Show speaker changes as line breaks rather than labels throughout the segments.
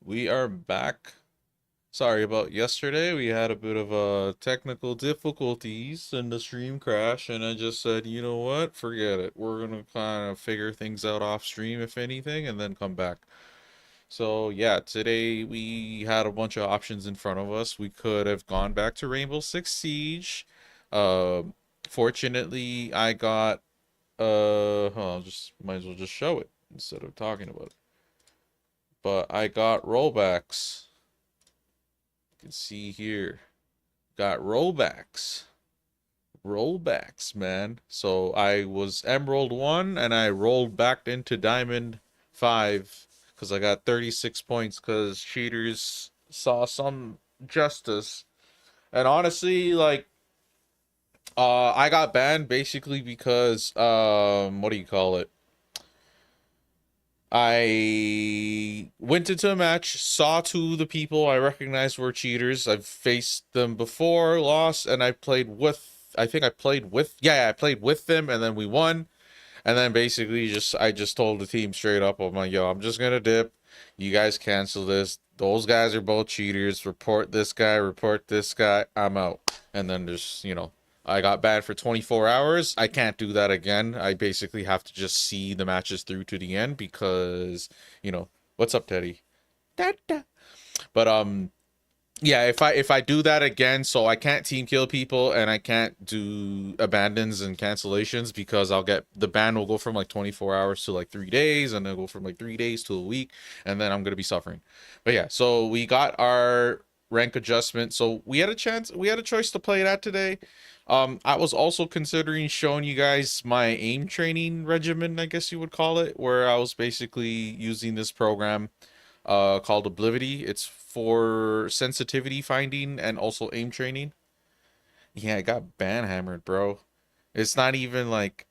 We are back. Sorry about yesterday. We had a bit of technical difficulties and the stream crash, and I just said, you know what? Forget it. We're gonna kind of figure things out off stream, if anything, and then come back. So yeah, today we had a bunch of options in front of us. We could have gone back to Rainbow Six Siege. Uh, Fortunately, I got I'll just might as well just show it instead of talking about it. But I got rollbacks. You can see here. Got rollbacks. Rollbacks, man. So I was Emerald 1 and I rolled back into Diamond 5 because I got 36 points because cheaters saw some justice. And honestly, like, I got banned basically because, what do you call it? I went into a match, saw two of the people I recognized were cheaters. I've faced them before, lost, and I played with. I think I played with. Yeah, I played with them, and then we won. And then basically, I just told the team straight up, I'm like, yo, I'm just gonna dip. You guys cancel this. Those guys are both cheaters. Report this guy. Report this guy. I'm out. And then I got banned for 24 hours. I can't do that again. I basically have to just see the matches through to the end because, what's up, Teddy? Da, da. But yeah, if I do that again, so I can't team kill people and I can't do abandons and cancellations because I'll get the ban will go from like 24 hours to like 3 days, and then go from like 3 days to a week, and then I'm gonna be suffering. But yeah, so we got our rank adjustment. So we had a choice to play that today. I was also considering showing you guys my aim training regimen, I guess you would call it, where I was basically using this program called Oblivity. It's for sensitivity finding and also aim training. Yeah, I got banhammered, bro. It's not even like,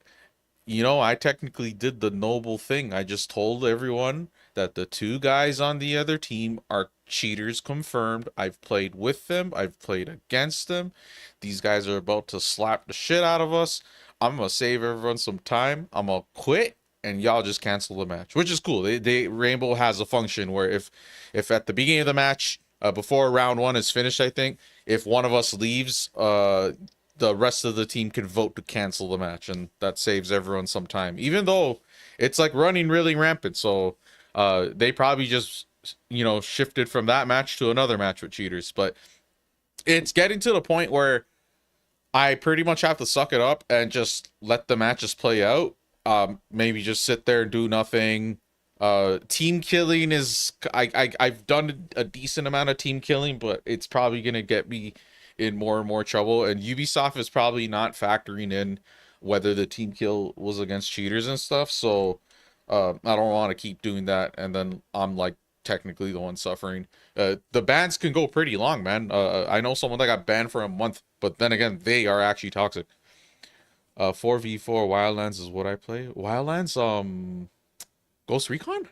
I technically did the noble thing. I just told everyone that the two guys on the other team are cheaters confirmed. I've played with them, I've played against them. These guys are about to slap the shit out of us. I'm gonna save everyone some time. I'm gonna quit and y'all just cancel the match, which is cool. They Rainbow has a function where if at the beginning of the match, before round one is finished, I think, if one of us leaves, the rest of the team can vote to cancel the match, and that saves everyone some time. Even though it's like running really rampant, so they probably just shifted from that match to another match with cheaters. But it's getting to the point where I pretty much have to suck it up and just let the matches play out. Maybe just sit there and do nothing. Team killing is I've done a decent amount of team killing, but it's probably gonna get me in more and more trouble. And Ubisoft is probably not factoring in whether the team kill was against cheaters and stuff. So I don't want to keep doing that, and then I'm like technically the one suffering. The bans can go pretty long, man. I know someone that got banned for a month, but then again, they are actually toxic. 4v4 Wildlands is what I play. Wildlands, Ghost Recon?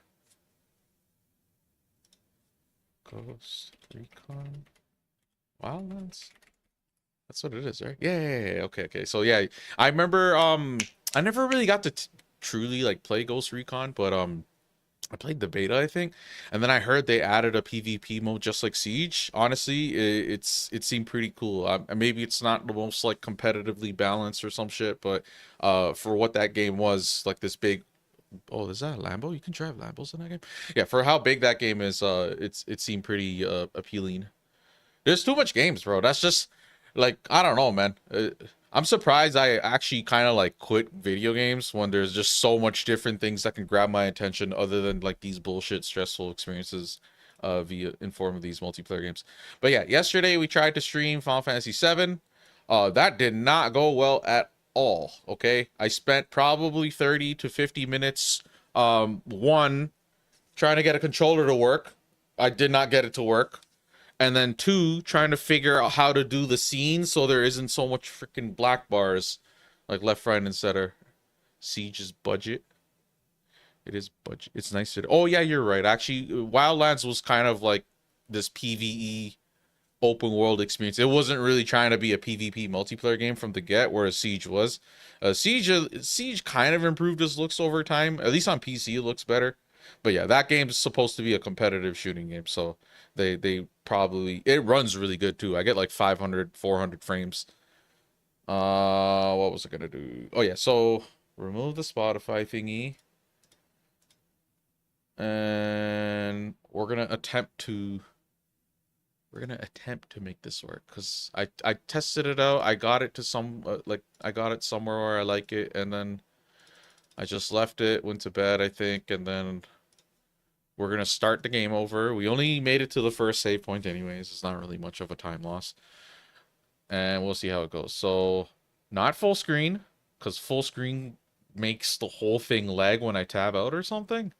Ghost Recon? Wildlands? That's what it is, right? Yeah. Okay. So yeah, I remember I never really got to truly like play Ghost Recon, but I played the beta, I think, and then I heard they added a PvP mode just like Siege. Honestly, it seemed pretty cool. Maybe it's not the most like competitively balanced or some shit, but for what that game was, like this big. Oh, is that a Lambo? You can drive Lambos in that game. Yeah, for how big that game is, it seemed pretty appealing. There's too much games, bro. That's just like I don't know, man. I'm surprised I actually kind of like quit video games when there's just so much different things that can grab my attention other than like these bullshit stressful experiences via in form of these multiplayer games. But yeah, yesterday we tried to stream Final Fantasy 7. That did not go well at all. Okay, I spent probably 30 to 50 minutes one trying to get a controller to work. I did not get it to work, and then two, trying to figure out how to do the scenes so there isn't so much freaking black bars like left, right, and center. Siege's budget. It is budget. It's nice to. Oh yeah, you're right. Actually, Wildlands was kind of like this PVE open world experience. It wasn't really trying to be a PvP multiplayer game from the get, whereas Siege was. Siege kind of improved its looks over time. At least on PC, it looks better. But yeah, that game's supposed to be a competitive shooting game, so they probably, it runs really good too. I get like 500, 400 frames. What was I gonna do? Oh yeah, so remove the Spotify thingy, and we're gonna attempt to make this work, because I tested it out. I got it to some like I got it somewhere where I like it, and then I just left it, went to bed, I think, and then we're gonna start the game over. We only made it to the first save point anyways. It's not really much of a time loss. And we'll see how it goes. So, not full screen, because full screen makes the whole thing lag when I tab out or something.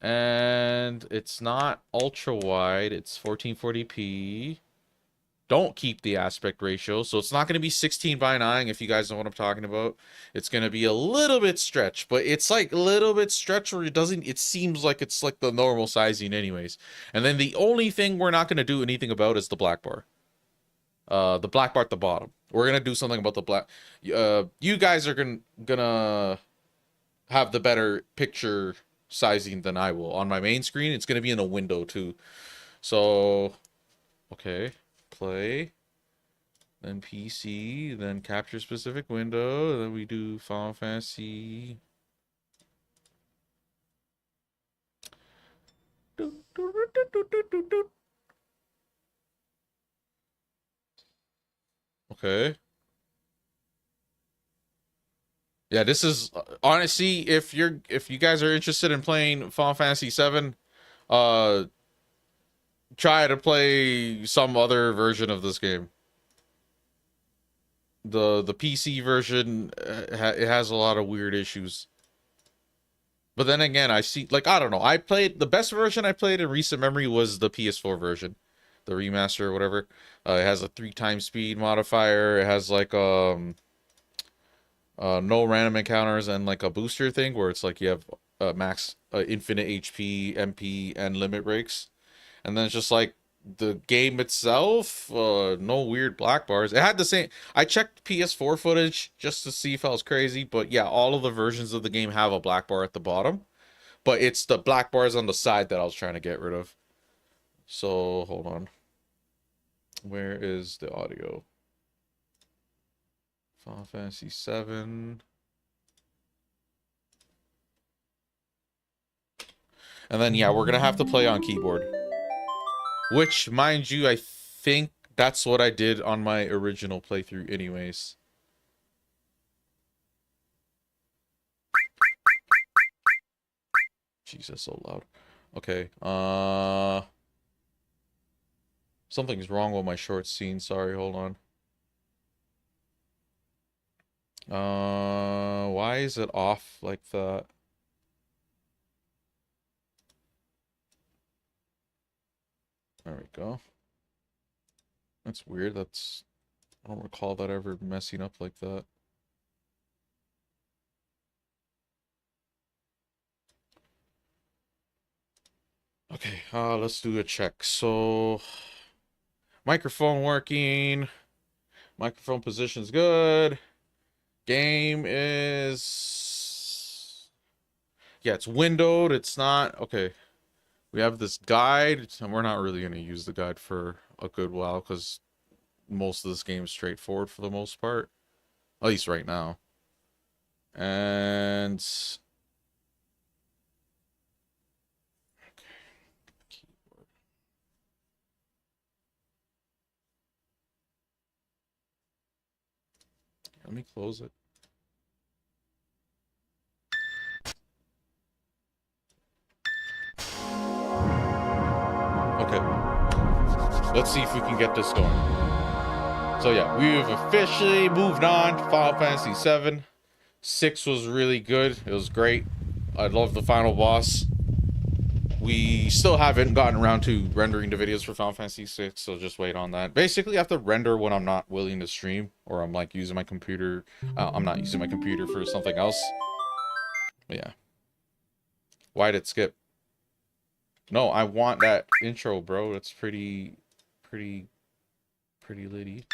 And it's not ultra wide, it's 1440p. Don't keep the aspect ratio, so it's not going to be 16:9 if you guys know what I'm talking about. It's going to be a little bit stretched, but it's like a little bit stretched where it seems like it's like the normal sizing anyways. And then the only thing we're not going to do anything about is the black bar. The black bar at the bottom. We're going to do something about the black. You guys are gonna have the better picture sizing than I will. On my main screen, it's going to be in a window too. So, okay. Play, then PC, then capture specific window, then we do Final Fantasy. Okay. Yeah, this is honestly, if you guys are interested in playing Final Fantasy 7, try to play some other version of this game. The PC version, it has a lot of weird issues. But then again, I see, like, I don't know. The best version I played in recent memory was the PS4 version, the remaster or whatever. It has a 3x speed modifier. It has like no random encounters and like a booster thing where it's like you have max infinite HP, MP, and limit breaks. And then it's just like the game itself, no weird black bars. It had the same. I checked PS4 footage just to see if I was crazy, but yeah, all of the versions of the game have a black bar at the bottom, but it's the black bars on the side that I was trying to get rid of. So hold on, where is the audio? Final Fantasy 7. And then yeah, we're gonna have to play on keyboard. Which, mind you, I think that's what I did on my original playthrough anyways. Jesus, so loud. Okay, something's wrong with my short scene, sorry, hold on. Why is it off like that? There we go. That's weird. I don't recall that ever messing up like that. Okay, let's do a check. So, microphone working. Microphone position's good. Game is... Yeah, it's windowed. It's not... Okay. We have this guide, and we're not really going to use the guide for a good while, because most of this game is straightforward for the most part. At least right now. And... Okay. Keyboard. Let me close it. Okay. Let's see if we can get this going. So yeah, we've officially moved on to Final Fantasy 7. 6 was really good. It was great. I love the final boss. We still haven't gotten around to rendering the videos for Final Fantasy 6, so just wait on that. Basically, I have to render when I'm not willing to stream, or I'm like using my computer. I'm not using my computer for something else. But yeah. Why did it skip? No, I want that intro, bro. It's pretty litty.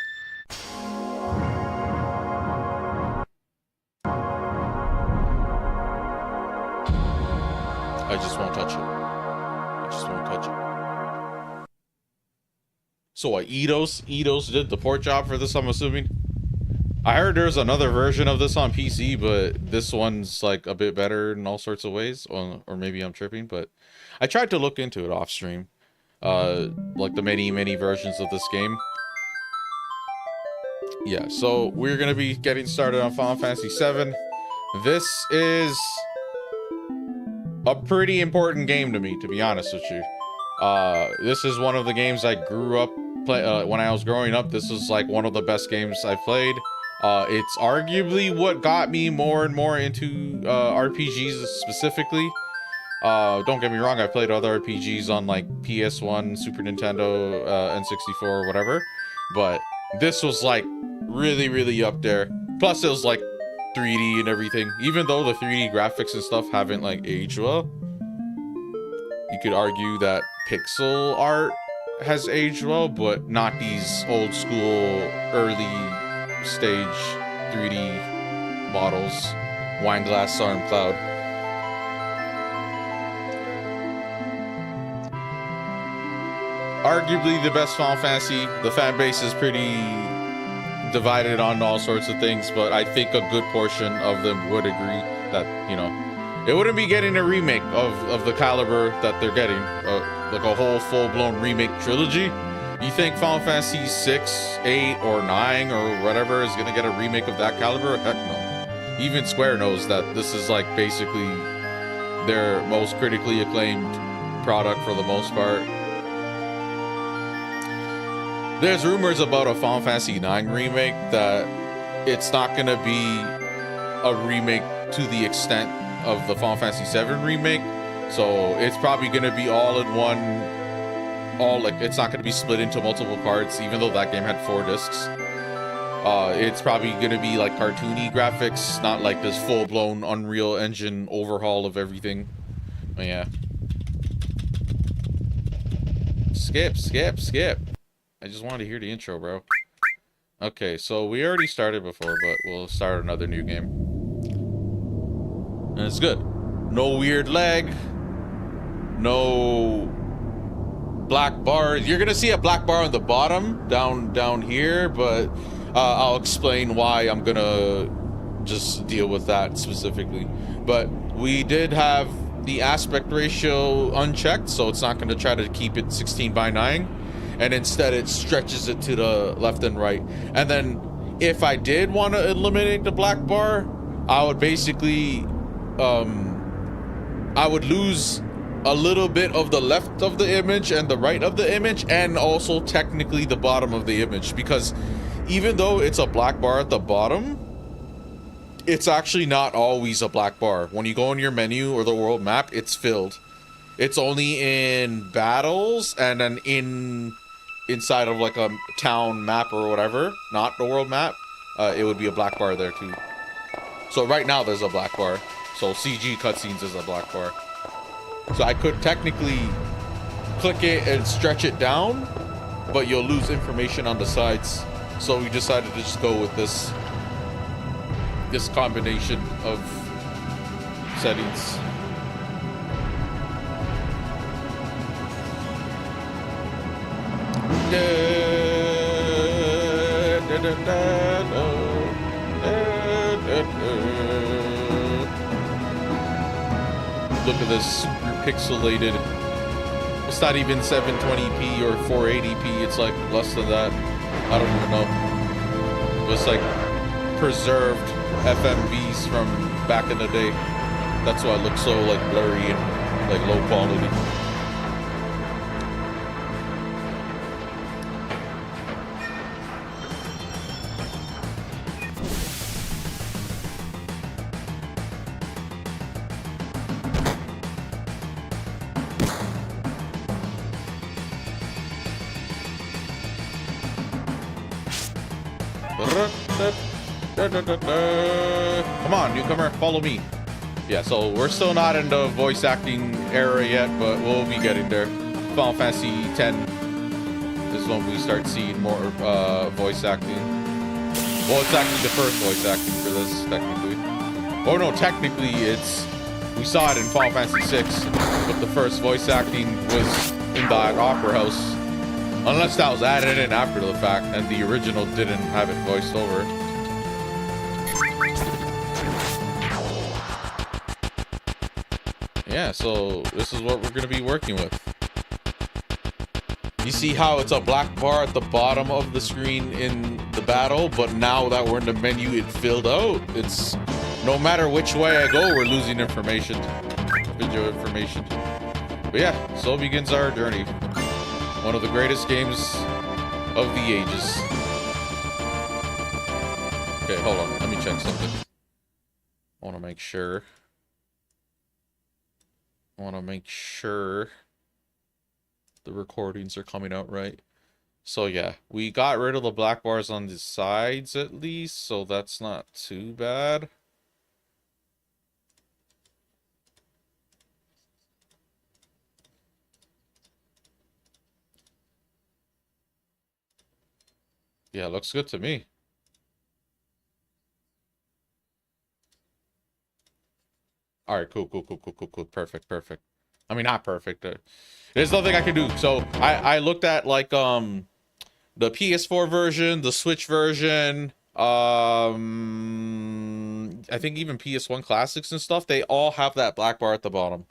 I just won't touch it. I just won't touch it. So what, Eidos did the port job for this, I'm assuming? I heard there's another version of this on PC, but this one's like a bit better in all sorts of ways. Or maybe I'm tripping, but I tried to look into it off stream. Like the many versions of this game. Yeah, so we're gonna be getting started on Final Fantasy VII. This is a pretty important game to me, to be honest with you. This is one of the games I grew up when I was growing up. This was like one of the best games I played. It's arguably what got me more and more into RPGs specifically. Don't get me wrong, I played other RPGs on like PS1, Super Nintendo, N64, whatever. But this was like really up there. Plus it was like 3D and everything. Even though the 3D graphics and stuff haven't like aged well, you could argue that pixel art has aged well, but not these old school early stage 3D models. Wineglass, Storm Cloud. Arguably the best Final Fantasy. The fan base is pretty divided on all sorts of things, but I think a good portion of them would agree that, you know, it wouldn't be getting a remake of the caliber that they're getting, like a whole full-blown remake trilogy. You think Final Fantasy 6, 8, or 9, or whatever is gonna get a remake of that caliber? Heck no. Even Square knows that this is like basically their most critically acclaimed product for the most part. There's rumors about a Final Fantasy 9 remake that it's not gonna be a remake to the extent of the Final Fantasy 7 remake. So it's probably gonna be all in one, it's not gonna be split into multiple parts, even though that game had 4 discs. It's probably gonna be like cartoony graphics, not like this full-blown Unreal Engine overhaul of everything. But yeah. Skip. I just wanted to hear the intro, bro. Okay, so we already started before, but we'll start another new game. And it's good. No weird lag. No black bar. You're gonna see a black bar on the bottom, down here, but I'll explain why I'm gonna just deal with that specifically. But we did have the aspect ratio unchecked, so it's not gonna try to keep it 16:9. And instead it stretches it to the left and right. And then if I did want to eliminate the black bar, I would basically I would lose a little bit of the left of the image and the right of the image, and also technically the bottom of the image, because even though it's a black bar at the bottom, it's actually not always a black bar. When you go in your menu or the world map, it's filled. It's only in battles and then inside of like a town map or whatever, not the world map, it would be a black bar there too. So right now there's a black bar. So CG cutscenes is a black bar. So I could technically click it and stretch it down, but you'll lose information on the sides. So we decided to just go with this combination of settings. Look at this super pixelated. It's not even 720p or 480p. It's like less than that. I don't even know. It's like preserved FMVs from back in the day. That's why it looks so like blurry and like low quality. Come on, newcomer, follow me. Yeah, so we're still not in the voice acting era yet, but we'll be getting there. Final Fantasy X is when we start seeing more voice acting. Well, it's actually the first voice acting for this, technically. Oh no, technically it's We saw it in Final Fantasy VI, but the first voice acting was in the Opera House. Unless that was added in after the fact and the original didn't have it voiced over. Yeah, so this is what we're going to be working with. You see how it's a black bar at the bottom of the screen in the battle, but now that we're in the menu, it filled out. It's no matter which way I go, we're losing information, video information. But yeah, so begins our journey. One of the greatest games of the ages. Okay, hold on. Let me check something. I want to make sure. The recordings are coming out right. So yeah, we got rid of the black bars on the sides at least, so that's not too bad. Yeah, looks good to me. All right, cool. Perfect. I mean, not perfect. There's nothing I can do. So I looked at like the PS4 version, the Switch version, I think even PS1 classics and stuff. They all have that black bar at the bottom.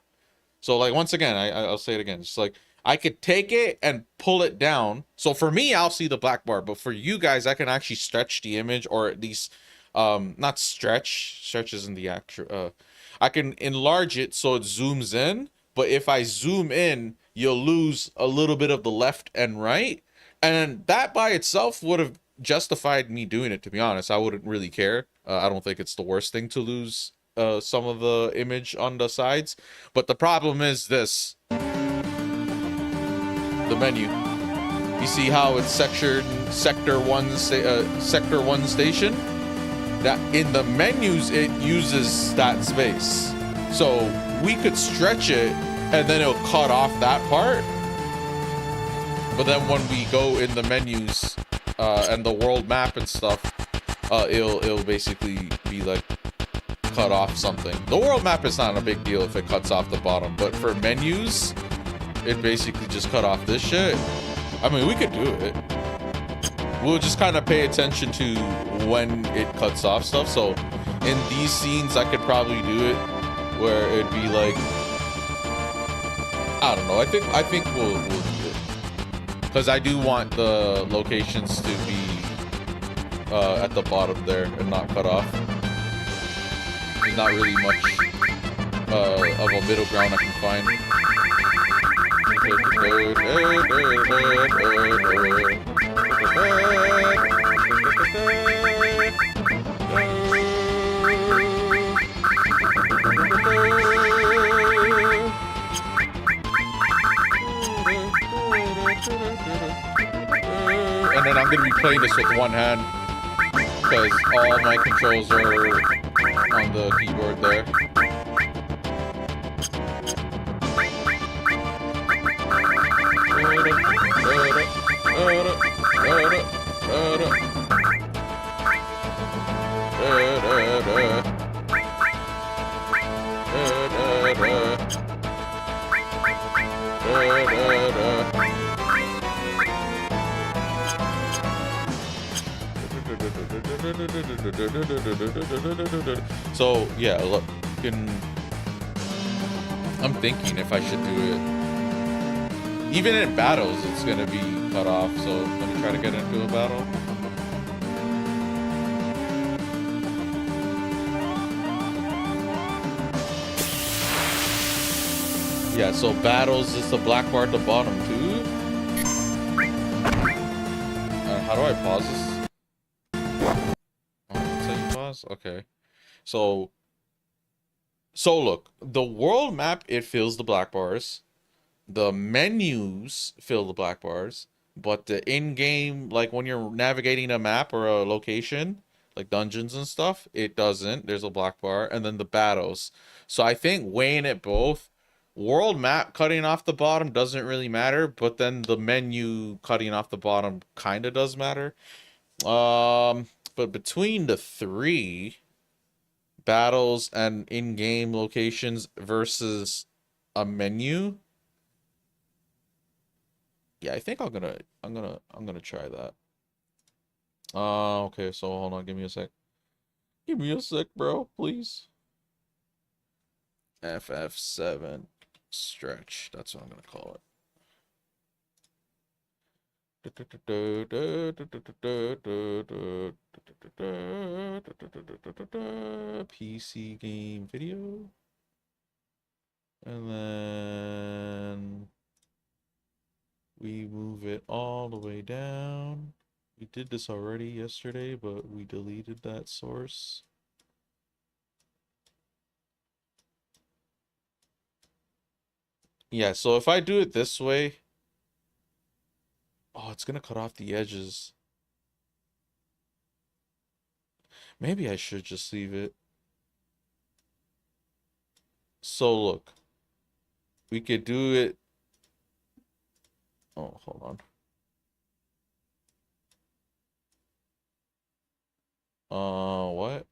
So like once again, I'll say it again. It's like I could take it and pull it down. So for me, I'll see the black bar, but for you guys, I can actually stretch the image, or at least not stretch isn't the actual I can enlarge it so it zooms in, but if I zoom in, you'll lose a little bit of the left and right, and that by itself would have justified me doing it, to be honest. I wouldn't really care. I don't think it's the worst thing to lose some of the image on the sides, but the problem is this: the menu. You see how it's sector one station? That in the menus it uses that space, so we could stretch it and then it'll cut off that part, but then when we go in the menus and the world map and stuff, it'll basically be like cut off something. The world map is not a big deal if it cuts off the bottom, but for menus it basically just cut off this shit. I mean, we could do it. We'll just kind of pay attention to when it cuts off stuff. So in these scenes, I could probably do it where it'd be like, I don't know. I think we'll do it, because I do want the locations to be at the bottom there and not cut off. There's not really much of a middle ground I can find. And then I'm gonna be playing this with one hand, because all my controls are on the keyboard there. So yeah, look, I'm thinking if I should do it. Even in battles, it's gonna be cut off. So let me try to get into a battle. Yeah, so battles is the black bar at the bottom too. How do I pause this? Okay, so look, the world map, it fills the black bars, the menus fill the black bars, but the in-game, like when you're navigating a map or a location, like dungeons and stuff, it doesn't. There's a black bar. And then the battles. So I think weighing it both, world map cutting off the bottom doesn't really matter, but then the menu cutting off the bottom kind of does matter. But between the three, battles and in-game locations versus a menu. Yeah, I think I'm gonna try that. Okay, so hold on, give me a sec. Give me a sec, bro, please. FF7 stretch. That's what I'm gonna call it. PC game video. And then we move it all the way down. We did this already yesterday, but we deleted that source. Yeah, so if I do it this way, oh, it's gonna cut off the edges. Maybe I should just leave it. So look, we could do it. Oh, hold on. What?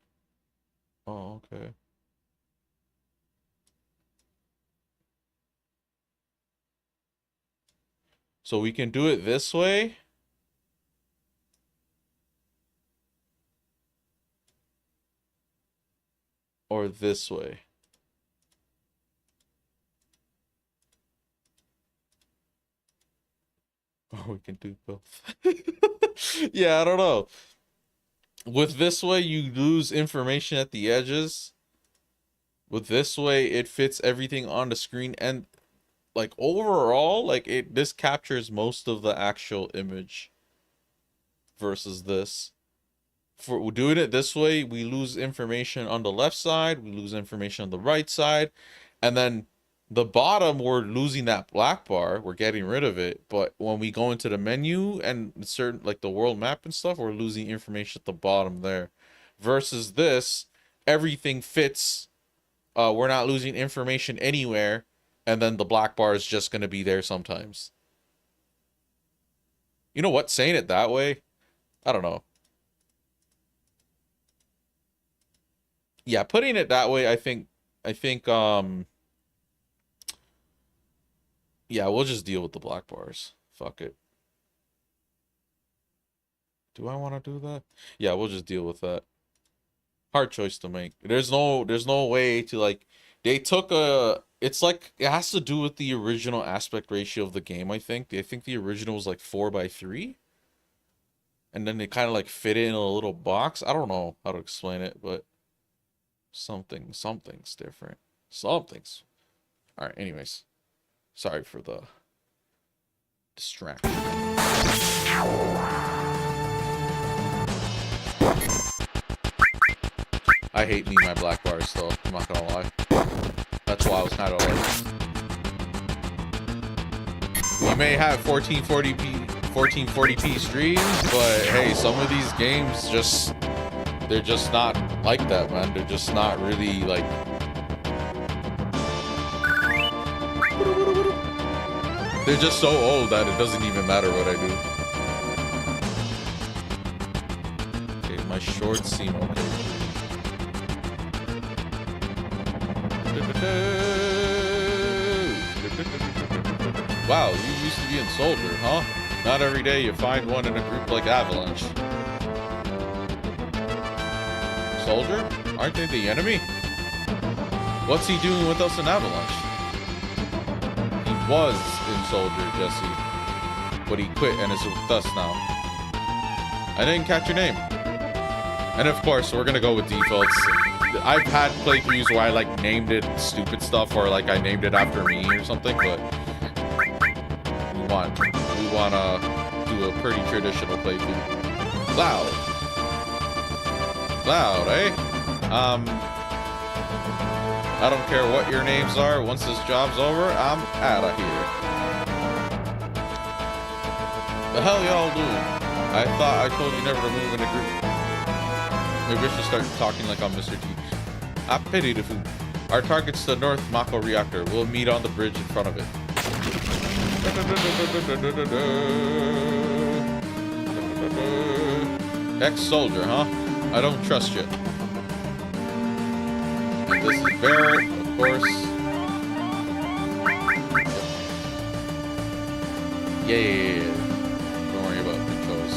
Oh, okay. So we can do it this way. Or this way. Or we can do both. Yeah, I don't know. With this way, you lose information at the edges. With this way, it fits everything on the screen. And like overall, like this captures most of the actual image versus this. For doing it this way, we lose information on the left side, we lose information on the right side, and then the bottom, we're losing that black bar, we're getting rid of it, but when we go into the menu and certain, like the world map and stuff, we're losing information at the bottom there. Versus this, everything fits, we're not losing information anywhere, and then the black bar is just going to be there sometimes. You know what, saying it that way, I don't know. Yeah, putting it that way, I think, yeah, we'll just deal with the black bars. Fuck it. Do I want to do that? Yeah, we'll just deal with that. Hard choice to make. There's no way to, like, they took a, it's like, it has to do with the original aspect ratio of the game, I think. I think the original was like 4:3. And then they kind of like fit it in a little box. I don't know how to explain it, but something's different. Something's. All right, anyways. Sorry for the distraction. I hate me my black bars though, I'm not gonna lie. That's why I was kind of like, we may have 1440p streams, but hey, some of these games just, they're just not like that, man. They're just not really like, they're just so old that it doesn't even matter what I do. Okay, my shorts seem okay. Wow, you used to be in Soldier, huh? Not every day you find one in a group like Avalanche. Soldier? Aren't they the enemy? What's he doing with us in Avalanche? He was in Soldier, Jesse. But he quit and is with us now. I didn't catch your name. And of course, we're gonna go with defaults. I've had playthroughs where I like named it stupid stuff, or like I named it after me or something, but we wanna do a pretty traditional playthrough. Cloud, eh? I don't care what your names are. Once this job's over, I'm out of here. The hell y'all doing? I thought I told you never to move in a group. Maybe I should start talking like I'm Mr. T. I pity the food. Our target's the North Mako reactor. We'll meet on the bridge in front of it. Ex-soldier, huh? I don't trust you. This is Barret, of course. Yeah. Don't worry about controls.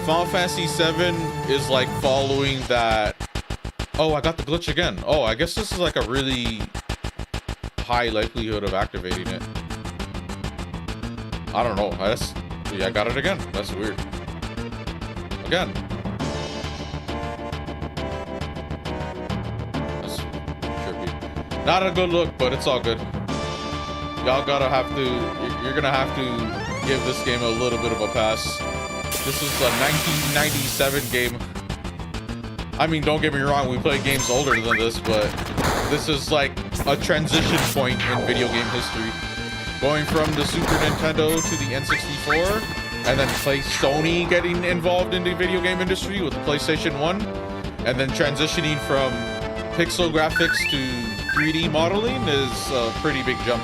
Final Fantasy VII is like following that. Oh, I got the glitch again. Oh, I guess this is like a really high likelihood of activating it. I don't know. Yeah, I got it again. That's weird. Again. That's trippy. Not a good look, but it's all good. Y'all you're gonna have to give this game a little bit of a pass. This is a 1997 game. I mean, don't get me wrong, we play games older than this, but this is like a transition point in video game history. Going from the Super Nintendo to the N64, and then Sony getting involved in the video game industry with the PlayStation 1, and then transitioning from pixel graphics to 3D modeling is a pretty big jump.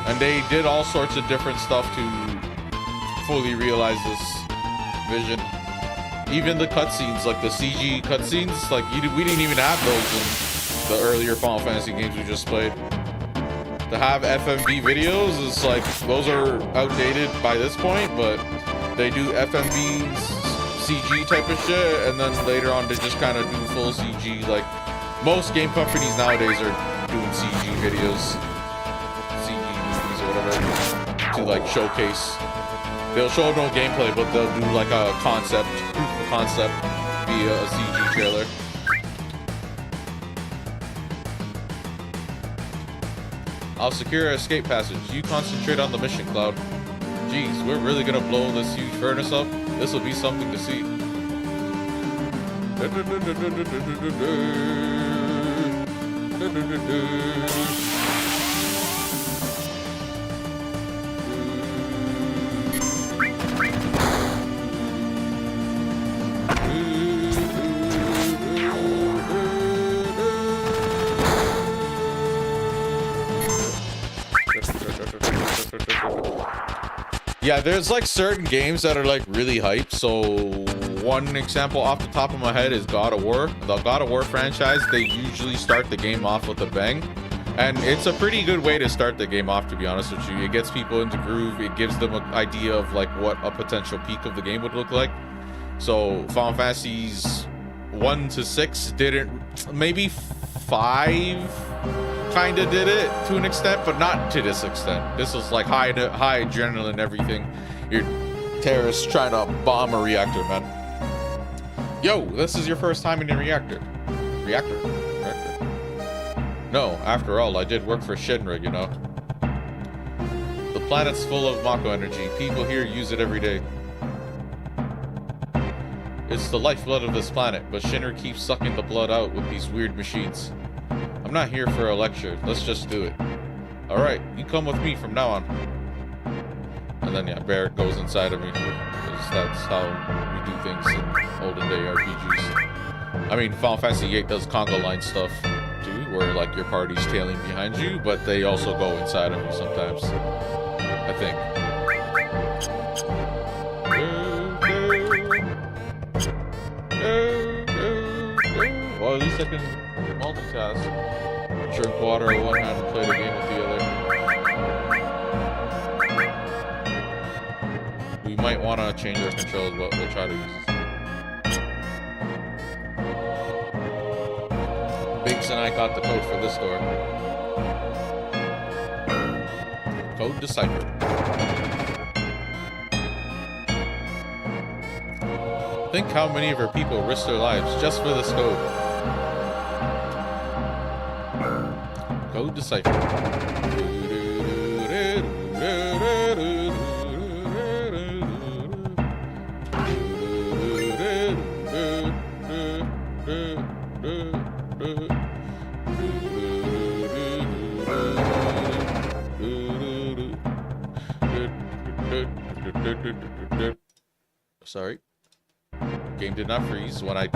And they did all sorts of different stuff to fully realize this vision. Even the cutscenes, like the CG cutscenes, like we didn't even have those in the earlier Final Fantasy games we just played. To have FMV videos is like, those are outdated by this point, but they do FMV CG type of shit, and then later on they just kind of do full CG. Like most game companies nowadays are doing CG videos, CG movies or whatever, to like showcase. They'll show no gameplay, but they'll do like a concept, proof of concept via a CG trailer. I'll secure an escape passage. You concentrate on the mission, Cloud. Jeez, we're really gonna blow this huge furnace up? This will be something to see. Yeah, there's like certain games that are like really hype. So one example off the top of my head is God of War. The God of War franchise, they usually start the game off with a bang. And it's a pretty good way to start the game off, to be honest with you. It gets people into groove. It gives them an idea of like what a potential peak of the game would look like. So Final Fantasies 1 to 6 didn't, maybe 5 kind of did it to an extent, but not to this extent. This was like high adrenaline, everything. You're terrorists trying to bomb a reactor, man. Yo, this is your first time in a reactor. Reactor? No, after all, I did work for Shinra, you know. The planet's full of Mako energy. People here use it every day. It's the lifeblood of this planet, but Shinra keeps sucking the blood out with these weird machines. I'm not here for a lecture. Let's just do it. Alright, you come with me from now on. And then, yeah, Barret goes inside of me. Because that's how we do things in olden day RPGs. I mean, Final Fantasy VIII does conga line stuff, too, where, like, your party's tailing behind you, but they also go inside of you sometimes. I think. Well, at least I can multitask. Drink water with one hand and play the game with the other. We might want to change our controls, but we'll try to use this. Biggs and I got the code for this door. Code deciphered. Think how many of our people risk their lives just for this code. Code deciphered. Sorry. Game did not freeze. When I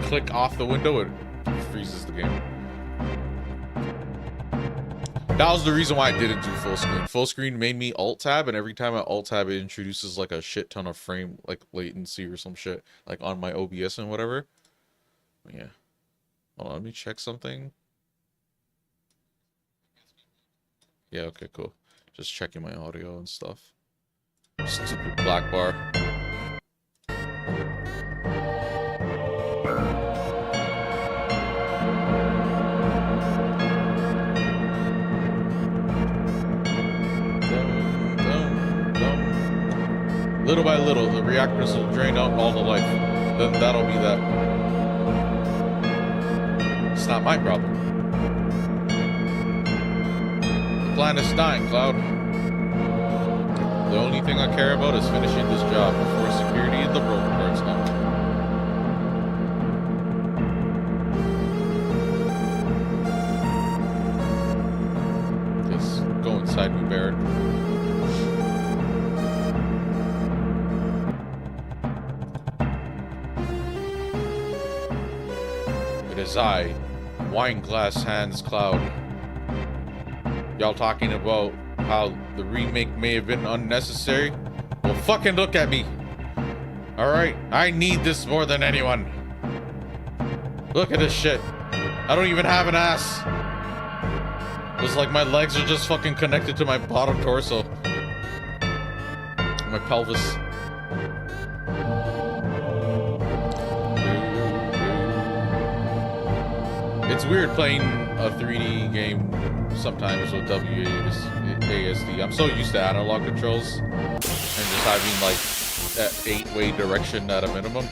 click off the window, it freezes the game. That was the reason why I didn't do full screen. Full screen made me alt tab, and every time I alt tab, it introduces like a shit ton of frame like latency or some shit like on my OBS and whatever. Yeah. Hold on, let me check something. Yeah, okay, cool. Just checking my audio and stuff. Stupid black bar. Little by little, the reactors will drain out all the life. Then that'll be that. It's not my problem. The planet's dying, Cloud. The only thing I care about is finishing this job before security and the broken parts come. Just go inside me, Barrett. It is I, wine glass hands Cloud. Y'all talking about how the remake may have been unnecessary? Well, fucking look at me. Alright, I need this more than anyone. Look at this shit. I don't even have an ass. It's like my legs are just fucking connected to my bottom torso. My pelvis. It's weird playing a 3D game sometimes with WASD. I'm so used to analog controls and just having like that 8-way direction at a minimum.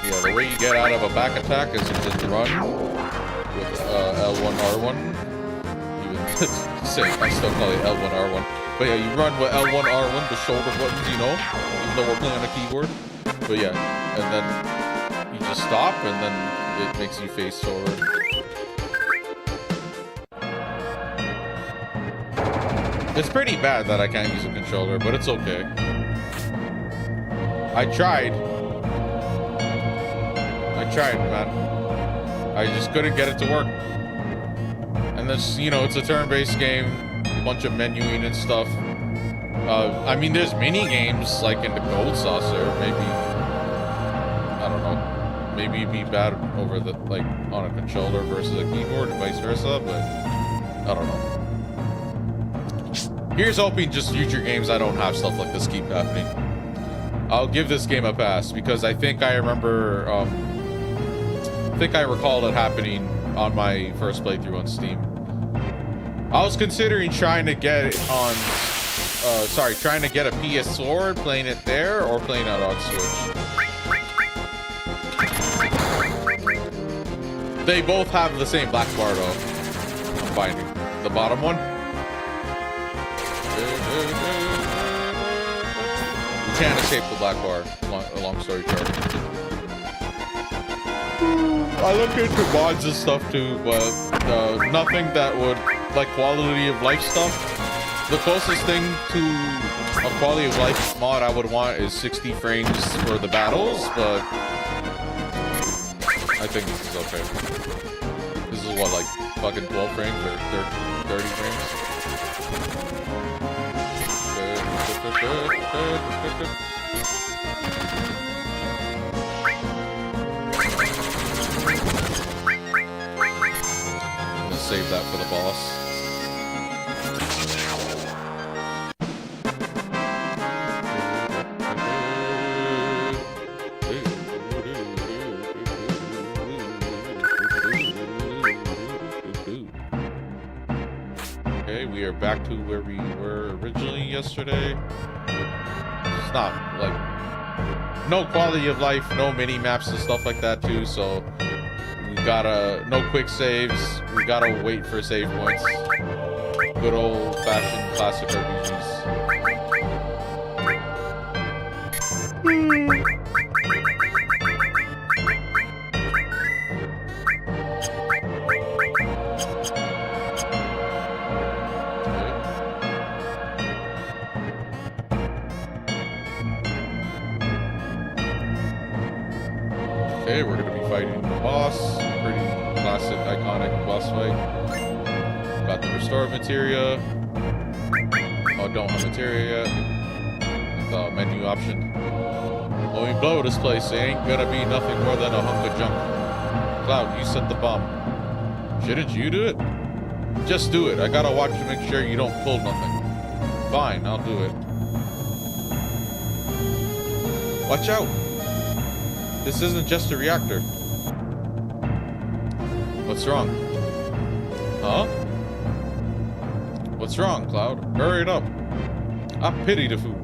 Yeah, the way you get out of a back attack is you just run with L1, R1. I still call it L1, R1. But yeah, you run with L1, R1, the shoulder buttons, you know, even though we're playing on a keyboard. But yeah, and then you just stop, and then it makes you face forward. It's pretty bad that I can't use a controller, but it's okay. I tried, man. I just couldn't get it to work. And this, you know, it's a turn-based game, a bunch of menuing and stuff. I mean, there's mini games like in the Gold Saucer, maybe. I don't know. Maybe it'd be bad over the like on a controller versus a keyboard and vice versa, but I don't know. Here's hoping just future games I don't have stuff like this keep happening. I'll give this game a pass because I think I remember, I recall it happening on my first playthrough on Steam. I was considering trying to get it on, trying to get a PS4, playing it there, or playing it on Switch. They both have the same black bar though. I'm finding the bottom one. You can't escape the black bar. Long story short. I look into mods and stuff too, but nothing that would like quality of life stuff. The closest thing to a quality of life mod I would want is 60 frames for the battles, but I think this is okay. This is what, like fucking 12 frames or 30 frames? Let's save that for the boss. Okay, we are back to where we were originally yesterday. It's not like no quality of life, no mini maps and stuff like that too, so we gotta no quick saves, we gotta wait for save points. Good old fashioned classic RPGs. Okay, Okay, we're gonna be fighting the boss. Pretty classic, iconic boss fight. Got the restore materia. Oh, don't have materia yet. The menu option. When we blow this place, it ain't gonna be nothing more than a hunk of junk. Cloud, you set the bomb. Shouldn't you do it? Just do it. I gotta watch to make sure you don't pull nothing. Fine, I'll do it. Watch out! This isn't just a reactor. What's wrong? Huh? What's wrong, Cloud? Hurry it up. I pity the fool.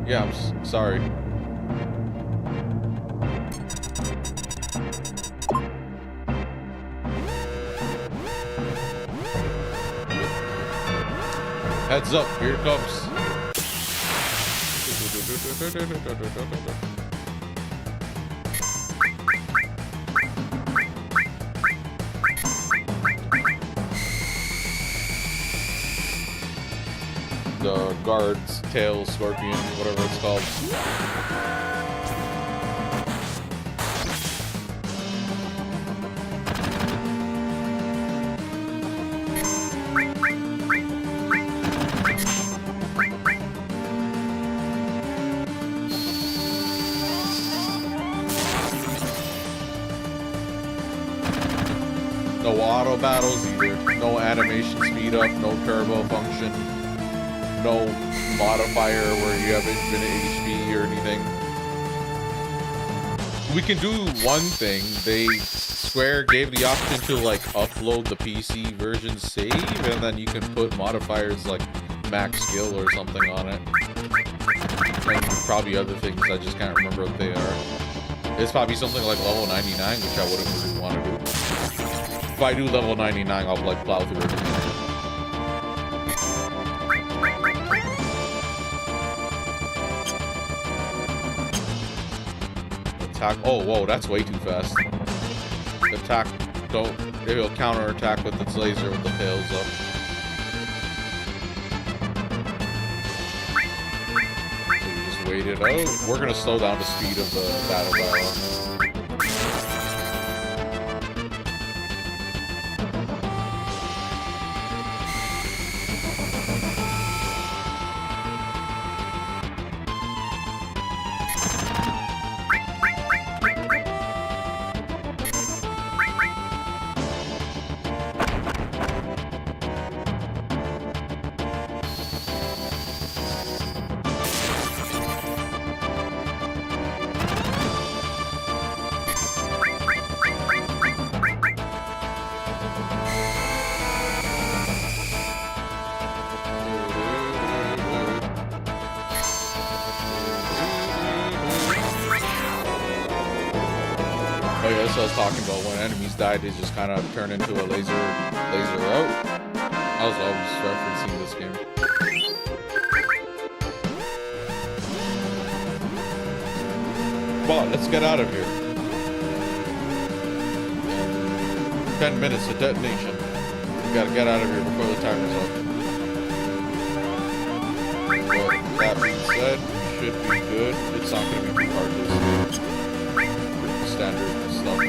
Yeah, I'm sorry. Heads up, here it comes. The guard's tail scorpion, whatever it's called. No auto battles either. No animation speed up, no turbo function. No modifier where you have infinite HP or anything. We can do one thing. Square gave the option to like upload the PC version save, and then you can put modifiers like max skill or something on it. And probably other things, I just can't remember what they are. It's probably something like level 99, which I wouldn't really want to do. If I do level 99, I'll like plow through it. Attack. Oh, whoa, that's way too fast. Attack. Don't. It'll counter attack with its laser with the tails up. So we just wait it out. We're gonna slow down the speed of the battle dialogue. Oh yeah, that's what I was talking about. When enemies die, they just kind of turn into a laser out. I was always referencing this game. Come on, let's get out of here. 10 minutes to detonation. We gotta get out of here before the timer's up. But that being said, we should be good. It's not gonna be too hard this game. Standard stuff.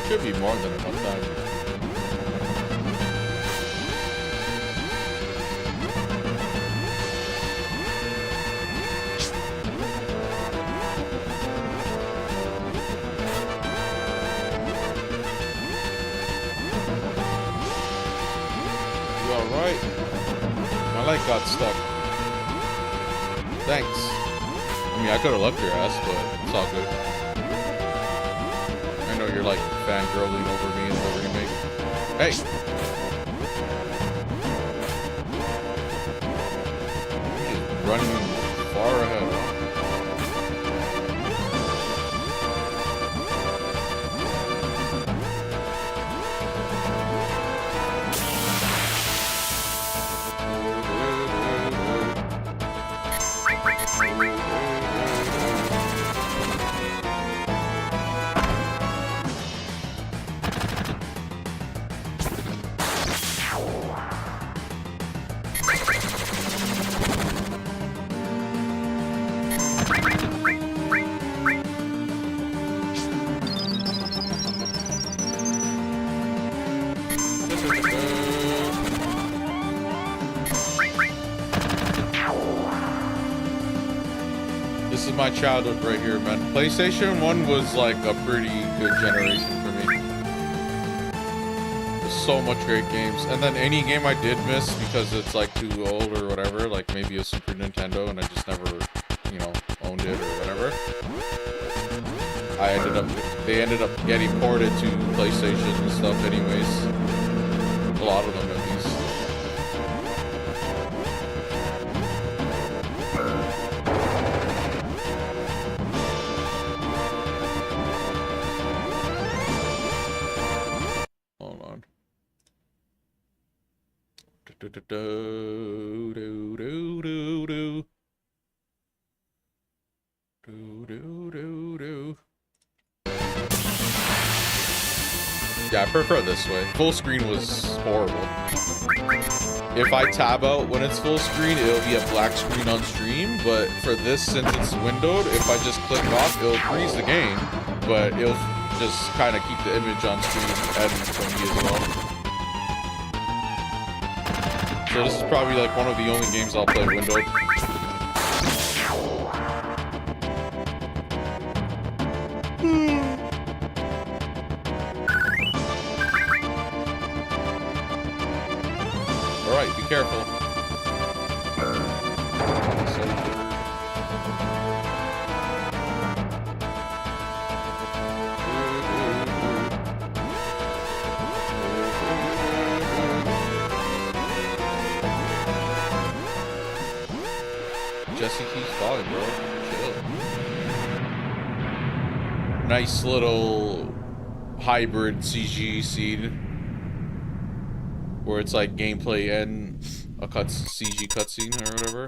Should be more than enough time. You alright? My light got stuck. Thanks. I mean, I could have left your ass, but it's all good. I know you're like fangirling over me and the remake. Hey! running far ahead. This is my childhood right here, man. PlayStation 1 was like a pretty good generation for me. There's so much great games. And then any game I did miss because it's like too old or whatever, like maybe a Super Nintendo and I just never, you know, owned it or whatever. They ended up getting ported to PlayStation and stuff anyways. A lot of them at least. Hold on. Yeah, I prefer this way. Full screen was horrible. If I tab out when it's full screen, it'll be a black screen on stream, but for this, since it's windowed, if I just click off, it'll freeze the game, but it'll just kind of keep the image on screen and for me as well. So this is probably like one of the only games I'll play windowed. Alright, be careful. Jesse keeps falling, bro. Chill. Nice little hybrid CG scene where it's like gameplay and a CG cutscene or whatever.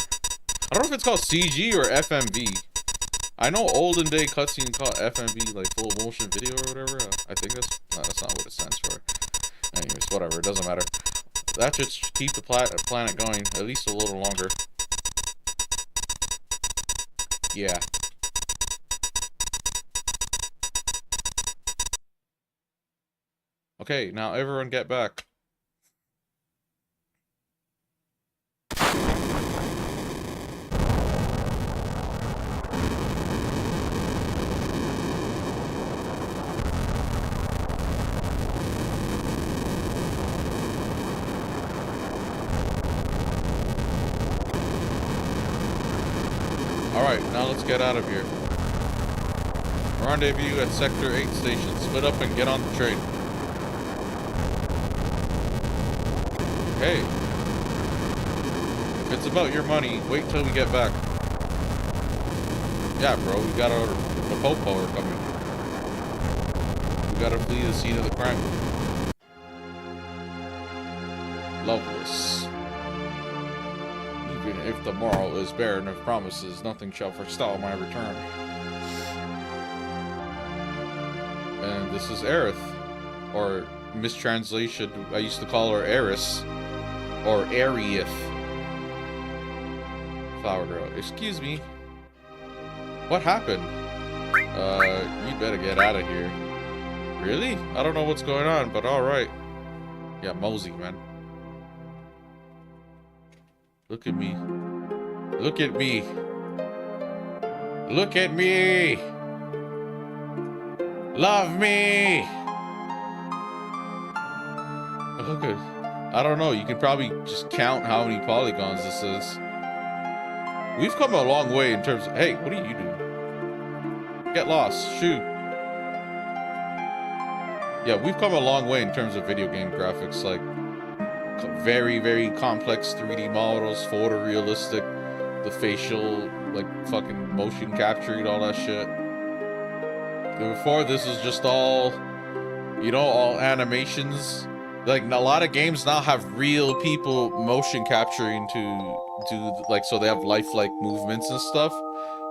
I don't know if it's called CG or FMV. I know olden day cutscene called FMV, like full motion video or whatever. I think that's not what it stands for. Anyways, whatever. It doesn't matter. That should keep the planet going at least a little longer. Yeah. Okay, now everyone get back. Alright, now let's get out of here. Rendezvous at Sector 8 station. Split up and get on the train. Hey. If it's about your money, wait till we get back. Yeah, bro, we got the Popo are coming. We gotta flee the scene of the crime. Loveless. Even if the morrow is barren of promises, nothing shall forestall my return. And this is Aerith, or mistranslation, I used to call her Eris, or Arieth. Flower girl, excuse me. What happened? You better get out of here. Really? I don't know what's going on, but alright. Yeah, mosey, man. Look at me. Look at me. Look at me. Love me. Look at. I don't know. You can probably just count how many polygons this is. We've come a long way in terms of. Hey, what are you doing? Get lost. Shoot. Yeah, we've come a long way in terms of video game graphics. Like, very, very complex 3D models, photorealistic, the facial, like, fucking motion capturing, all that shit. Before, this was just all, you know, all animations. Like, a lot of games now have real people motion capturing to do, like, so they have lifelike movements and stuff.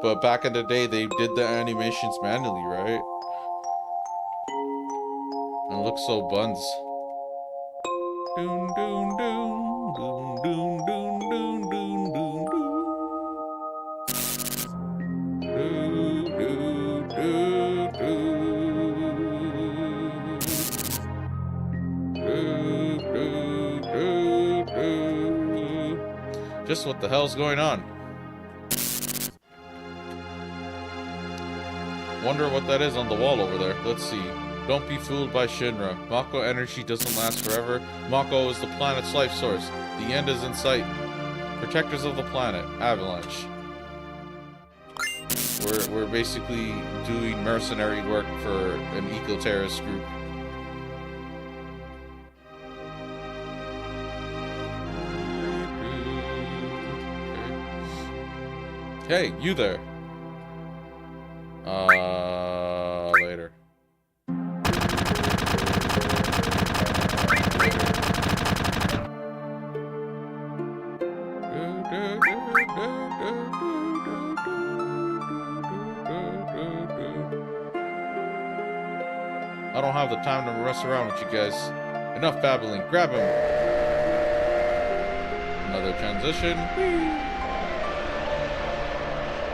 But back in the day, they did the animations manually, right? And it looks so buns. Doon, doon, doon, doon, doon, doon, doon, doon, doon, doon. Just what the hell's going on? Wonder what that is on the wall over there. Let's see. Don't be fooled by Shinra. Mako energy doesn't last forever. Mako is the planet's life source. The end is in sight. Protectors of the planet. Avalanche. We're basically doing mercenary work for an eco-terrorist group. Hey, you there. Later. I don't have the time to mess around with you guys. Enough babbling. Grab him. Another transition.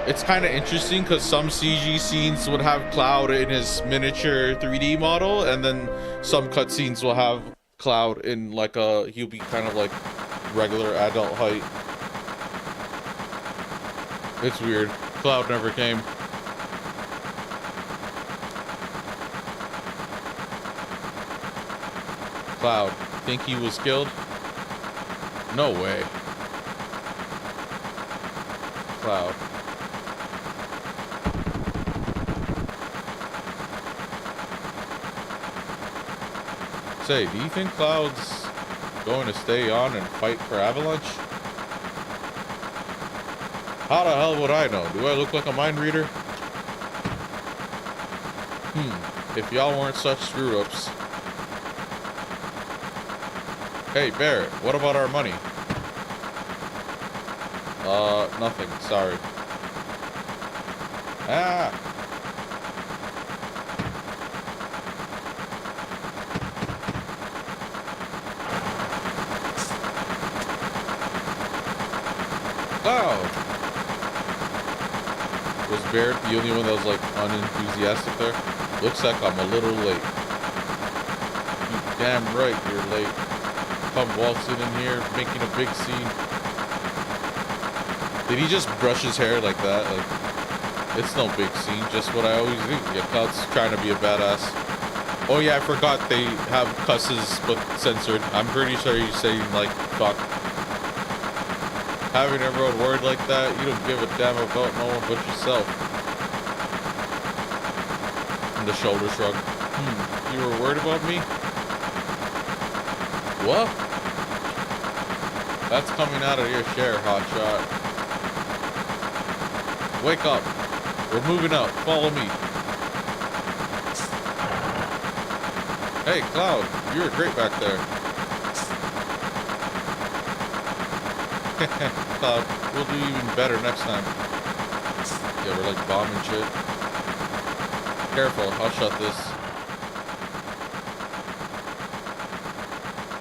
It's kind of interesting because some CG scenes would have Cloud in his miniature 3D model, and then some cutscenes will have Cloud in like he'll be kind of like regular adult height. It's weird. Cloud never came. Cloud, think he was killed? No way. Cloud. Say, do you think Cloud's going to stay on and fight for Avalanche? How the hell would I know? Do I look like a mind reader? If y'all weren't such screw-ups. Hey, Barret, what about our money? Nothing, sorry. Ah! Cloud! Was Barret the only one that was like unenthusiastic there? Looks like I'm a little late. You damn right you're late. Come waltzing in here, making a big scene. Did he just brush his hair like that? Like, it's no big scene, just what I always do. Yeah, Cloud's trying to be a badass. Oh yeah, I forgot they have cusses but censored. I'm pretty sure he's saying like, fuck. Having everyone word like that, you don't give a damn about no one but yourself. And the shoulder shrug. You were worried about me? What? That's coming out of your share, hotshot. Wake up. We're moving out. Follow me. Hey, Cloud, you were great back there. Cloud, we'll do even better next time. Yeah, we're like bombing shit. Careful, I'll shut this.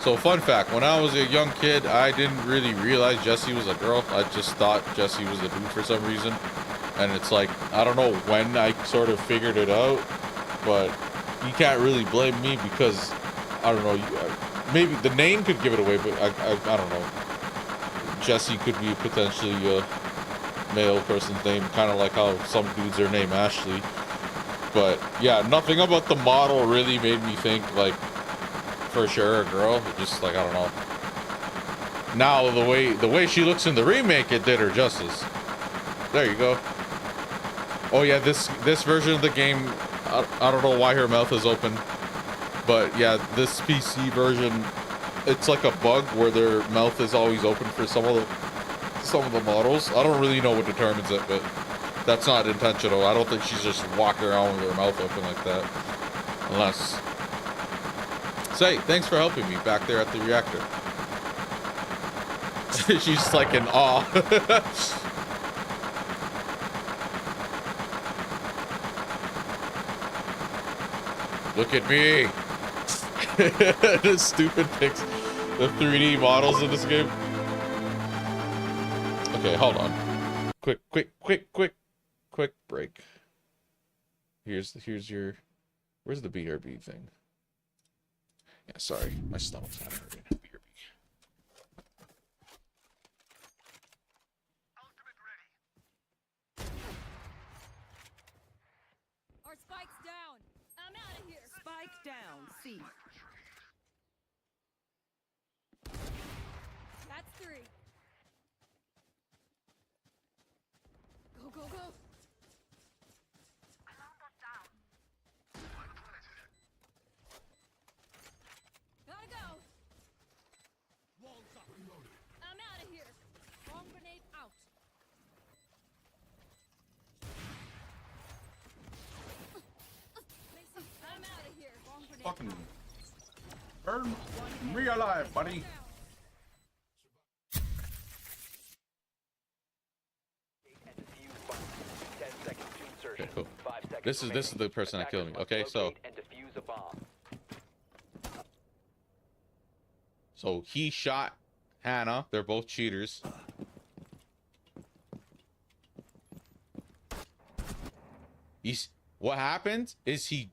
So, fun fact, when I was a young kid, I didn't really realize Jessie was a girl. I just thought Jessie was a dude for some reason. And it's like, I don't know when I sort of figured it out, but you can't really blame me because, I don't know, maybe the name could give it away, but I don't know. Jessie could be potentially a male person's name, kind of like how some dudes are named Ashley. But yeah, nothing about the model really made me think like for sure a girl. It just like, I don't know. Now the way she looks in the remake, it did her justice. There you go. Oh yeah, this version of the game, I don't know why her mouth is open, but yeah, this PC version, it's like a bug where their mouth is always open for some some of the models. I don't really know what determines it, but that's not intentional. I don't think she's just walking around with her mouth open like that. Unless... Say, thanks for helping me back there at the reactor. She's like in awe. Look at me. The stupid pics. The 3D models in this game. Okay, hold on. Quick break. Here's your... Where's the BRB thing? Yeah, sorry. My stomach's not hurting. BRB.
Our spike's down. I'm out of here.
Spike down, C.
That's 3. Go, go, go. Gotta go. I'm out of here. Bomb grenade out. I'm out of here. Bomb grenade
Fucking
out.
burn me alive, buddy.
Okay, cool. This is the person that killed me. Okay, so he shot Hannah. They're both cheaters. What happened is he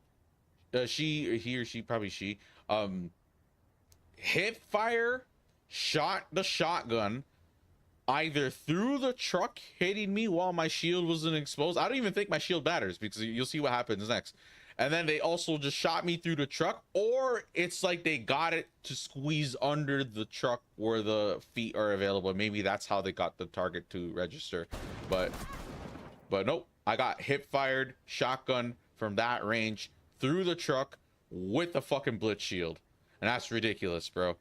or she, probably she, hip fire, shot the shotgun either through the truck, hitting me while my shield wasn't exposed. I don't even think my shield matters because you'll see what happens next. And then they also just shot me through the truck, or it's like they got it to squeeze under the truck where the feet are available. Maybe that's how they got the target to register. But nope, I got hip fired shotgun from that range through the truck with the fucking blitz shield. And that's ridiculous, bro.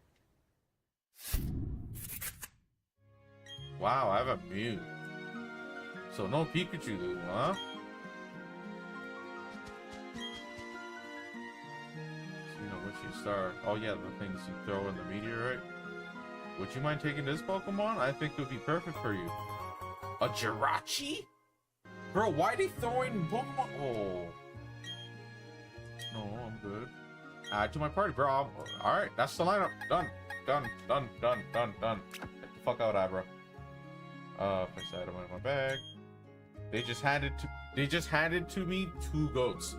Wow, I have a Mew. So no Pikachu loot, huh? So, you know, what you start. Oh yeah, the things you throw in the meteorite. Would you mind taking this Pokemon? I think it would be perfect for you. A Jirachi? Bro, why are they throwing Pokemon? Oh. No, I'm good. Add to my party, bro. Alright, that's the lineup. Done. Done. Get the fuck out, Abra. Place that item in my bag. They just handed to me 2 goats.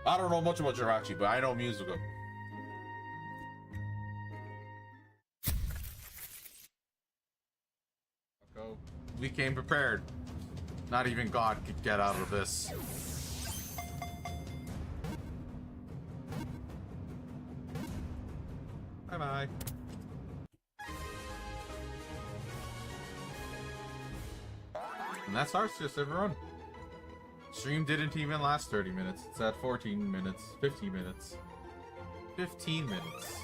I don't know much about Jirachi, but I know Mew's a goat. Go. We came prepared. Not even God could get out of this. Bye bye. And that starts just everyone. Stream didn't even last 30 minutes. It's at 14 minutes, 50 minutes, 15 minutes.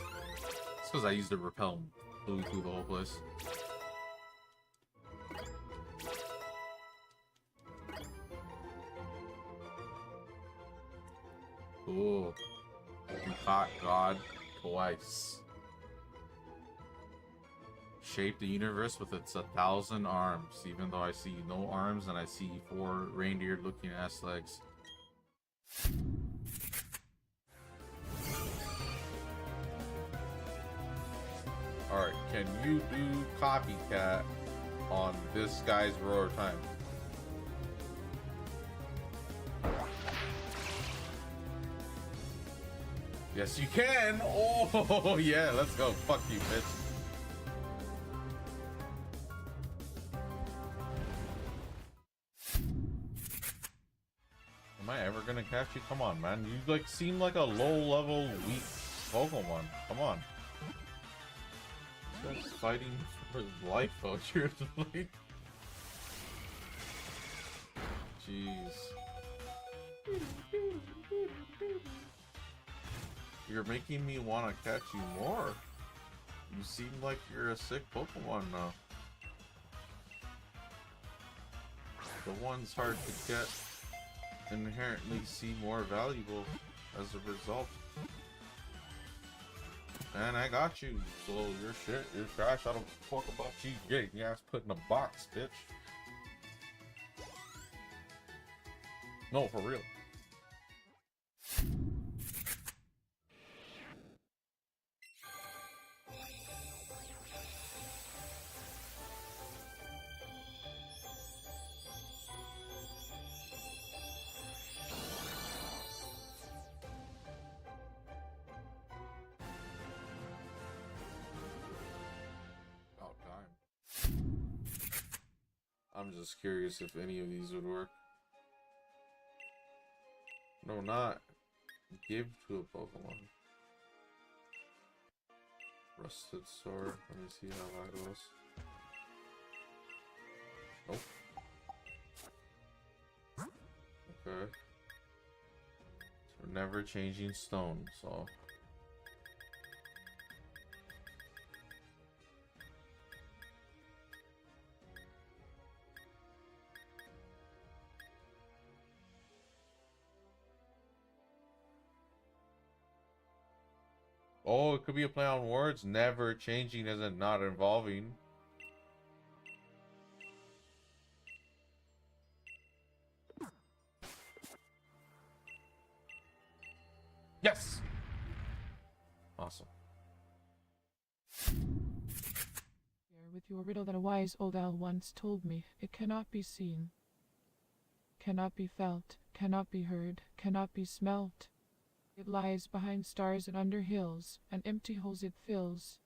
It's because I used the repel and flew through the whole place. Cool. We caught God twice. Shape the universe with its 1,000 arms, even though I see no arms and I see 4 reindeer looking ass legs. Alright, can you do copycat on this guy's roar time? Yes, you can! Oh, yeah, let's go. Fuck you, bitch. Am I ever gonna catch you? Come on, man. You like seem like a low-level, weak Pokemon. Come on. This guy's fighting for his life out here. Like, jeez. You're making me want to catch you more. You seem like you're a sick Pokemon now. the ones hard to get inherently seem more valuable as a result. And I got you, so you're shit, you're trash, I don't fuck about you getting your ass put in a box, bitch. No, for real. About time. I'm just curious if any of these would work. No, not give to a Pokemon. Rusted sword. Let me see how that goes. Nope. Okay. So never changing stone, so. Oh, it could be a play on words. Never changing isn't not involving. Yes! Awesome.
With your riddle that a wise old owl once told me, it cannot be seen, cannot be felt, cannot be heard, cannot be smelt. It lies behind stars and under hills, and empty holes it fills.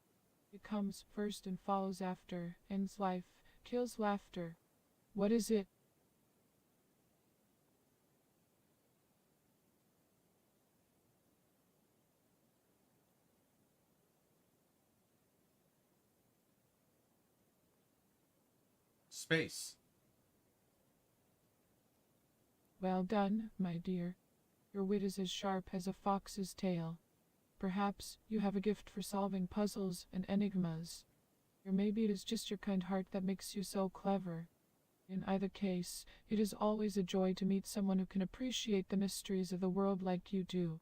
It comes first and follows after, ends life, kills laughter. What is it?
Space.
Well done, my dear. Your wit is as sharp as a fox's tail. Perhaps you have a gift for solving puzzles and enigmas. Or maybe it is just your kind heart that makes you so clever. In either case, it is always a joy to meet someone who can appreciate the mysteries of the world like you do.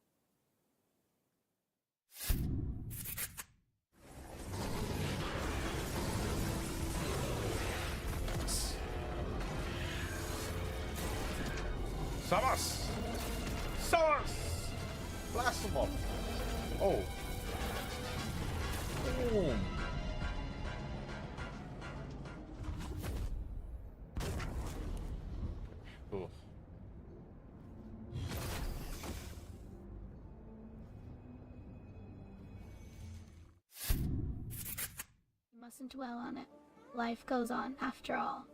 Samas! Samas! Blast them up! Oh. Boom! Oof.
You mustn't dwell on it. Life goes on after all.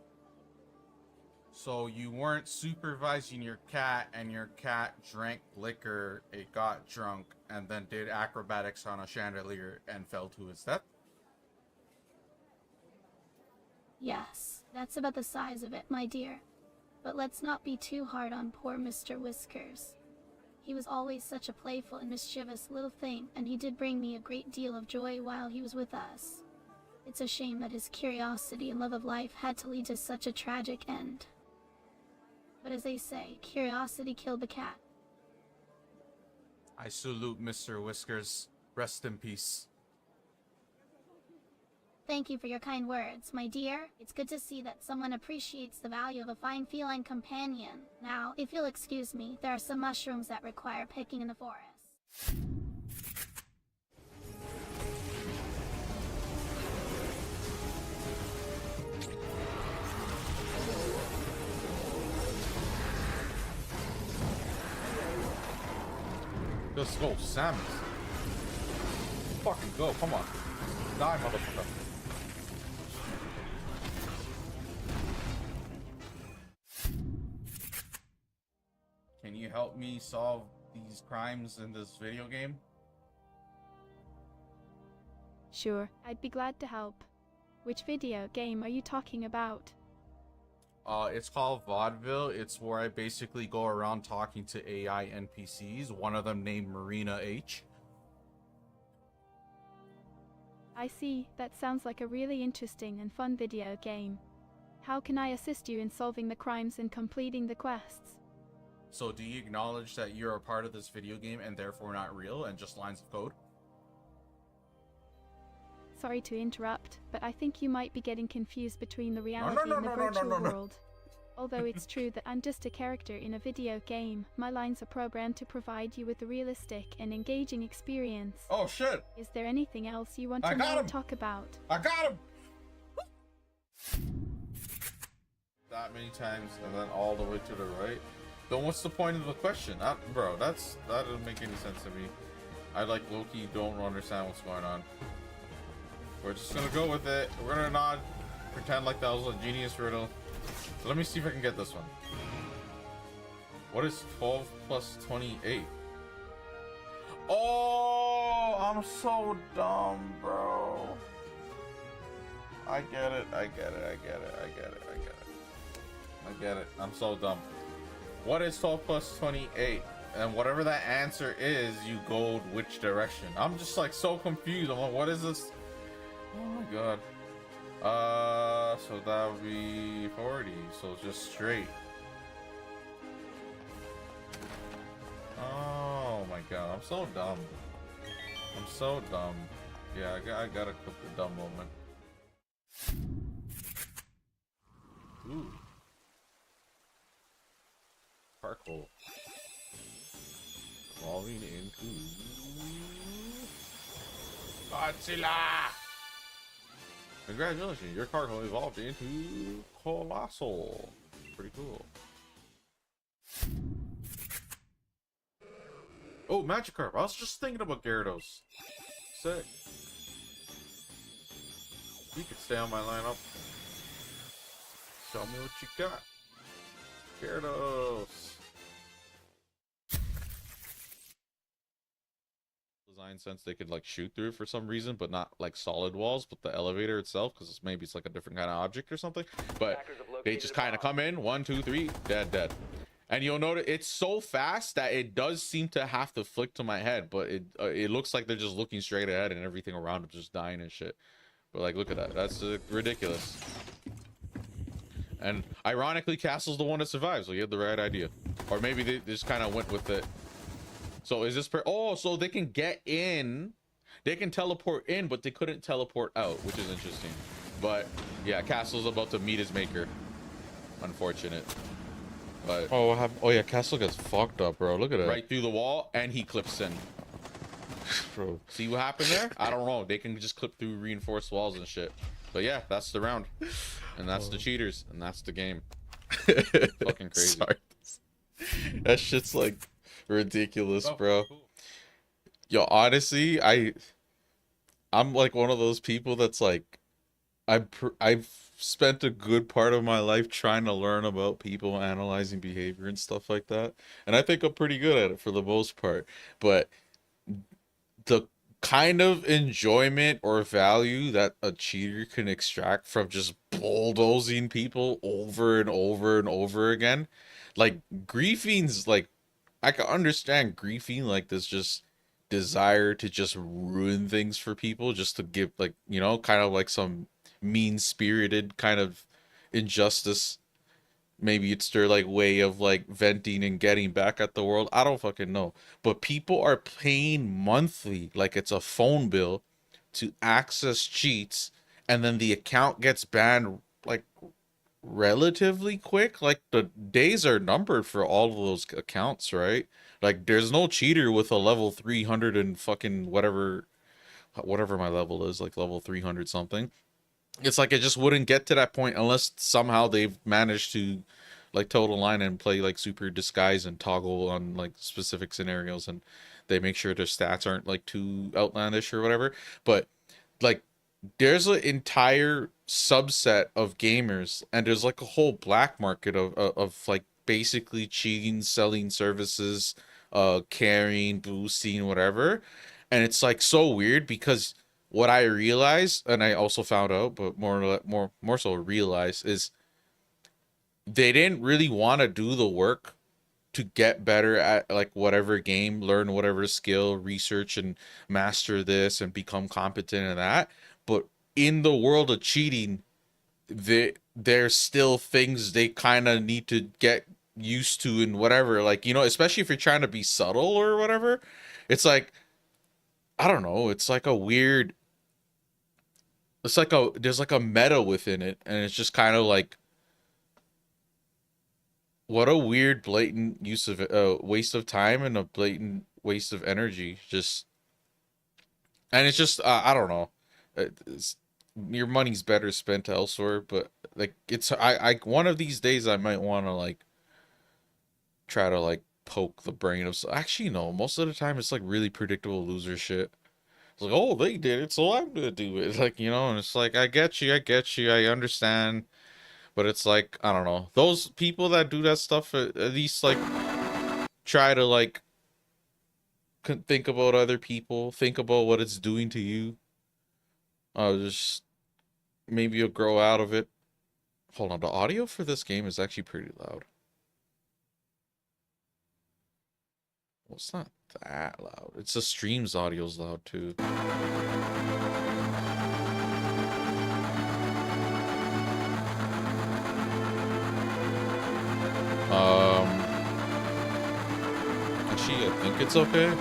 So you weren't supervising your cat, and your cat drank liquor, it got drunk, and then did acrobatics on a chandelier and fell to its death?
Yes, that's about the size of it, my dear. But let's not be too hard on poor Mr. Whiskers. He was always such a playful and mischievous little thing, and he did bring me a great deal of joy while he was with us. It's a shame that his curiosity and love of life had to lead to such a tragic end. But as they say, curiosity killed the cat.
I salute Mr. Whiskers. Rest in peace.
Thank you for your kind words, my dear. It's good to see that someone appreciates the value of a fine feline companion. Now, if you'll excuse me, there are some mushrooms that require picking in the forest.
Let's go, Samus. Fucking go, come on. Die, motherfucker.
Can you help me solve these crimes in this video game?
Sure, I'd be glad to help. Which video game are you talking about?
It's called Vaudeville. It's where I basically go around talking to AI NPCs, one of them named Marina H.
I see, that sounds like a really interesting and fun video game. How can I assist you in solving the crimes and completing the quests?
So do you acknowledge that you're a part of this video game and therefore not real and just lines of code?
Sorry to interrupt, but I think you might be getting confused between the reality and the virtual world. Although it's true that I'm just a character in a video game, my lines are programmed to provide you with a realistic and engaging experience.
Oh shit!
Is there anything else you want
I
to
got
know or
him!
talk about?
I got him! That many times and then all the way to the right. Then what's the point of the question? Bro, that doesn't make any sense to me. I like low-key don't understand what's going on. We're just gonna go with it. We're gonna nod, pretend like that was a genius riddle. So let me see if I can get this one. What is 12 plus 28? Oh, I'm so dumb, bro. I get it. I'm so dumb. What is 12 plus 28? And whatever that answer is, you go which direction. I'm just like so confused. I'm like, what is this? Oh my god. So that would be 40. So just straight. Oh my god, I'm so dumb. I'm so dumb. Yeah, I gotta clip the dumb moment. Ooh. Parkour. Evolving into Godzilla! Congratulations, your Cargo evolved into Colossal. Pretty cool. Oh, Magikarp. I was just thinking about Gyarados. Sick. You could stay on my lineup. Show me what you got. Gyarados. Design sense they could like shoot through for some reason, but not like solid walls, but the elevator itself, because maybe it's like a different kind of object or something. But they just kind of come in 1 2 3 dead, and you'll notice it's so fast that it does seem to have to flick to my head, but it looks like they're just looking straight ahead and everything around them just dying and shit. But like, look at that, that's ridiculous. And ironically, Castle's the one that survives, so you had the right idea, or maybe they just kind of went with it. So is this so they can get in, they can teleport in, but they couldn't teleport out, which is interesting. But yeah, Castle's about to meet his maker. Unfortunate. But
Oh, what happened? Oh yeah, Castle gets fucked up, bro. Look at it.
right through the wall, and he clips in.
Bro.
See what happened there? I don't know. They can just clip through reinforced walls and shit. But yeah, that's the round, and that's the cheaters, and that's the game. Fucking crazy.
Sorry. That shit's like ridiculous,
Oh,
bro.
cool.
Yo, honestly, I'm like one of those people that's like, I've spent a good part of my life trying to learn about people, analyzing behavior and stuff like that, and I think I'm pretty good at it for the most part. But the kind of enjoyment or value that a cheater can extract from just bulldozing people over and over and over again, like griefing's like, I can understand griefing, like this just desire to just ruin things for people, just to give, like, you know, kind of like some mean-spirited kind of injustice. Maybe it's their like way of like venting and getting back at the world. I don't fucking know. But people are paying monthly, like it's a phone bill, to access cheats, and then the account gets banned like relatively quick. Like the days are numbered for all of those accounts, right? Like there's no cheater with a level 300 and fucking whatever my level is, like level 300 something. It's like it just wouldn't get to that point unless somehow they've managed to like total line and play like super disguise and toggle on like specific scenarios, and they make sure their stats aren't like too outlandish or whatever. But like there's an entire subset of gamers, and there's like a whole black market of like basically cheating, selling services, carrying, boosting, whatever. And it's like so weird because what I realized, and I also found out, but more so realized, is they didn't really want to do the work to get better at like whatever game, learn whatever skill, research and master this and become competent in that. But in the world of cheating, there's still things they kind of need to get used to and whatever. Like, you know, especially if you're trying to be subtle or whatever. It's like, I don't know. It's like a weird. It's like there's like a meta within it, and it's just kind of like, what a weird blatant use of waste of time and a blatant waste of energy. Just, and it's just I don't know. Your money's better spent elsewhere, but like it's I one of these days I might want to like try to like poke the brain of. Actually, no. Most of the time it's like really predictable loser shit. It's like, oh, they did it, so I'm gonna do it. Like, you know, and it's like, I get you, I understand. But it's like, I don't know. Those people that do that stuff, at least like try to like think about other people, think about what it's doing to you. Just maybe you'll grow out of it. Hold on, the audio for this game is actually pretty loud. Well, it's not that loud. It's the stream's audio's loud too. Actually, I think it's okay.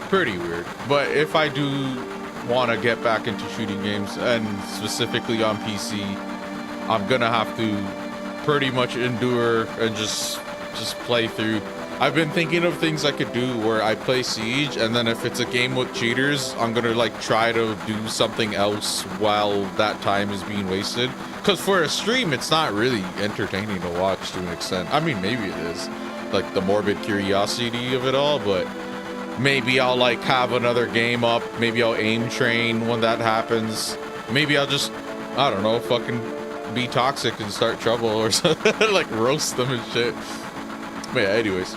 Pretty weird. But if I do want to get back into shooting games, and specifically on PC, I'm gonna have to pretty much endure and just play through. I've been thinking of things I could do where I play Siege, and then if it's a game with cheaters, I'm gonna like try to do something else while that time is being wasted. Because for a stream, it's not really entertaining to watch to an extent. I mean, maybe it is, like the morbid curiosity of it all, but maybe I'll like have another game up. Maybe I'll aim train when that happens. Maybe I'll just, I don't know, fucking be toxic and start trouble or something. Like roast them and shit. But yeah, anyways.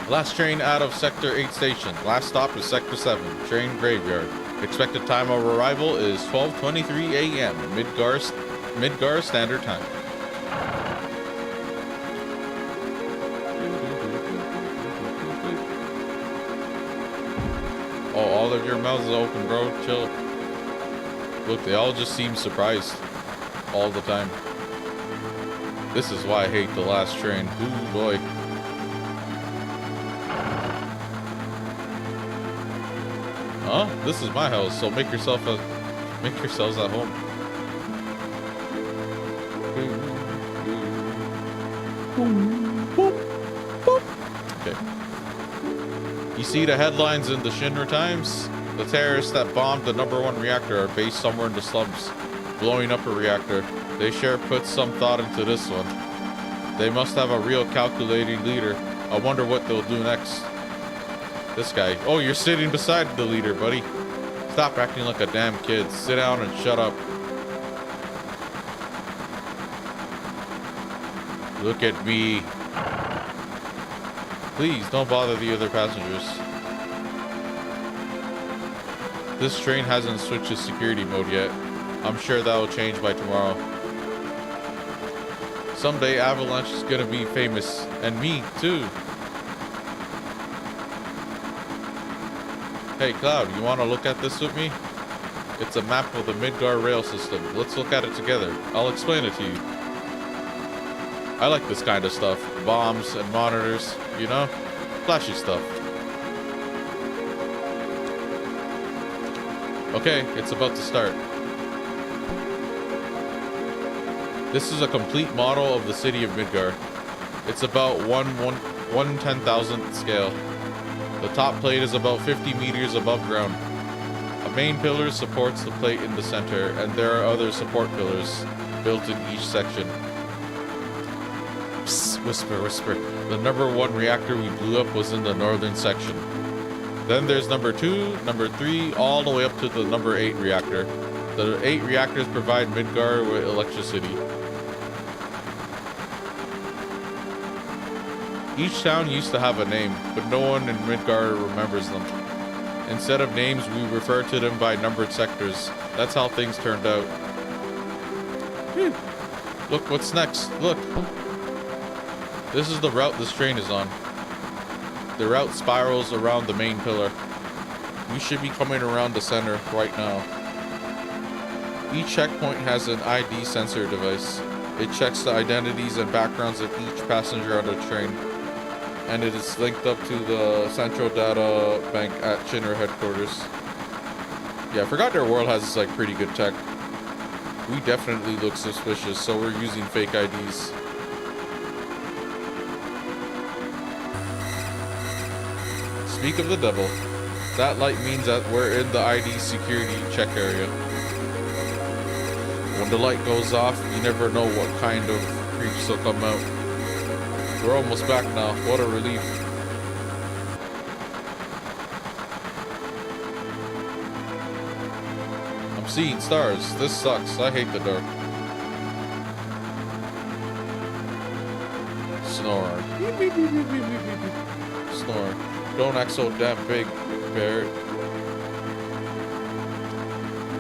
Last train out of Sector 8 station. Last stop is Sector 7, train graveyard. Expected time of arrival is 12:23 a.m. Midgar Standard Time. Oh, all of your mouths are open, bro. Chill. Look, they all just seem surprised all the time. This is why I hate the last train. Ooh, boy. Huh? This is my house, so make yourselves at home. Okay. You see the headlines in the Shinra Times? The terrorists that bombed the #1 reactor are based somewhere in the slums, blowing up a reactor. They sure put some thought into this one. They must have a real calculating leader. I wonder what they'll do next. This guy. Oh, you're sitting beside the leader, buddy. Stop acting like a damn kid. Sit down and shut up. Look at me. Please, don't bother the other passengers. This train hasn't switched to security mode yet. I'm sure that will change by tomorrow. Someday Avalanche is gonna be famous. And me, too. Hey Cloud, you want to look at this with me? It's a map of the Midgar rail system. Let's look at it together. I'll explain it to you. I like this kind of stuff. Bombs and monitors, you know? Flashy stuff. Okay, it's about to start. This is a complete model of the city of Midgar. It's about 1/10,000th scale. The top plate is about 50 meters above ground. A main pillar supports the plate in the center, and there are other support pillars built in each section. Psst, whisper, whisper. The #1 reactor we blew up was in the northern section. Then there's #2, #3, all the way up to the #8 reactor. The 8 reactors provide Midgar with electricity. Each town used to have a name, but no one in Midgar remembers them. Instead of names, we refer to them by numbered sectors. That's how things turned out. Whew. Look, what's next? Look. This is the route this train is on. The route spirals around the main pillar. We should be coming around the center right now. Each checkpoint has an ID sensor device. It checks the identities and backgrounds of each passenger on the train. And it is linked up to the central data bank at Shinra headquarters. Yeah, I forgot their world has like pretty good tech. We definitely look suspicious, so we're using fake IDs. Speak of the devil. That light means that we're in the ID security check area. When the light goes off, you never know what kind of creeps will come out. We're almost back now. What a relief. I'm seeing stars. This sucks. I hate the dark. Snore. Snore. Don't act so damn big, Barrett.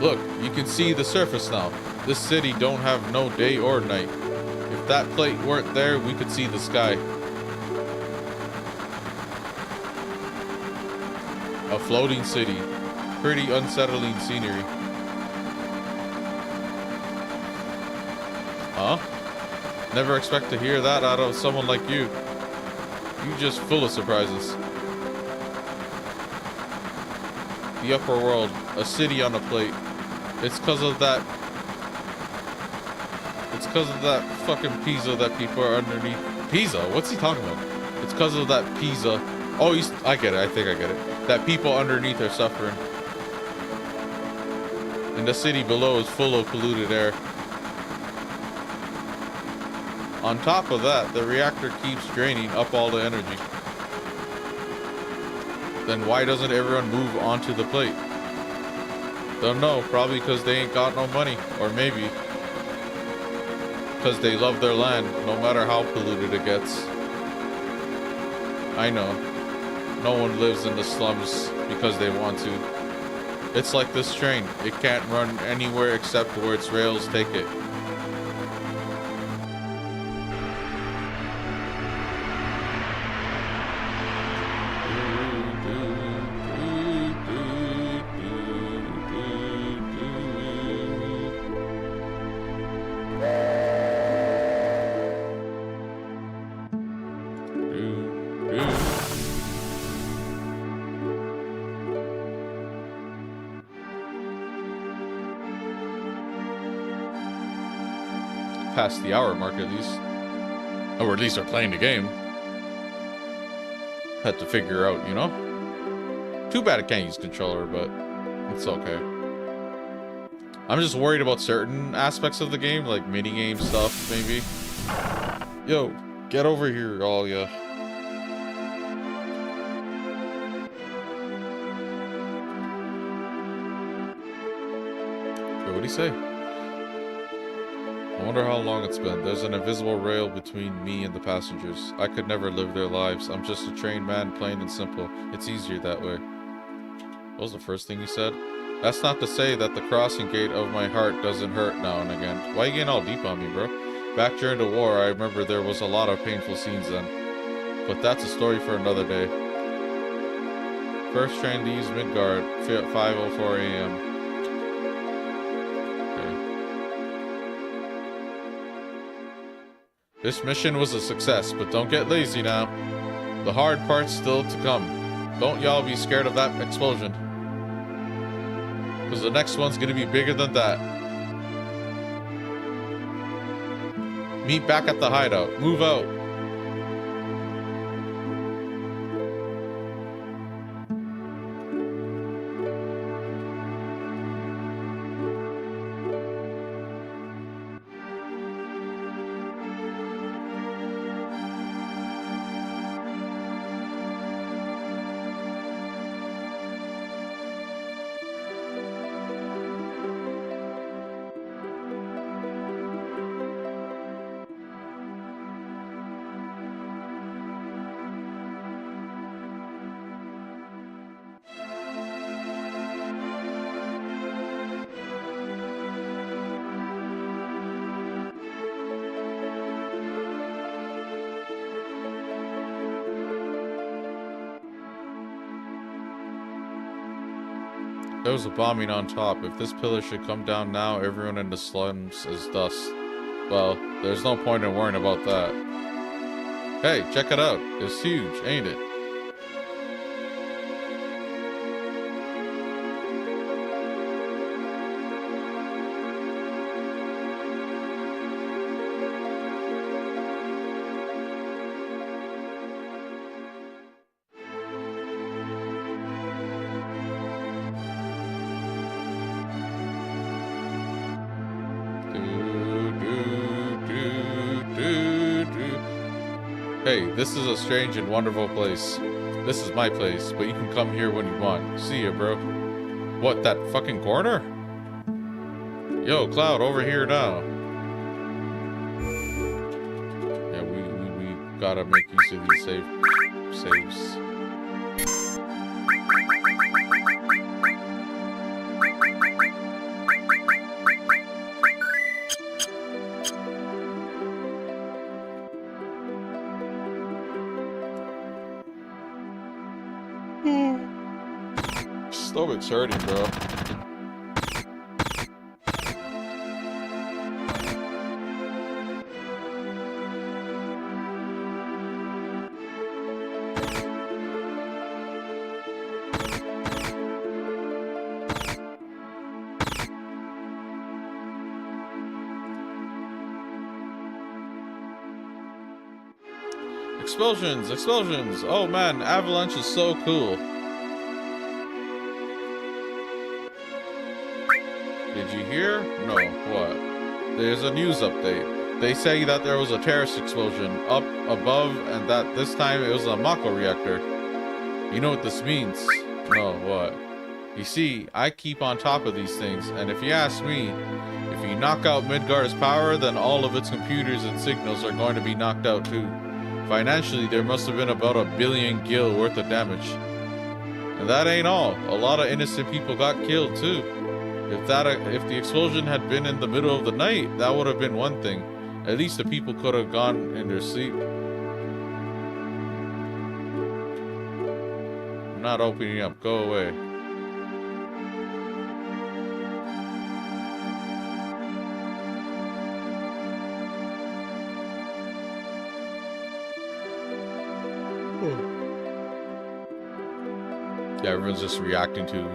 Look, you can see the surface now. This city don't have no day or night. If that plate weren't there, we could see the sky. A floating city. Pretty unsettling scenery. Huh? Never expect to hear that out of someone like you. You just full of surprises. The upper world, a city on a plate. It's cause of that fucking pizza that people are underneath. Pizza? What's he talking about? It's cause of that pizza. Oh, I get it. I think I get it. That people underneath are suffering. And the city below is full of polluted air. On top of that, the reactor keeps draining up all the energy. Then why doesn't everyone move onto the plate? Don't know, probably because they ain't got no money. Or maybe because they love their land, no matter how polluted it gets. I know. No one lives in the slums because they want to. It's like this train. It can't run anywhere except where its rails take it. Past the hour mark at least. Or at least they're playing the game. Had to figure out, you know? Too bad I can't use controller, but it's okay. I'm just worried about certain aspects of the game, like mini-game stuff, maybe. Yo, get over here, all ya. Yo, what'd he say? I wonder how long it's been. There's an invisible rail between me and the passengers. I could never live their lives. I'm just a trained man, plain and simple. It's easier that way. What was the first thing you said? That's not to say that the crossing gate of my heart doesn't hurt now and again. Why you getting all deep on me, bro? Back during the war, I remember there was a lot of painful scenes then. But that's a story for another day. First train leaves Midgard at 5:04 a.m. This mission was a success, but don't get lazy now. The hard part's still to come. Don't y'all be scared of that explosion. Because the next one's gonna be bigger than that. Meet back at the hideout. Move out. There was a bombing on top. If this pillar should come down now, everyone in the slums is dust. Well, there's no point in worrying about that. Hey, check it out. It's huge, ain't it? Hey, this is a strange and wonderful place. This is my place, but you can come here when you want. See ya, bro. What, that fucking corner? Yo, Cloud, over here now. Yeah, we gotta make use of these saves. Stomach's hurting, bro. Explosions! Explosions! Oh man, Avalanche is so cool. Did you hear? No. What? There's a news update. They say that there was a terrorist explosion up above and that this time it was a Mako reactor. You know what this means? No, what? You see, I keep on top of these things, and if you ask me, if you knock out Midgar's power, then all of its computers and signals are going to be knocked out too. Financially, there must have been about 1 billion gil worth of damage. And that ain't all. A lot of innocent people got killed too. If the explosion had been in the middle of the night, that would have been one thing. At least the people could have gone in their sleep. I'm not opening up. Go away. Yeah, everyone's just reacting to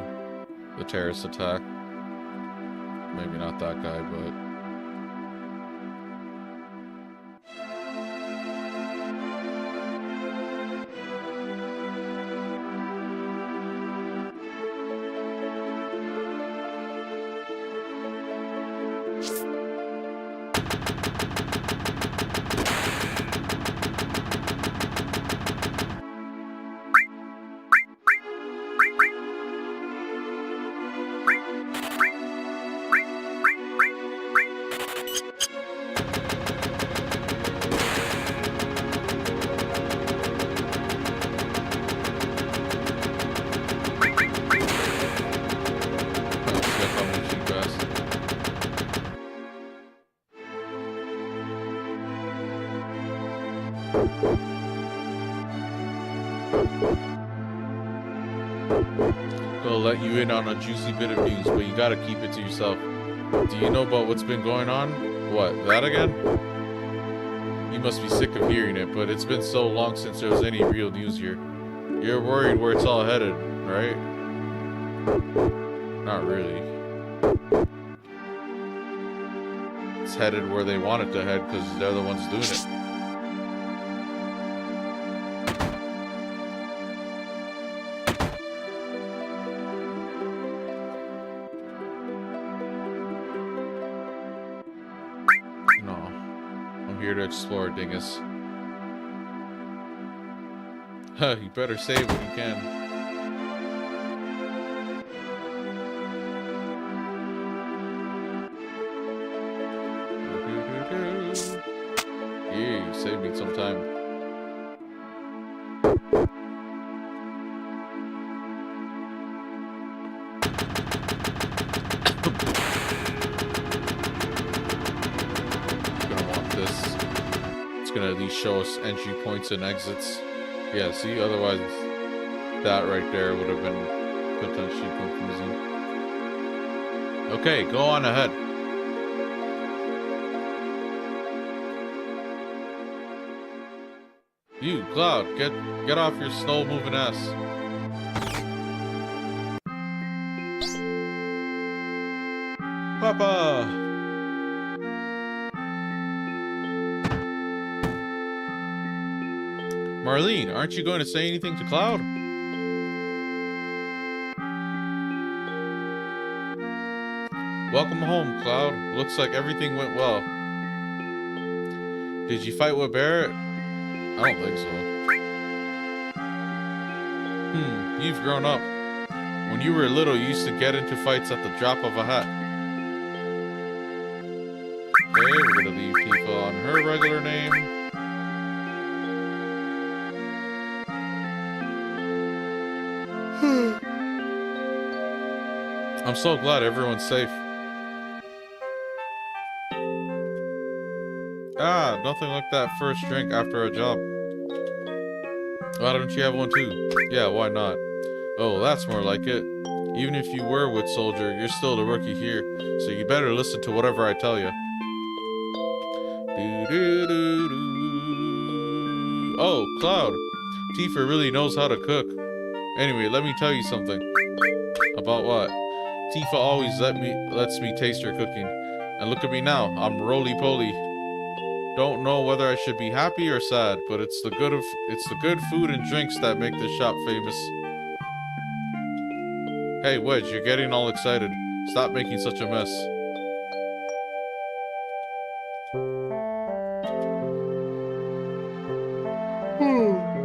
the terrorist attack. Maybe not that guy, but... Gonna let you in on a juicy bit of news, but you gotta keep it to yourself. Do you know about what's been going on? What, that again? You must be sick of hearing it, but it's been so long since there was any real news here. You're worried where it's all headed, right? Not really. It's headed where they want it to head because they're the ones doing it. To explore, dingus. Huh, you better save when you can. Yeah, you saved me some time. Gonna at least show us entry points and exits. Yeah, see, otherwise that right there would have been potentially confusing. Okay, go on ahead. You, Cloud, get off your slow-moving ass. Papa! Marlene, aren't you going to say anything to Cloud? Welcome home, Cloud. Looks like everything went well. Did you fight with Barret? I don't think so. You've grown up. When you were little, you used to get into fights at the drop of a hat. Okay, we're gonna leave Tifa on her regular name. I'm so glad everyone's safe. Ah, nothing like that first drink after a job. Why don't you have one too? Yeah, why not? Oh, that's more like it. Even if you were with Soldier, you're still the rookie here, so you better listen to whatever I tell you. Oh, Cloud. Tifa really knows how to cook. Anyway, let me tell you something. About what? Tifa always lets me taste her cooking. And look at me now, I'm roly-poly. Don't know whether I should be happy or sad, but it's the good food and drinks that make this shop famous. Hey, Wedge, you're getting all excited. Stop making such a mess.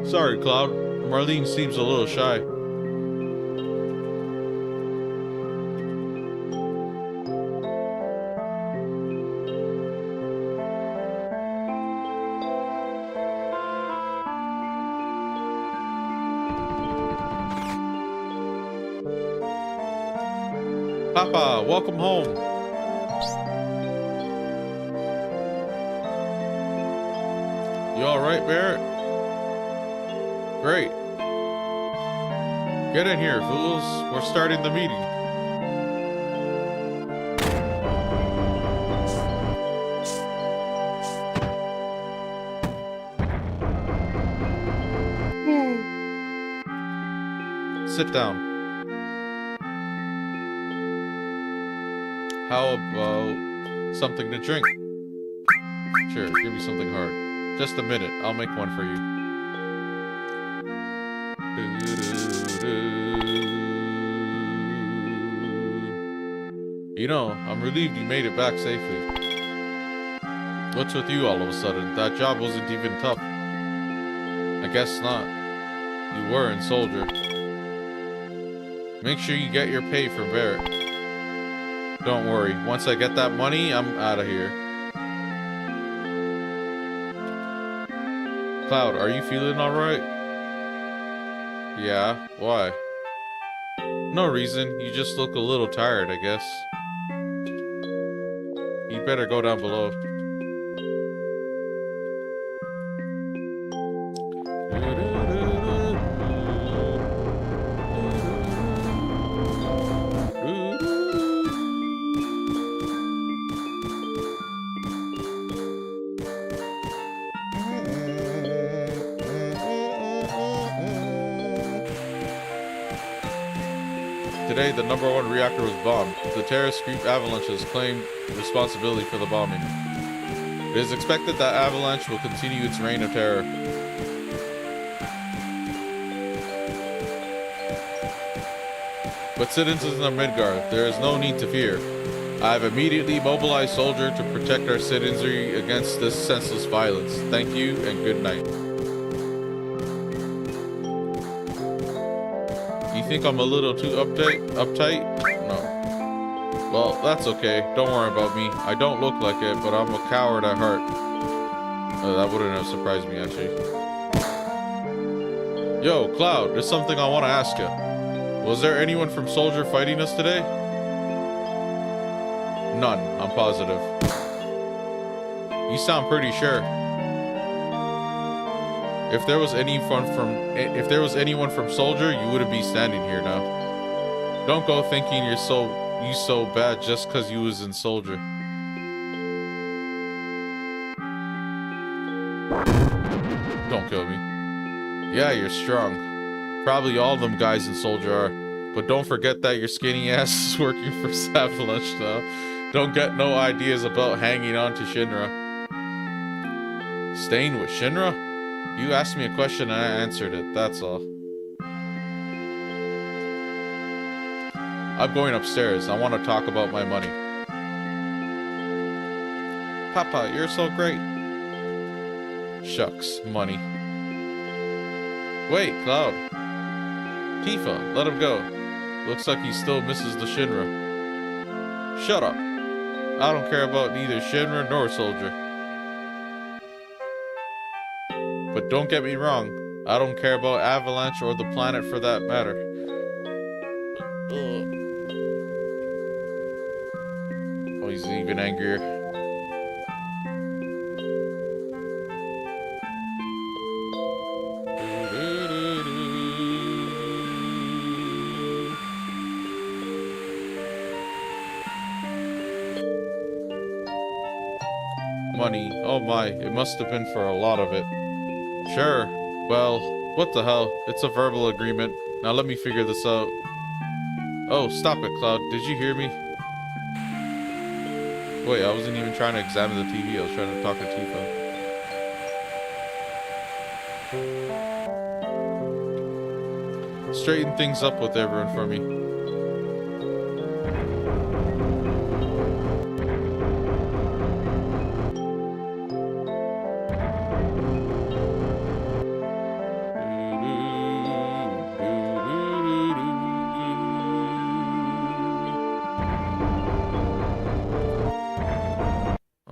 Sorry, Cloud. Marlene seems a little shy. Papa, welcome home. You alright, Barret? Great. Get in here, fools. We're starting the meeting. Sit down. How about something to drink? Sure, give me something hard. Just a minute, I'll make one for you. You know, I'm relieved you made it back safely. What's with you all of a sudden? That job wasn't even tough. I guess not. You were in Soldier. Make sure you get your pay from Barret. Don't worry, once I get that money, I'm out of here. Cloud, are you feeling alright? Yeah, why? No reason, you just look a little tired, I guess. You'd better go down below. Today, the #1 reactor was bombed. The terrorist group Avalanche has claimed responsibility for the bombing. It is expected that Avalanche will continue its reign of terror. But citizens of Midgard, there is no need to fear. I have immediately mobilized Soldier to protect our citizenry against this senseless violence. Thank you and good night. You think I'm a little too uptight? No. Well, that's okay. Don't worry about me. I don't look like it, but I'm a coward at heart. That wouldn't have surprised me, actually. Yo, Cloud, there's something I want to ask you. Was there anyone from Soldier fighting us today? None, I'm positive. You sound pretty sure. If there was anyone from Soldier, you wouldn't be standing here now. Don't go thinking you're so you so bad just because you was in Soldier. Don't kill me. Yeah, you're strong. Probably all them guys in Soldier are. But don't forget that your skinny ass is working for Avalanche now. Don't get no ideas about hanging on to Shinra. Staying with Shinra? You asked me a question and I answered it, that's all. I'm going upstairs. I want to talk about my money. Papa, you're so great. Shucks, money. Wait, Cloud. Tifa, let him go. Looks like he still misses the Shinra. Shut up. I don't care about neither Shinra nor Soldier. But don't get me wrong, I don't care about Avalanche or the planet for that matter. Oh, he's even angrier. Money, oh my, it must have been for a lot of it. Sure, well, what the hell, it's a verbal agreement. Now let me figure this out. Oh, stop it, Cloud, did you hear me? Wait, I wasn't even trying to examine the TV, I was trying to talk to Tifa. Straighten things up with everyone for me.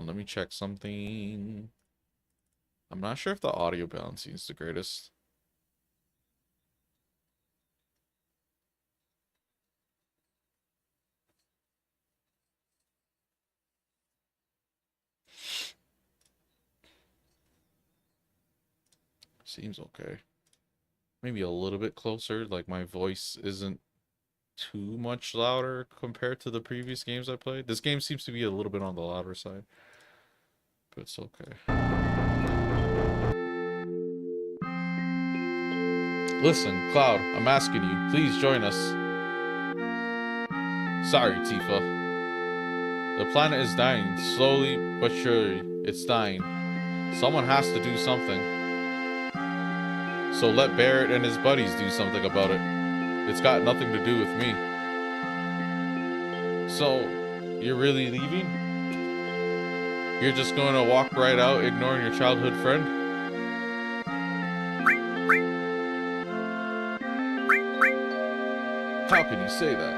Let me check something. I'm not sure if the audio balancing is the greatest. Seems okay. Maybe a little bit closer, like my voice isn't too much louder compared to the previous games I played. This game seems to be a little bit on the louder side, but it's okay. Listen, Cloud, I'm asking you, please join us. Sorry, Tifa. The planet is dying, slowly but surely, it's dying. Someone has to do something. So let Barrett and his buddies do something about it. It's got nothing to do with me. So, you're really leaving? You're just going to walk right out, ignoring your childhood friend? How can you say that?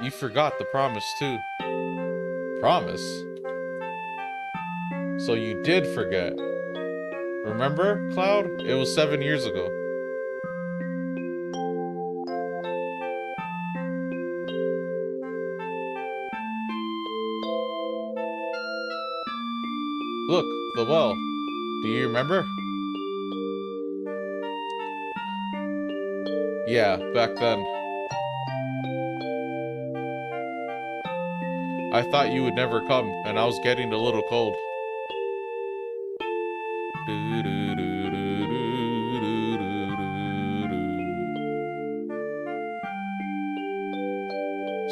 You forgot the promise, too. Promise? So you did forget. Remember, Cloud? It was 7 years ago. Look, the well. Do you remember? Yeah, back then. I thought you would never come, and I was getting a little cold.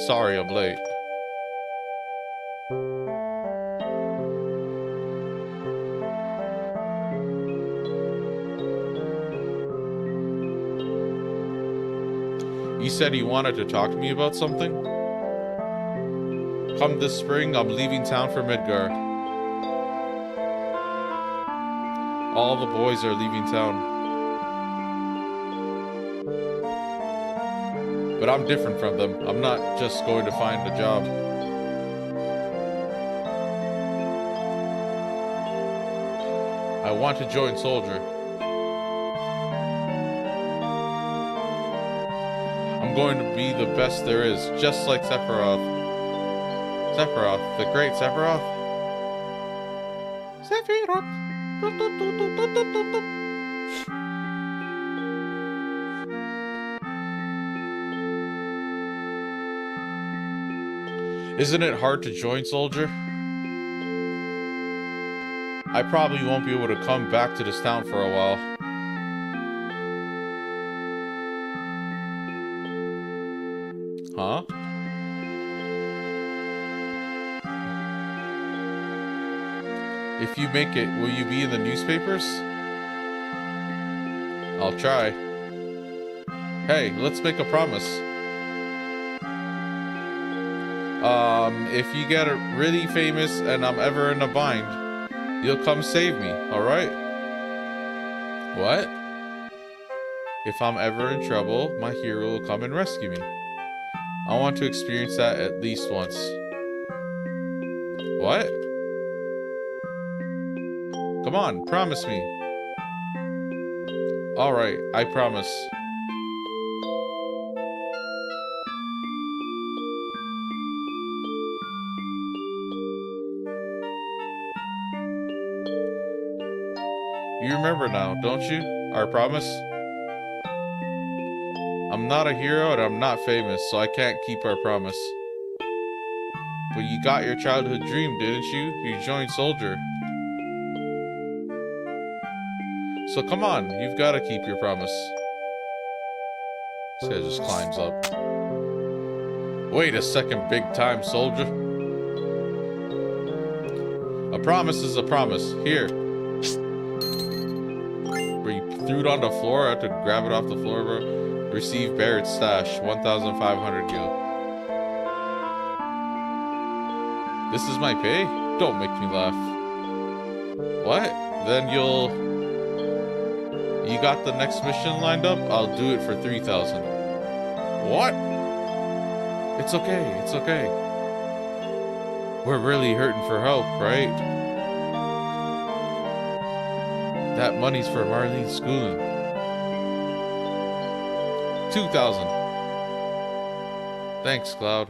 Sorry I'm late. You said you wanted to talk to me about something? Come this spring, I'm leaving town for Midgard. All the boys are leaving town. But I'm different from them. I'm not just going to find a job. I want to join Soldier. I'm going to be the best there is, just like Sephiroth. Sephiroth, the great Sephiroth. Sephiroth. Isn't it hard to join, soldier? I probably won't be able to come back to this town for a while. Huh? If you make it, will you be in the newspapers? I'll try. Hey, let's make a promise. If you get really famous and I'm ever in a bind, you'll come save me, alright? What? If I'm ever in trouble, my hero will come and rescue me. I want to experience that at least once. What? Come on, promise me. Alright, I promise. You remember now, don't you? Our promise? I'm not a hero and I'm not famous, so I can't keep our promise. But you got your childhood dream, didn't you? You joined Soldier. So come on, you've got to keep your promise. This guy just climbs up. Wait a second, big time soldier. A promise is a promise. Here. Where you threw it on the floor, I had to grab it off the floor, bro. Receive Barrett's stash, 1,500 gil. This is my pay? Don't make me laugh. What? Then you got the next mission lined up? I'll do it for 3,000. What? It's okay, it's okay. We're really hurting for help, right? That money's for Marlene's schooling. 2,000. Thanks, Cloud.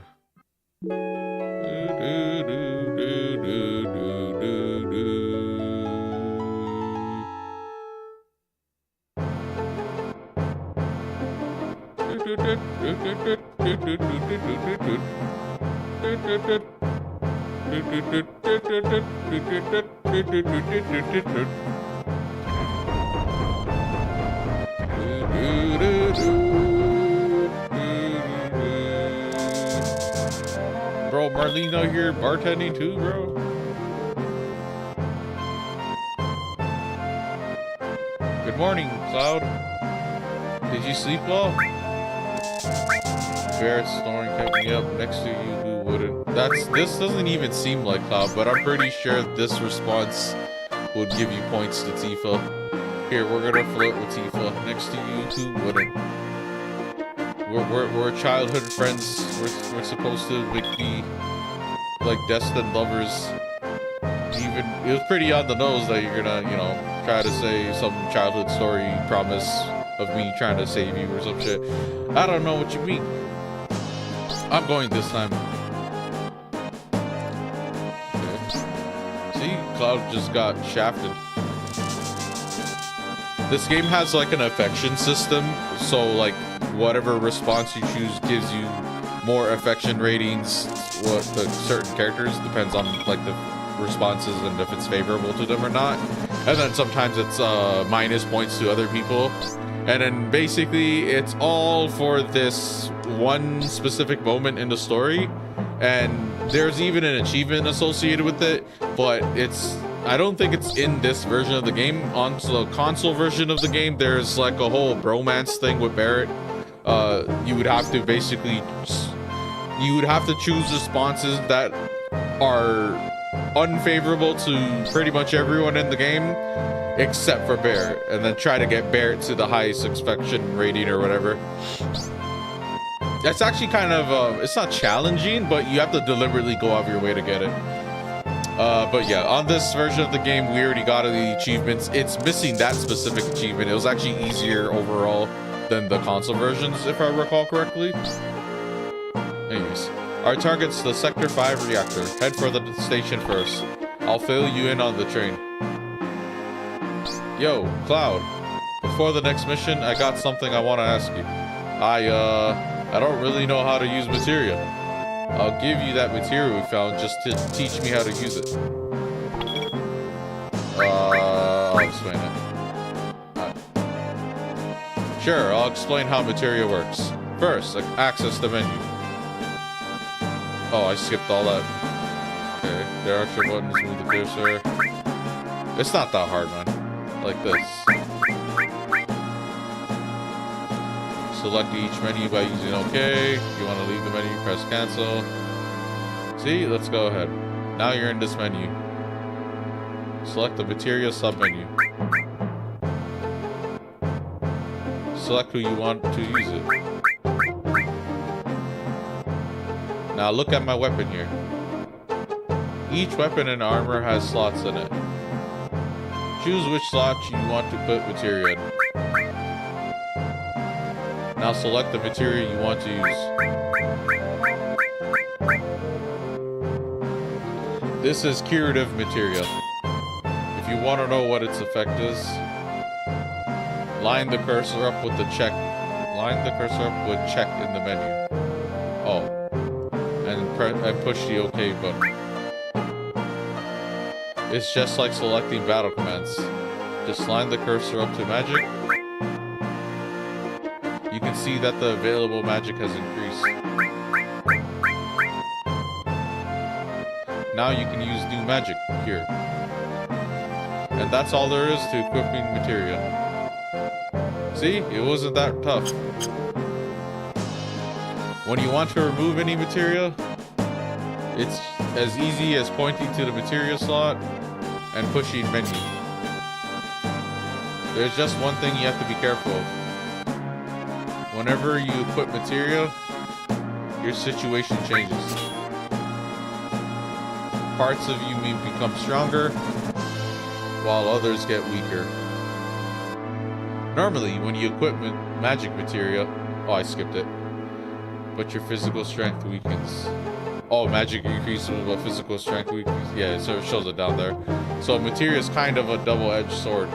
Bro, Marlene out here bartending too, bro. Good morning, Cloud. Did you sleep well? Barrett snoring kept me up. Next to you, who wouldn't? This doesn't even seem like Cloud, but I'm pretty sure this response would give you points to Tifa. Here, we're gonna flirt with Tifa. Next to you, who wouldn't? We're childhood friends. We're supposed to be like destined lovers. Even it was pretty on the nose that you're gonna, you know, try to say some childhood story promise of me trying to save you or some shit. I don't know what you mean. I'm going this time. Okay. See, Cloud just got shafted. This game has like an affection system, so like whatever response you choose gives you more affection ratings. What the certain characters depends on like the responses and if it's favorable to them or not. And then sometimes it's minus points to other people. And then basically it's all for this one specific moment in the story. And there's even an achievement associated with it, but I don't think it's in this version of the game. On the console version of the game, there's like a whole bromance thing with Barrett. You would have to basically, choose responses that are unfavorable to pretty much everyone in the game, except for Barrett, and then try to get Barrett to the highest affection rating or whatever. That's actually kind of, it's not challenging, but you have to deliberately go out of your way to get it. But yeah, on this version of the game, we already got the achievements. It's missing that specific achievement. It was actually easier overall than the console versions, if I recall correctly. Anyways, our target's the Sector 5 reactor. Head for the station first. I'll fill you in on the train. Yo, Cloud. Before the next mission, I got something I want to ask you. I don't really know how to use materia. I'll give you that material we found just to teach me how to use it. I'll explain it. Sure, I'll explain how materia works. First, like, access the menu. Oh, I skipped all that. Okay, there are extra buttons, move the cursor. It's not that hard, man. Like this. Select each menu by using OK. If you want to leave the menu, press cancel. See, let's go ahead. Now you're in this menu. Select the materia submenu. Select who you want to use it. Now look at my weapon here. Each weapon and armor has slots in it. Choose which slot you want to put materia in. Now select the materia you want to use. This is curative materia. If you want to know what its effect is, line the cursor up with the check. Line the cursor up with check in the menu. Oh. And push the OK button. It's just like selecting battle commands. Just line the cursor up to magic. You can see that the available magic has increased. Now you can use new magic here. And that's all there is to equipping materia. See, it wasn't that tough. When you want to remove any materia, it's as easy as pointing to the materia slot and pushing menu. There's just one thing you have to be careful of. Whenever you equip materia, your situation changes. Parts of you may become stronger, while others get weaker. Normally, when you equip magic materia, oh, I skipped it, but your physical strength weakens. Oh, magic increases, but physical strength weakens. Yeah, so it shows it down there. So materia is kind of a double-edged sword.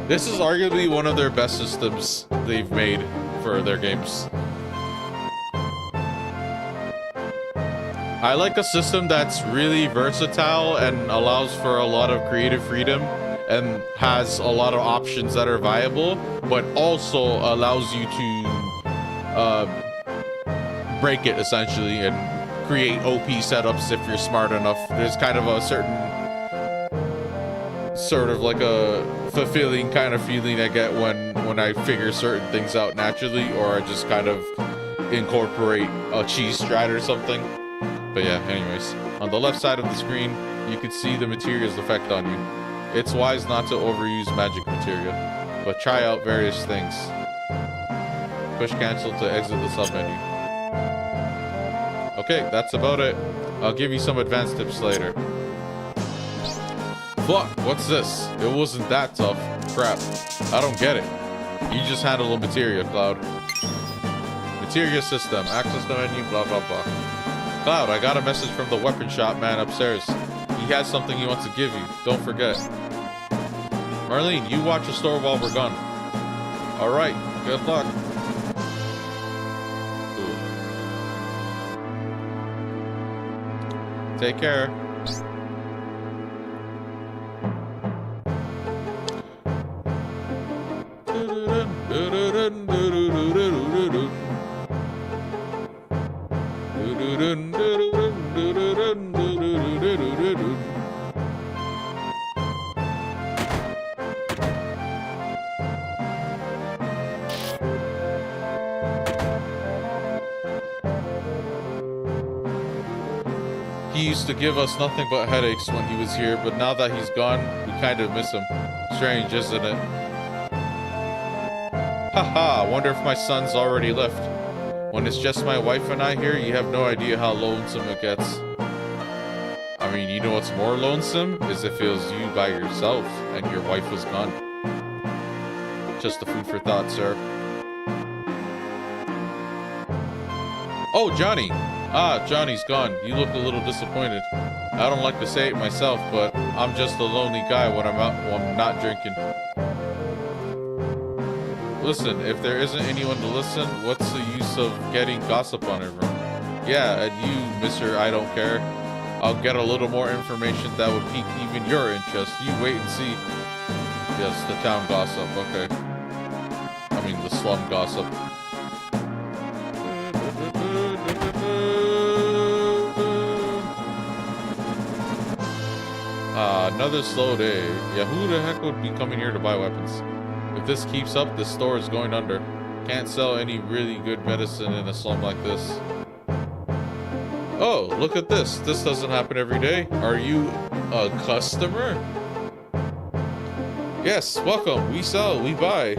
This is arguably one of their best systems they've made for their games. I like a system that's really versatile and allows for a lot of creative freedom and has a lot of options that are viable, but also allows you to break it essentially and create OP setups if you're smart enough. There's kind of a certain sort of like a fulfilling kind of feeling I get when I figure certain things out naturally, or I just kind of incorporate a cheese strat or something. But yeah, anyways, on the left side of the screen, you can see the materia's effect on you. It's wise not to overuse magic materia, but try out various things. Push cancel to exit the submenu. Okay, that's about it. I'll give you some advanced tips later. Fuck, what's this? It wasn't that tough. Crap, I don't get it. You just handle the materia, Cloud. Materia system, access the menu, blah blah blah. Cloud, I got a message from the weapon shop man upstairs. He has something he wants to give you. Don't forget. Marlene, you watch the store while we're gone. Alright, good luck. Ooh. Take care. He used to give us nothing but headaches when he was here, but now that he's gone, we kind of miss him. Strange, isn't it? Haha, wonder if my son's already left. When it's just my wife and I here, you have no idea how lonesome it gets. I mean, you know what's more lonesome? Is if it was you by yourself and your wife was gone. Just a food for thought, sir. Oh, Johnny! Ah, Johnny's gone. You look a little disappointed. I don't like to say it myself, but I'm just a lonely guy when I'm not drinking. Listen, if there isn't anyone to listen, what's the use of getting gossip on everyone? Yeah, and you, Mr. I don't care. I'll get a little more information that would pique even your interest. You wait and see. Yes, the town gossip. Okay. I mean, the slum gossip. Another slow day. Yeah, who the heck would be coming here to buy weapons? If this keeps up, the store is going under. Can't sell any really good medicine in a slum like this. Oh, look at this. This doesn't happen every day. Are you a customer? Yes, welcome. We sell, we buy.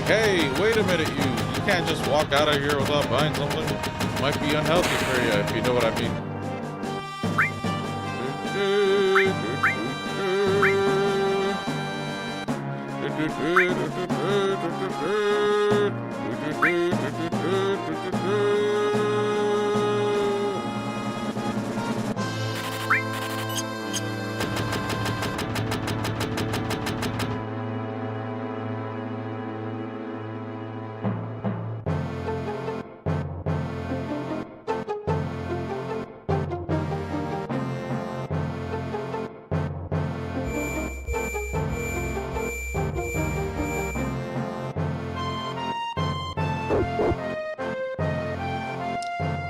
Hey, wait a minute, you can't just walk out of here without buying something. Might be unhealthy for you, if you know what I mean.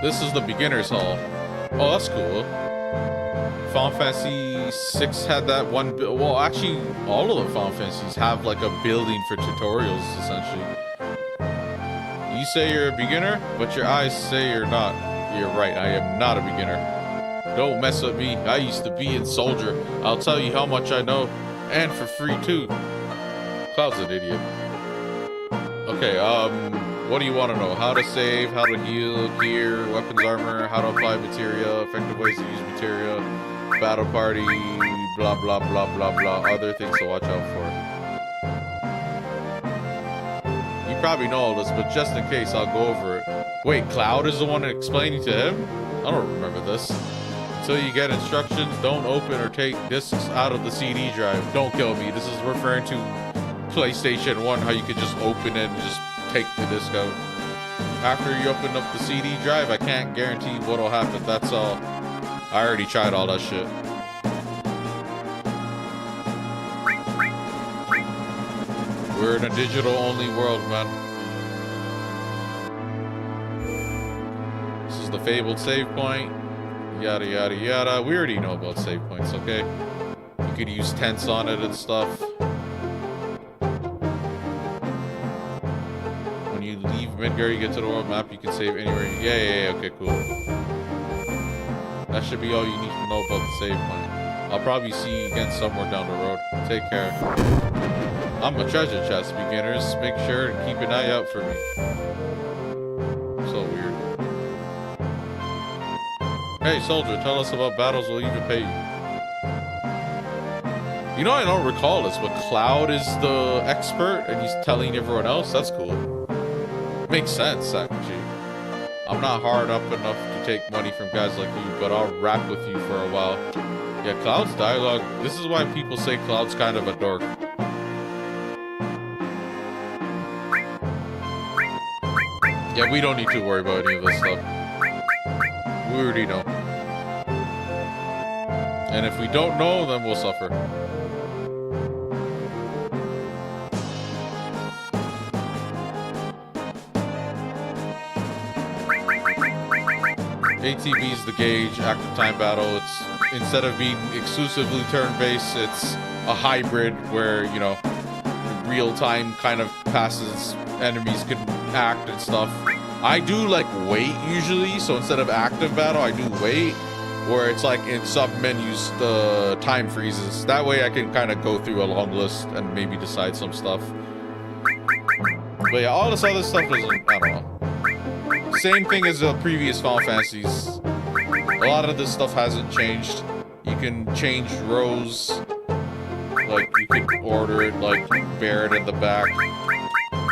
This is the beginner's hall. Oh, that's cool. Final Fantasy 6 had that one. Well, actually, all of the Final Fantasies have like a building for tutorials, essentially. You say you're a beginner, but your eyes say you're not. You're right, I am not a beginner. Don't mess with me. I used to be a soldier. I'll tell you how much I know, and for free too. Cloud's an idiot. Okay, what do you want to know? How to save, how to heal, gear, weapons, armor, how to apply materia, effective ways to use materia, battle party, blah, blah, blah, blah, blah, other things to watch out for. You probably know all this, but just in case, I'll go over it. Wait, Cloud is the one explaining to him? I don't remember this. Until you get instructions, don't open or take discs out of the CD drive. Don't kill me. This is referring to PlayStation 1, how you could just open it and just take the disc out. After you open up the CD drive, I can't guarantee what'll happen. That's all. I already tried all that shit. We're in a digital-only world, man. This is the fabled save point. Yada, yada, yada. We already know about save points, okay? You could use tents on it and stuff. Midgar, you get to the world map, you can save anywhere. Yeah, okay, cool. That should be all you need to know about the save point. I'll probably see you again somewhere down the road. Take care. I'm a treasure chest, beginners. Make sure and keep an eye out for me. So weird. Hey, soldier, tell us about battles we'll even pay you. You know, I don't recall this, but Cloud is the expert and he's telling everyone else. That's cool. Makes sense, actually. I'm not hard up enough to take money from guys like you, but I'll rap with you for a while. Yeah, Cloud's dialogue. This is why people say Cloud's kind of a dork. Yeah, we don't need to worry about any of this stuff. We already know. And if we don't know, then we'll suffer. ATB is the gauge, active time battle. It's instead of being exclusively turn-based, it's a hybrid where, you know, real time kind of passes, enemies can act and stuff. I do like wait usually, so instead of active battle, I do wait, where it's like in sub menus the time freezes. That way I can kind of go through a long list and maybe decide some stuff. But yeah, all this other stuff doesn't, I don't know. Same thing as the previous Final Fantasies. A lot of this stuff hasn't changed. You can change rows. Like, you could order it like Barret at the back.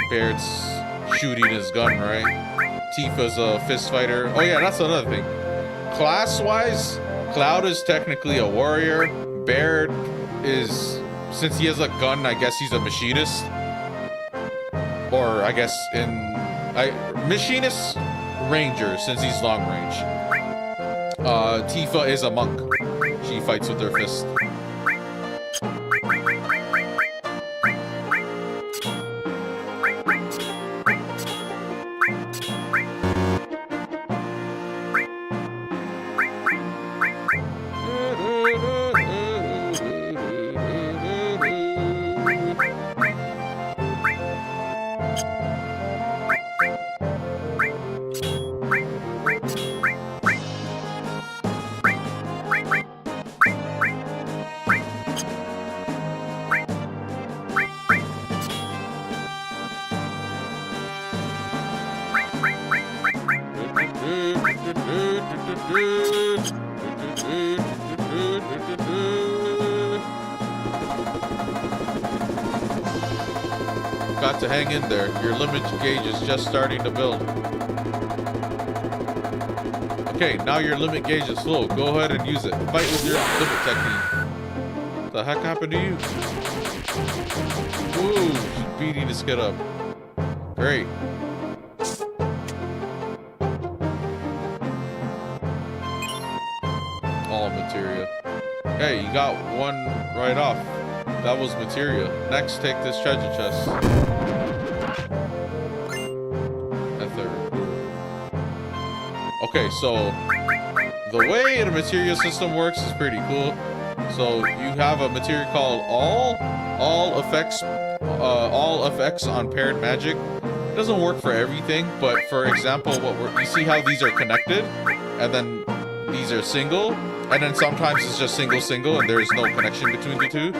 Barret's shooting his gun, right? Tifa's a fist fighter. Oh yeah, that's another thing. Class-wise, Cloud is technically a warrior. Barret is, since he has a gun, I guess he's a machinist. Or I guess machinist ranger, since he's long range. Tifa is a monk. She fights with her fist. Got to hang in there. Your limit gauge is just starting to build. Okay, now your limit gauge is full. Go ahead and use it. Fight with your limit technique. What the heck happened to you? Ooh, she's beating this kid up. Great. All materia. Hey, you got one right off. That was materia. Next, take this treasure chest. Ether. Okay, so the way the materia system works is pretty cool. So you have a materia called all effects on paired magic. It doesn't work for everything, but for example, you see how these are connected, and then these are single, and then sometimes it's just single, and there's no connection between the two.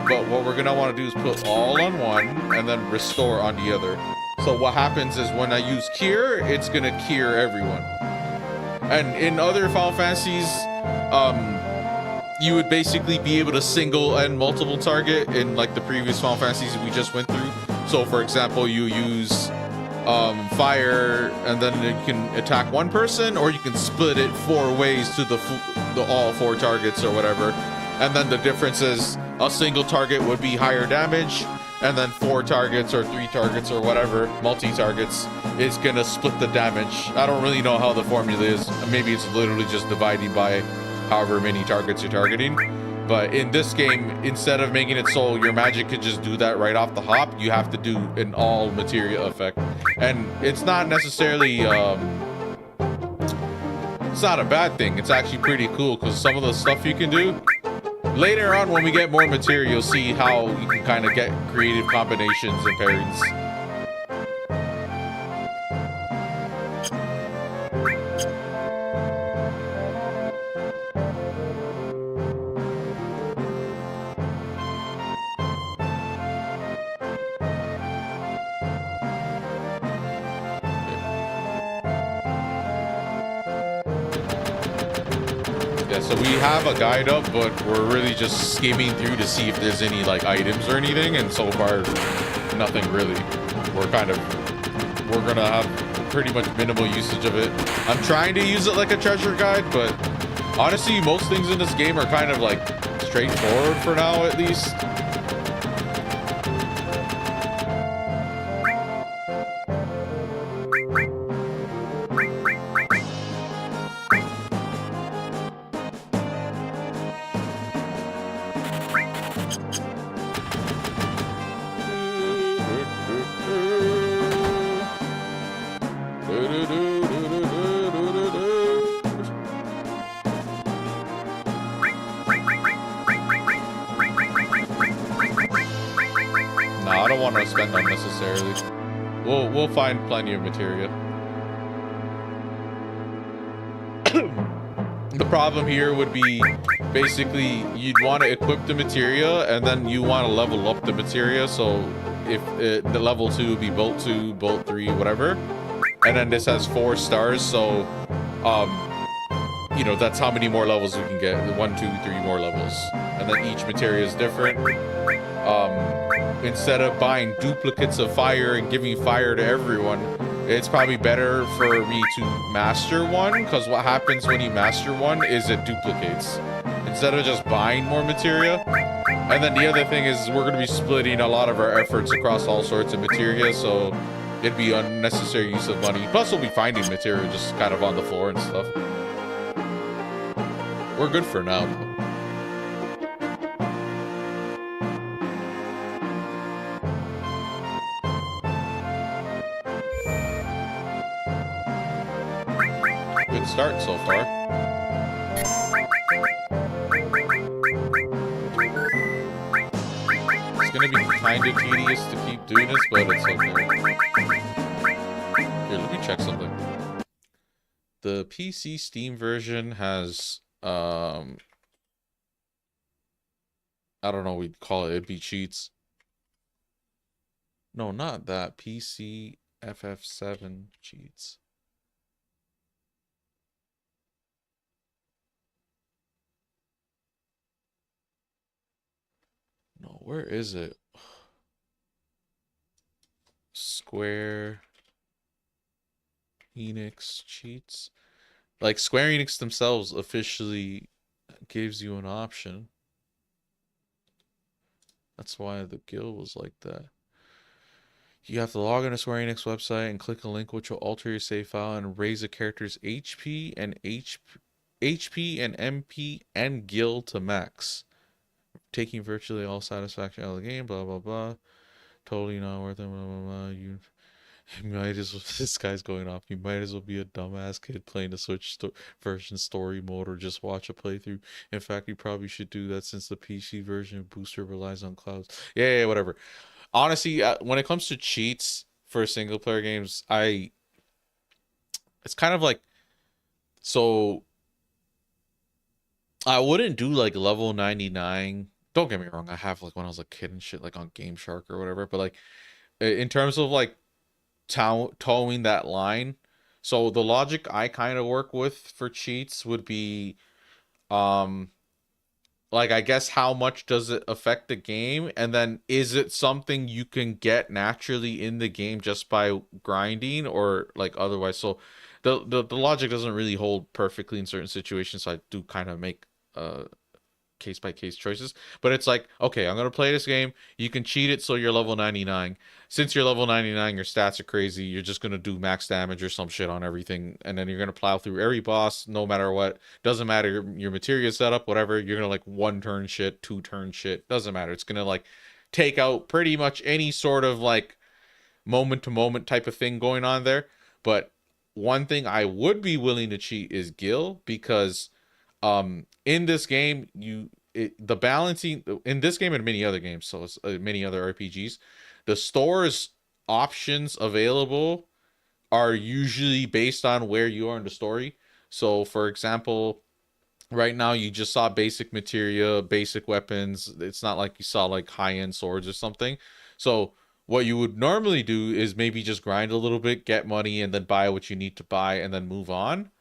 But what we're gonna want to do is put all on one and then restore on the other. So what happens is when I use cure, it's gonna cure everyone. And in other Final Fantasies, you would basically be able to single and multiple target in like the previous Final Fantasies we just went through. So for example, you use fire, and then you can attack one person, or you can split it 4 ways to the all 4 targets or whatever. And then the difference is a single target would be higher damage, and then 4 targets or 3 targets or whatever, multi-targets, is gonna split the damage. I don't really know how the formula is. Maybe it's literally just dividing by however many targets you're targeting. But in this game, instead of making it so your magic could just do that right off the hop, you have to do an all materia effect. And it's not necessarily, it's not a bad thing. It's actually pretty cool, because some of the stuff you can do, later on when we get more material, you'll see how you can kind of get creative combinations and pairings. So we have a guide up, but we're really just skimming through to see if there's any like items or anything, and so far nothing really. We're gonna have pretty much minimal usage of it. I'm trying to use it like a treasure guide, but honestly most things in this game are kind of like straightforward for now, at least. don't want to spend unnecessarily. We'll find plenty of materia. The problem here would be basically you'd want to equip the materia and then you want to level up the materia. So if the level 2 would be bolt 2, bolt 3, whatever, and then this has 4 stars. So you know, that's how many more levels we can get. 1, 2, 3 more levels, and then each materia is different. Instead of buying duplicates of fire and giving fire to everyone, it's probably better for me to master one, because what happens when you master one is it duplicates instead of just buying more materia. And then the other thing is we're going to be splitting a lot of our efforts across all sorts of materia, so it'd be unnecessary use of money. Plus we'll be finding materia just kind of on the floor and stuff. We're good for now. Good start so far. It's gonna be kind of tedious to keep doing this, but it's okay. Here, let me check something. The PC Steam version has I don't know, we'd call it, it'd be cheats. No, not that. PC FF7 cheats. No, where is it? Square Enix cheats. Like, Square Enix themselves officially gives you an option. That's why the guild was like that. You have to log on to Square Enix website and click a link which will alter your save file and raise a character's HP and MP and guild to max, taking virtually all satisfaction out of the game. Blah blah blah. Totally not worth it. Blah blah blah. You might as well. This guy's going off. You might as well be a dumbass kid playing the Switch version story mode or just watch a playthrough. In fact, you probably should do that since the PC version of Booster relies on clouds. Yeah, whatever. Honestly, when it comes to cheats for single player games, it's kind of like, so I wouldn't do like level 99. Don't get me wrong, I have like when I was a kid and shit, like on Game Shark or whatever, but like in terms of like towing that line, so the logic I kind of work with for cheats would be like, I guess, how much does it affect the game, and then is it something you can get naturally in the game just by grinding, or like otherwise. So the logic doesn't really hold perfectly in certain situations, so I do kind of make case by case choices. But it's like, okay, I'm gonna play this game, you can cheat it so you're level 99. Since you're level 99, your stats are crazy, you're just gonna do max damage or some shit on everything, and then you're gonna plow through every boss no matter what. Doesn't matter your materia setup, whatever, you're gonna like 1 turn shit, 2 turn shit, doesn't matter. It's gonna like take out pretty much any sort of like moment to moment type of thing going on there. But one thing I would be willing to cheat is Gil, because in this game, the balancing in this game and many other games, so it's many other RPGs, the store's options available are usually based on where you are in the story. So for example, right now you just saw basic materia, basic weapons. It's not like you saw like high-end swords or something. So what you would normally do is maybe just grind a little bit, get money, and then buy what you need to buy and then move on.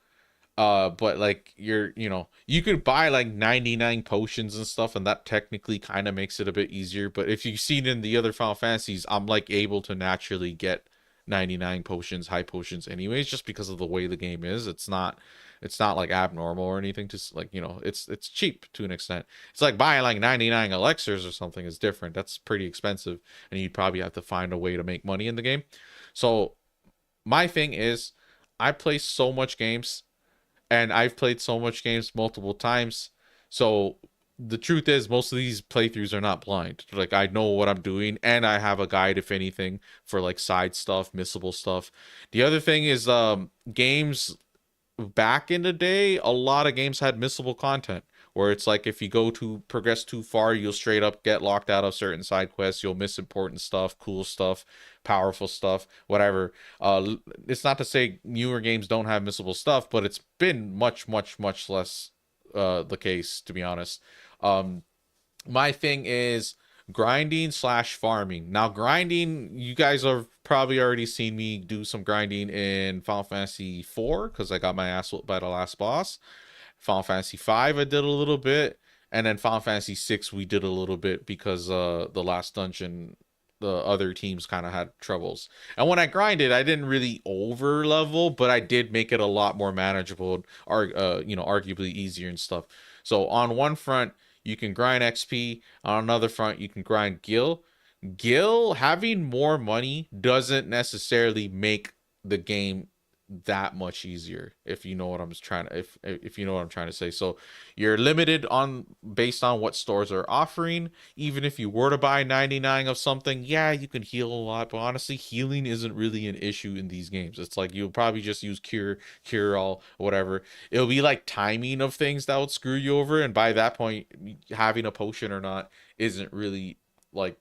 But like you could buy like 99 potions and stuff, and that technically kind of makes it a bit easier. But if you've seen in the other Final Fantasies, I'm like able to naturally get 99 potions, high potions anyways, just because of the way the game is. It's not like abnormal or anything. Just like, it's cheap to an extent. It's like buying like 99 elixirs or something is different. That's pretty expensive, and you'd probably have to find a way to make money in the game. So my thing is, I play so much games, and I've played so much games multiple times. So the truth is, most of these playthroughs are not blind. Like, I know what I'm doing, and I have a guide, if anything, for like side stuff, missable stuff. The other thing is, games back in the day, a lot of games had missable content where it's like if you go to progress too far, you'll straight up get locked out of certain side quests. You'll miss important stuff, cool stuff, powerful stuff, whatever. It's not to say newer games don't have missable stuff, but it's been much less the case, to be honest. My thing is grinding slash farming. Now, grinding, you guys have probably already seen me do some grinding in Final Fantasy 4 because I got my ass whooped by the last boss. Final Fantasy 5 I did a little bit, and then Final Fantasy 6 we did a little bit because the last dungeon the other teams kind of had troubles. And when I grinded, I didn't really over level, but I did make it a lot more manageable, or arguably easier and stuff. So on one front, you can grind XP. On another front, you can grind gil. Gil, having more money doesn't necessarily make the game that much easier, if you know what I'm trying to if you know what I'm trying to say. So you're limited on based on what stores are offering. Even if you were to buy 99 of something, yeah, you can heal a lot, but honestly, healing isn't really an issue in these games. It's like you'll probably just use cure all, whatever. It'll be like timing of things that would screw you over, and by that point, having a potion or not isn't really like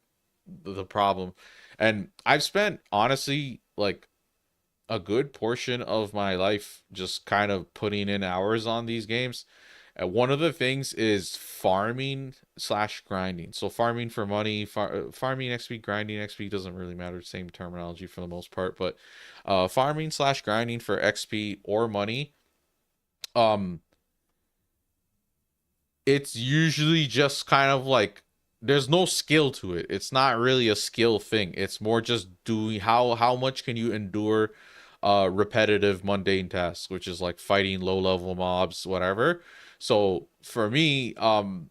the problem. And I've spent honestly like a good portion of my life just kind of putting in hours on these games. And one of the things is farming slash grinding. So farming for money, farming XP, grinding XP, doesn't really matter, same terminology for the most part, but farming slash grinding for XP or money, it's usually just kind of like there's no skill to it. It's not really a skill thing. It's more just doing how much can you endure repetitive mundane tasks, which is like fighting low level mobs, whatever. So for me, in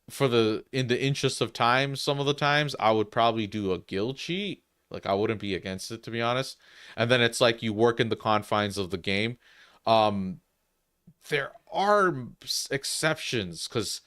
the interest of time, some of the times I would probably do a guild cheat. Like I wouldn't be against it, to be honest. And then it's like you work in the confines of the game. There are exceptions, because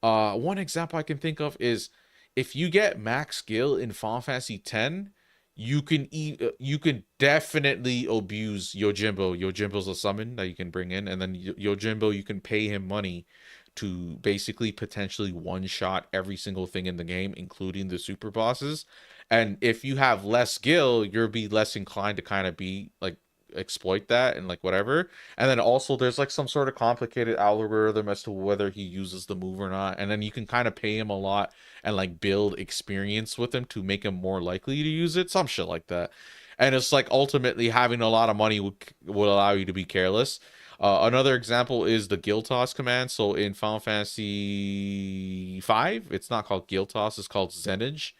one example I can think of is if you get max skill in Final Fantasy X, you can definitely abuse Yojimbo. Yojimbo's a summon that you can bring in, and then Yojimbo, you can pay him money to basically potentially one-shot every single thing in the game, including the super bosses. And if you have less skill, you'll be less inclined to kind of be like exploit that and like whatever. And then also there's like some sort of complicated algorithm as to whether he uses the move or not, and then you can kind of pay him a lot and like build experience with him to make him more likely to use it, some shit like that. And it's like ultimately having a lot of money would allow you to be careless. Another example is the Guild Toss command. So in Final Fantasy 5, it's not called Guild Toss, it's called Zenage.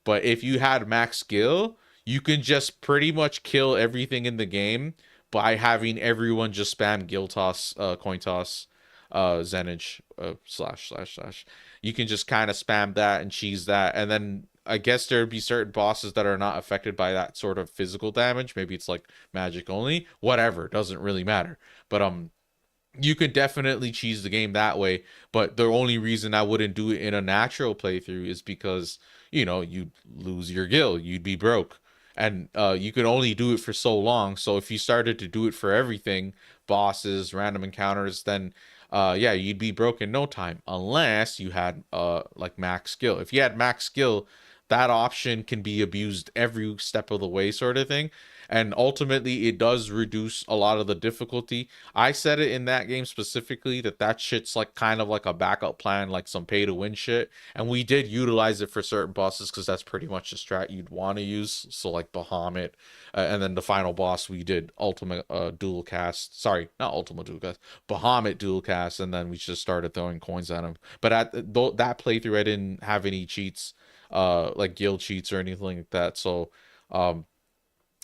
But if you had max skill, you can just pretty much kill everything in the game by having everyone just spam Guild Toss, Coin Toss, Zenage, slash. You can just kind of spam that and cheese that. And then I guess there'd be certain bosses that are not affected by that sort of physical damage. Maybe it's like magic only, whatever, doesn't really matter. But you could definitely cheese the game that way. But the only reason I wouldn't do it in a natural playthrough is because, you'd lose your guild, you'd be broke. And you could only do it for so long. So if you started to do it for everything, bosses, random encounters, then you'd be broke in no time, unless you had like max skill. If you had max skill, that option can be abused every step of the way, sort of thing. And ultimately, it does reduce a lot of the difficulty. I said it in that game specifically that shit's like kind of like a backup plan, like some pay to win shit. And we did utilize it for certain bosses because that's pretty much the strat you'd want to use. So like Bahamut, and then the final boss we did Ultimate dual cast. Sorry, not Ultimate dual cast. Bahamut dual cast, and then we just started throwing coins at him. But at that playthrough, I didn't have any cheats, like guild cheats or anything like that. So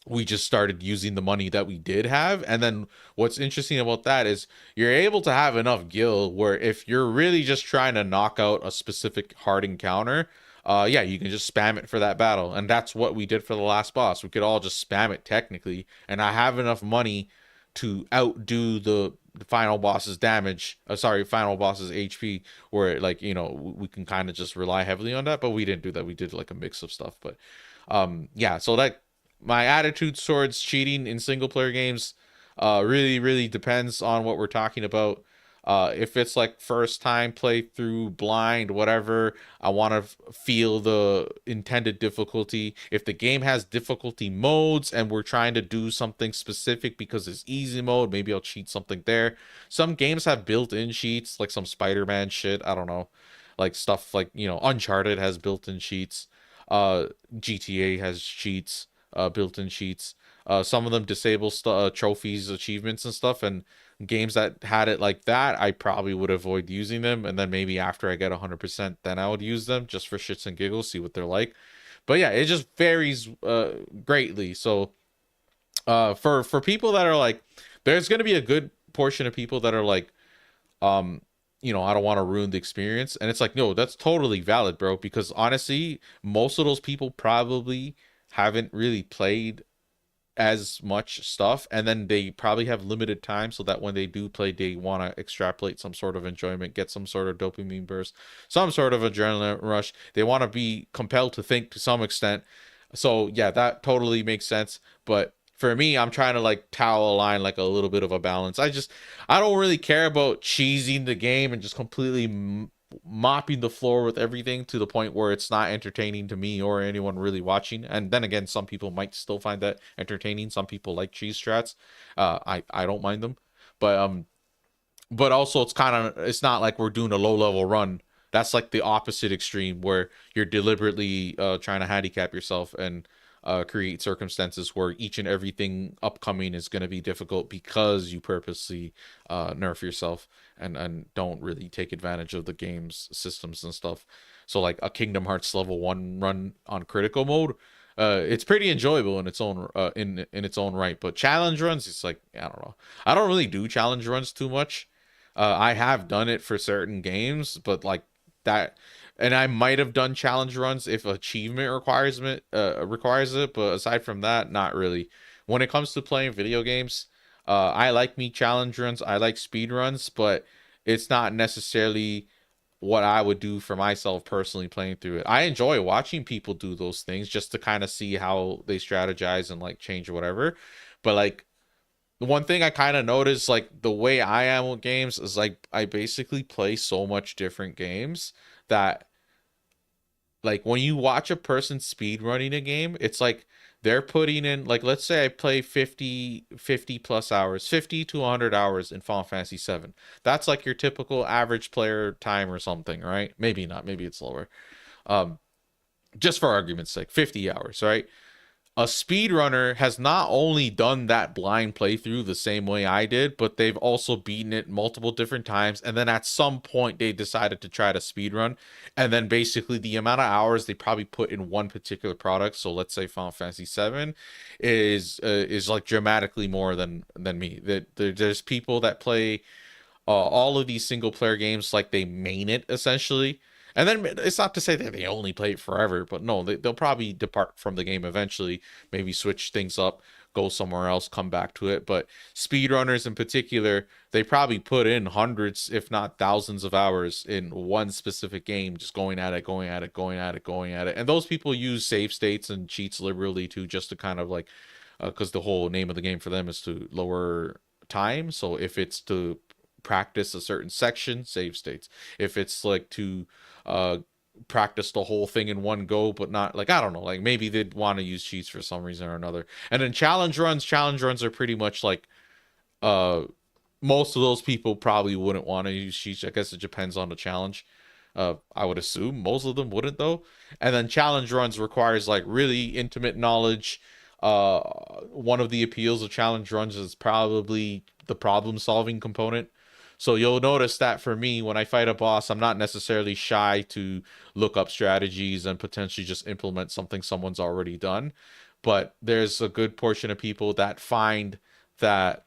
we just started using the money that we did have. And then what's interesting about that is you're able to have enough gil where if you're really just trying to knock out a specific hard encounter, you can just spam it for that battle. And that's what we did for the last boss. We could all just spam it technically, and I have enough money to outdo the final boss's damage, final boss's HP, where like, we can kind of just rely heavily on that. But we didn't do that. We did like a mix of stuff. But so that my attitude towards cheating in single player games really depends on what we're talking about. If it's like first time playthrough, blind, whatever, I want to feel the intended difficulty. If the game has difficulty modes and we're trying to do something specific because it's easy mode, maybe I'll cheat something there. Some games have built-in cheats, like some Spider-Man shit. I don't know, like stuff like, you know, Uncharted has built-in cheats. GTA has cheats, built-in cheats. Some of them disable trophies, achievements, and stuff, and games that had it like that, I probably would avoid using them, and then maybe after I get 100%, then I would use them just for shits and giggles, see what they're like. But yeah, it just varies greatly. So for people that are like, there's going to be a good portion of people that are like, you know, I don't want to ruin the experience, and it's like, no, that's totally valid, bro, because honestly, most of those people probably haven't really played as much stuff, and then they probably have limited time, so that when they do play, they want to extrapolate some sort of enjoyment, get some sort of dopamine burst, some sort of adrenaline rush. They want to be compelled to think to some extent. So yeah, that totally makes sense. But for me, I'm trying to like towel a line, like a little bit of a balance. I don't really care about cheesing the game and just completely mopping the floor with everything to the point where it's not entertaining to me or anyone really watching. And then again, some people might still find that entertaining. Some people like cheese strats. I don't mind them, but also it's not like we're doing a low level run. That's like the opposite extreme, where you're deliberately trying to handicap yourself and create circumstances where each and everything upcoming is going to be difficult because you purposely nerf yourself and don't really take advantage of the game's systems and stuff. So like a Kingdom Hearts level 1 run on critical mode, it's pretty enjoyable in its own in its own right. But challenge runs, it's like, I don't know. I don't really do challenge runs too much. I have done it for certain games, but like that, and I might have done challenge runs if achievement requires it, but aside from that, not really. When it comes to playing video games, I like me challenge runs, I like speed runs, but it's not necessarily what I would do for myself personally playing through it. I enjoy watching people do those things just to kind of see how they strategize and like change or whatever. But like, the one thing I kind of noticed, like the way I am with games, is like I basically play so much different games that like when you watch a person speed running a game, it's like they're putting in, like, let's say I play 50 plus hours, 50 to 100 hours in Final Fantasy 7. That's like your typical average player time or something, right? Maybe not, maybe it's lower. Just for argument's sake, 50 hours, right? A speedrunner has not only done that blind playthrough the same way I did, but they've also beaten it multiple different times. And then at some point they decided to try to speedrun. And then basically the amount of hours they probably put in one particular product, so let's say Final Fantasy 7, is like dramatically more than me. There's people that play all of these single player games like they main it essentially. And then it's not to say that they only play it forever, but no, they'll probably depart from the game eventually, maybe switch things up, go somewhere else, come back to it. But speedrunners in particular, they probably put in hundreds, if not thousands of hours in one specific game, just going at it. And those people use save states and cheats liberally too, just to kind of like, because the whole name of the game for them is to lower time. So if it's to practice a certain section, save states. If it's like to practice the whole thing in one go, but not like, I don't know, like maybe they'd want to use cheats for some reason or another. And then challenge runs are pretty much like most of those people probably wouldn't want to use cheats. I guess it depends on the challenge. I would assume most of them wouldn't though. And then challenge runs requires like really intimate knowledge. One of the appeals of challenge runs is probably the problem solving component. So you'll notice that for me, when I fight a boss, I'm not necessarily shy to look up strategies and potentially just implement something someone's already done. But there's a good portion of people that find that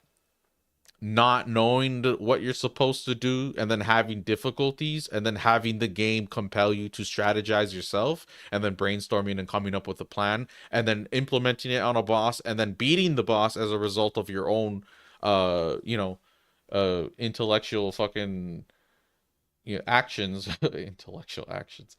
not knowing what you're supposed to do and then having difficulties and then having the game compel you to strategize yourself and then brainstorming and coming up with a plan and then implementing it on a boss and then beating the boss as a result of your own intellectual fucking actions. Intellectual actions.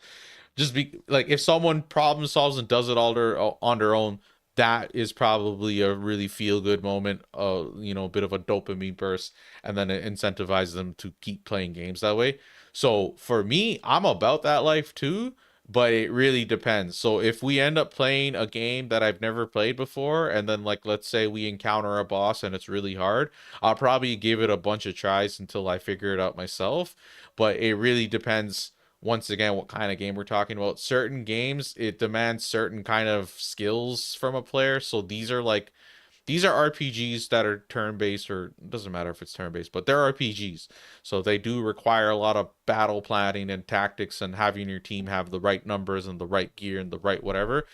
Just be like, if someone problem solves and does it all on their own, that is probably a really feel good moment, you know, a bit of a dopamine burst, and then it incentivizes them to keep playing games that way. So for me, I'm about that life too, but it really depends. So if we end up playing a game that I've never played before, and then like let's say we encounter a boss and it's really hard, I'll probably give it a bunch of tries until I figure it out myself. But it really depends, once again, what kind of game we're talking about. Certain games, it demands certain kind of skills from a player. So these are RPGs that are turn-based, or it doesn't matter if it's turn-based, but they're RPGs. So they do require a lot of battle planning and tactics and having your team have the right numbers and the right gear and the right whatever.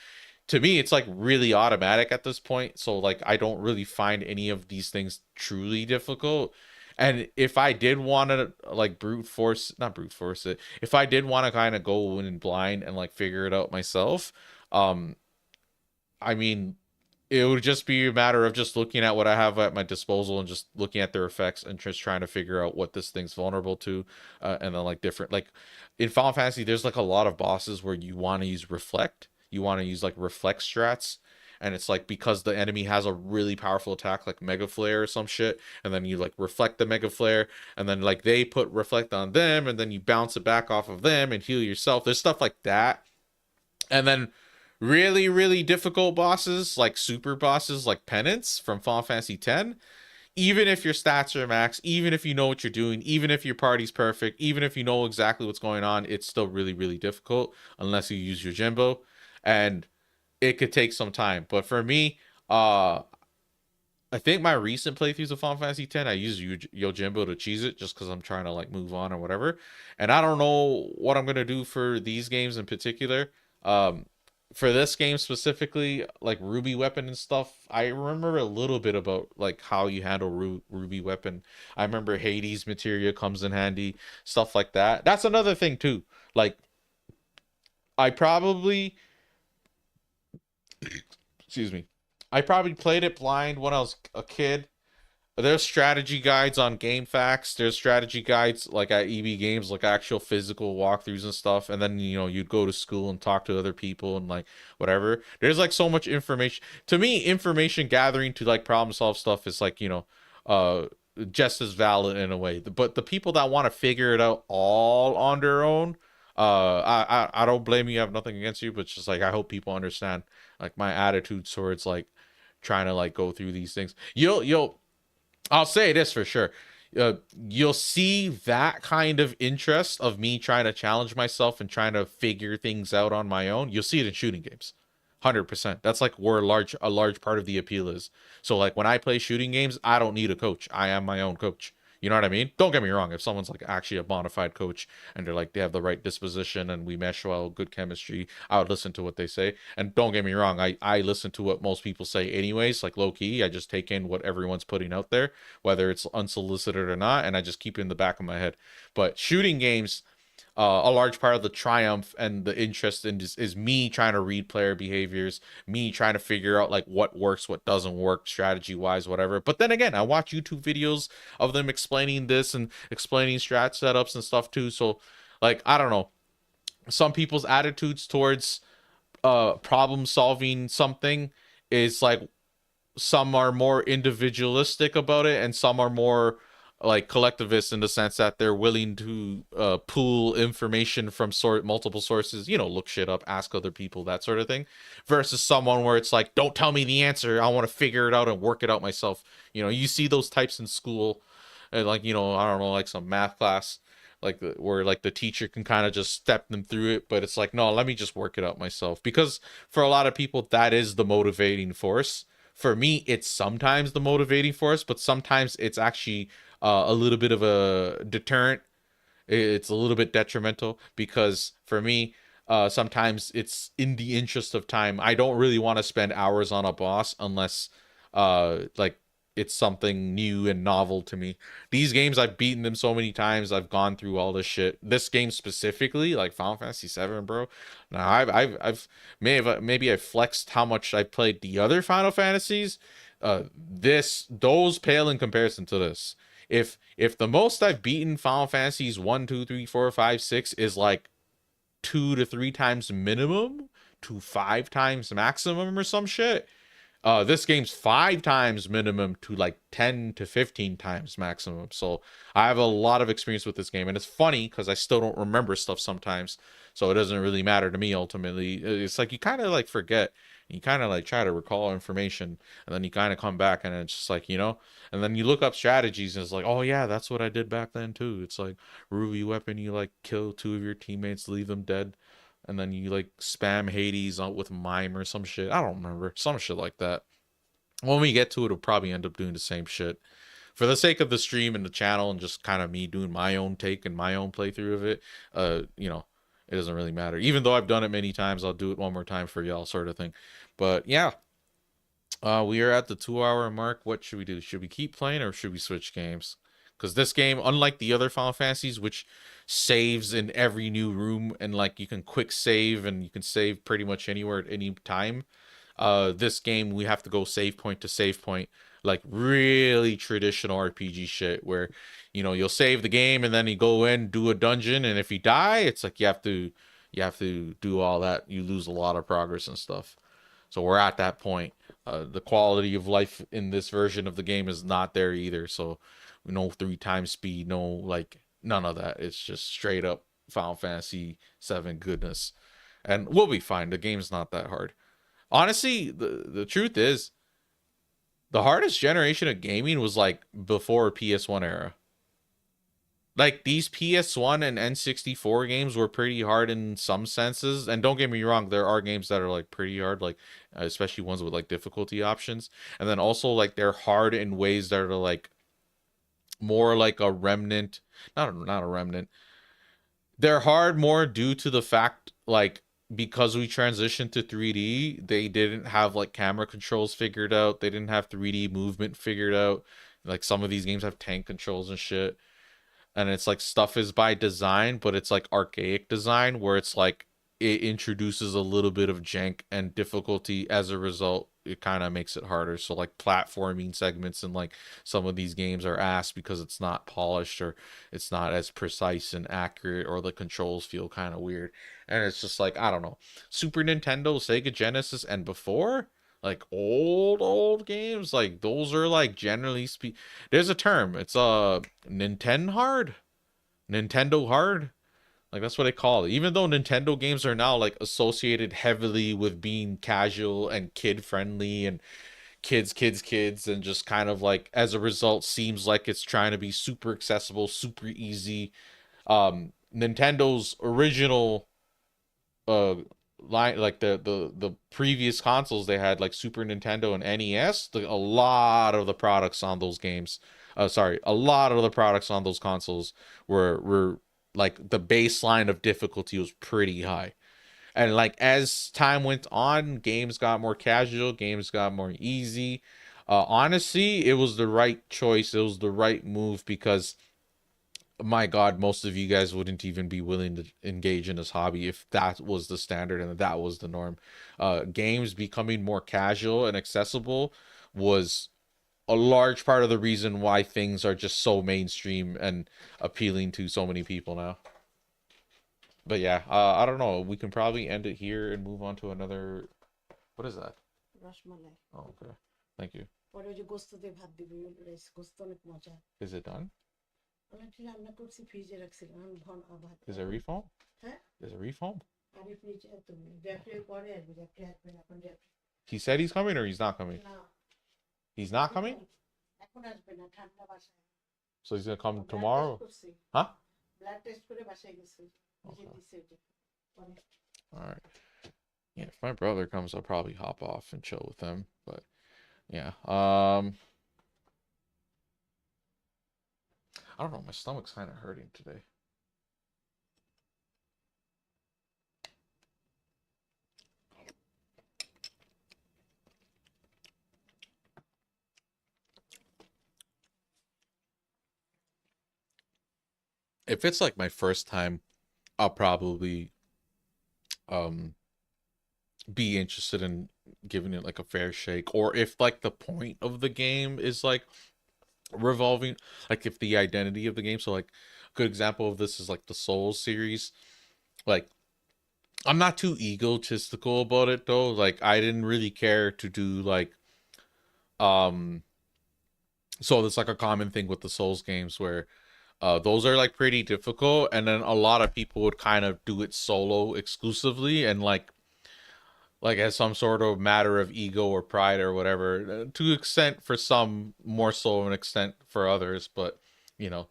To me, it's like really automatic at this point. So like I don't really find any of these things truly difficult. And if I did want to like not brute force it, if I did want to kind of go in blind and like figure it out myself, I mean, it would just be a matter of just looking at what I have at my disposal and just looking at their effects and just trying to figure out what this thing's vulnerable to. And then like different, like in Final Fantasy, there's like a lot of bosses where you want to use reflect, you want to use like reflex strats. And it's like because the enemy has a really powerful attack like Mega Flare or some shit, and then you like reflect the Mega Flare, and then like they put reflect on them, and then you bounce it back off of them and heal yourself. There's stuff like that. And then really, really difficult bosses, like super bosses like Penance from Final Fantasy X, even if your stats are max, even if you know what you're doing, even if your party's perfect, even if you know exactly what's going on, it's still really, really difficult unless you use Yojimbo. And it could take some time. But for me, I think my recent playthroughs of Final Fantasy X, I use Yojimbo to cheese it just because I'm trying to like move on or whatever. And I don't know what I'm gonna do for these games in particular. For this game specifically, like Ruby Weapon and stuff, I remember a little bit about like how you handle Ruby Weapon. I remember Hades materia comes in handy, stuff like that. That's another thing too. Like I probably excuse me, I probably played it blind when I was a kid. There's strategy guides on GameFAQs. There's strategy guides like at EB Games, like actual physical walkthroughs and stuff. And then, you know, you'd go to school and talk to other people and like whatever. There's like so much information. To me, information gathering to like problem solve stuff is like, you know, just as valid in a way. But the people that want to figure it out all on their own, I don't blame you. I have nothing against you, but just like I hope people understand like my attitude towards like trying to like go through these things. I'll say this for sure. You'll see that kind of interest of me trying to challenge myself and trying to figure things out on my own. You'll see it in shooting games. 100%. That's like where a large part of the appeal is. So like when I play shooting games, I don't need a coach. I am my own coach. You know what I mean? Don't get me wrong. If someone's like actually a bona fide coach and they're like, they have the right disposition and we mesh well, good chemistry, I would listen to what they say. And don't get me wrong. I listen to what most people say anyways, like low key. I just take in what everyone's putting out there, whether it's unsolicited or not. And I just keep it in the back of my head. But shooting games, a large part of the triumph and the interest in is me trying to read player behaviors, me trying to figure out like what works, what doesn't work, strategy wise, whatever. But then again, I watch YouTube videos of them explaining this and explaining strat setups and stuff too. So like, I don't know, some people's attitudes towards problem solving something is like, some are more individualistic about it and some are more like collectivists in the sense that they're willing to pool information from multiple sources, you know, look shit up, ask other people, that sort of thing, versus someone where it's like, don't tell me the answer, I want to figure it out and work it out myself. You know, you see those types in school, and like, you know, I don't know, like some math class, like where like the teacher can kind of just step them through it, but it's like, no, let me just work it out myself. Because for a lot of people, that is the motivating force. For me, it's sometimes the motivating force, but sometimes it's actually a little bit of a deterrent. It's a little bit detrimental because for me, sometimes it's in the interest of time. I don't really want to spend hours on a boss unless like it's something new and novel to me. These games, I've beaten them so many times. I've gone through all this shit. This game specifically, like Final Fantasy VII, bro. Now I've maybe I flexed how much I played the other Final Fantasies. Those pale in comparison to this. If the most I've beaten Final Fantasies 1, 2, 3, 4, 5, 6 is like 2 to 3 times minimum to 5 times maximum or some shit, This game's 5 times minimum to like 10 to 15 times maximum. So I have a lot of experience with this game, and it's funny because I still don't remember stuff sometimes. So it doesn't really matter to me ultimately. It's like you kind of like forget. You kind of like try to recall information, and then you kind of come back, and it's just like, and then you look up strategies, and it's like, oh yeah, that's what I did back then too. It's like Ruby weapon, you like kill 2 of your teammates, leave them dead, and then you like spam Hades out with mime or some shit. I don't remember. Some shit like that. When we get to it, it'll probably end up doing the same shit. For the sake of the stream and the channel and just kind of me doing my own take and my own playthrough of it, it doesn't really matter. Even though I've done it many times, I'll do it one more time for y'all, sort of thing. But yeah, we are at the 2-hour mark. What should we do? Should we keep playing or should we switch games? Because this game, unlike the other Final Fantasies, which saves in every new room and like you can quick save and you can save pretty much anywhere at any time, this game we have to go save point to save point, like really traditional RPG shit where you'll save the game and then you go in, do a dungeon, and if you die, it's like you have to do all that. You lose a lot of progress and stuff. So we're at that point. The quality of life in this version of the game is not there either. So no 3 times speed, no like none of that. It's just straight up Final Fantasy 7 goodness. And we'll be fine. The game's not that hard. Honestly, the truth is the hardest generation of gaming was like before PS1 era. Like these PS1 and N64 games were pretty hard in some senses, and don't get me wrong, there are games that are like pretty hard, like especially ones with like difficulty options, and then also like they're hard in ways that are like more like a remnant, not a remnant. They're hard more due to the fact like because we transitioned to 3D, they didn't have like camera controls figured out, they didn't have 3D movement figured out. Like some of these games have tank controls and shit. And it's like stuff is by design, but it's like archaic design where it's like it introduces a little bit of jank and difficulty as a result. It kind of makes it harder. So like platforming segments and like some of these games are ass because it's not polished or it's not as precise and accurate, or the controls feel kind of weird. And it's just like, I don't know. Super Nintendo, Sega Genesis, and before, like old games, like those are like generally there's a term, it's Nintendo hard, like that's what they call it. Even though Nintendo games are now like associated heavily with being casual and kid friendly and kids and just kind of like as a result seems like it's trying to be super accessible, super easy. Nintendo's original line, like the previous consoles they had, like Super Nintendo and NES, a lot of the products on those games, a lot of the products on those consoles were like the baseline of difficulty was pretty high. And like as time went on, games got more casual, games got more easy. Honestly, it was the right choice, it was the right move, because my God, most of you guys wouldn't even be willing to engage in this hobby if that was the standard and that was the norm. Games becoming more casual and accessible was a large part of the reason why things are just so mainstream and appealing to so many people now. But yeah, I don't know. We can probably end it here and move on to another. What is that?
Rasmalai
Oh, okay. Thank you.
পরে ওই যে গোস্ত দিয়ে ভাত দিবি rice গোস্ত অনেক মজা
Is it done?
অনেকটা রান্না করছি ফ্রিজে রাখছিলাম এখন ঘন ভাত
Is it refoam?
হ্যাঁ
Is it refoam?
আমি ফ্রিজে তুমি র্যাপে পরে আসবি র্যাপে আসবে এখন rap
He said he's coming or he's not coming?
না
He's not coming?
এখন আসবে না ঠান্ডা বাসায়
So he's gonna come tomorrow? Huh?
Blood test করে বাসায় গেছে
Okay.
দিছে ওটা পরে
Alright. Yeah, if my brother comes, I'll probably hop off and chill with him. But yeah. I don't know, my stomach's kind of hurting today. If it's like my first time, I'll probably be interested in giving it like a fair shake. Or if like the point of the game is like revolving, like if the identity of the game, so like a good example of this is like the Souls series. Like I'm not too egotistical about it though. Like I didn't really care to do like Um, so that's like a common thing with the Souls games where those are like pretty difficult, and then a lot of people would kind of do it solo exclusively, and like as some sort of matter of ego or pride or whatever, to extent for some, more so an extent for others. But you know,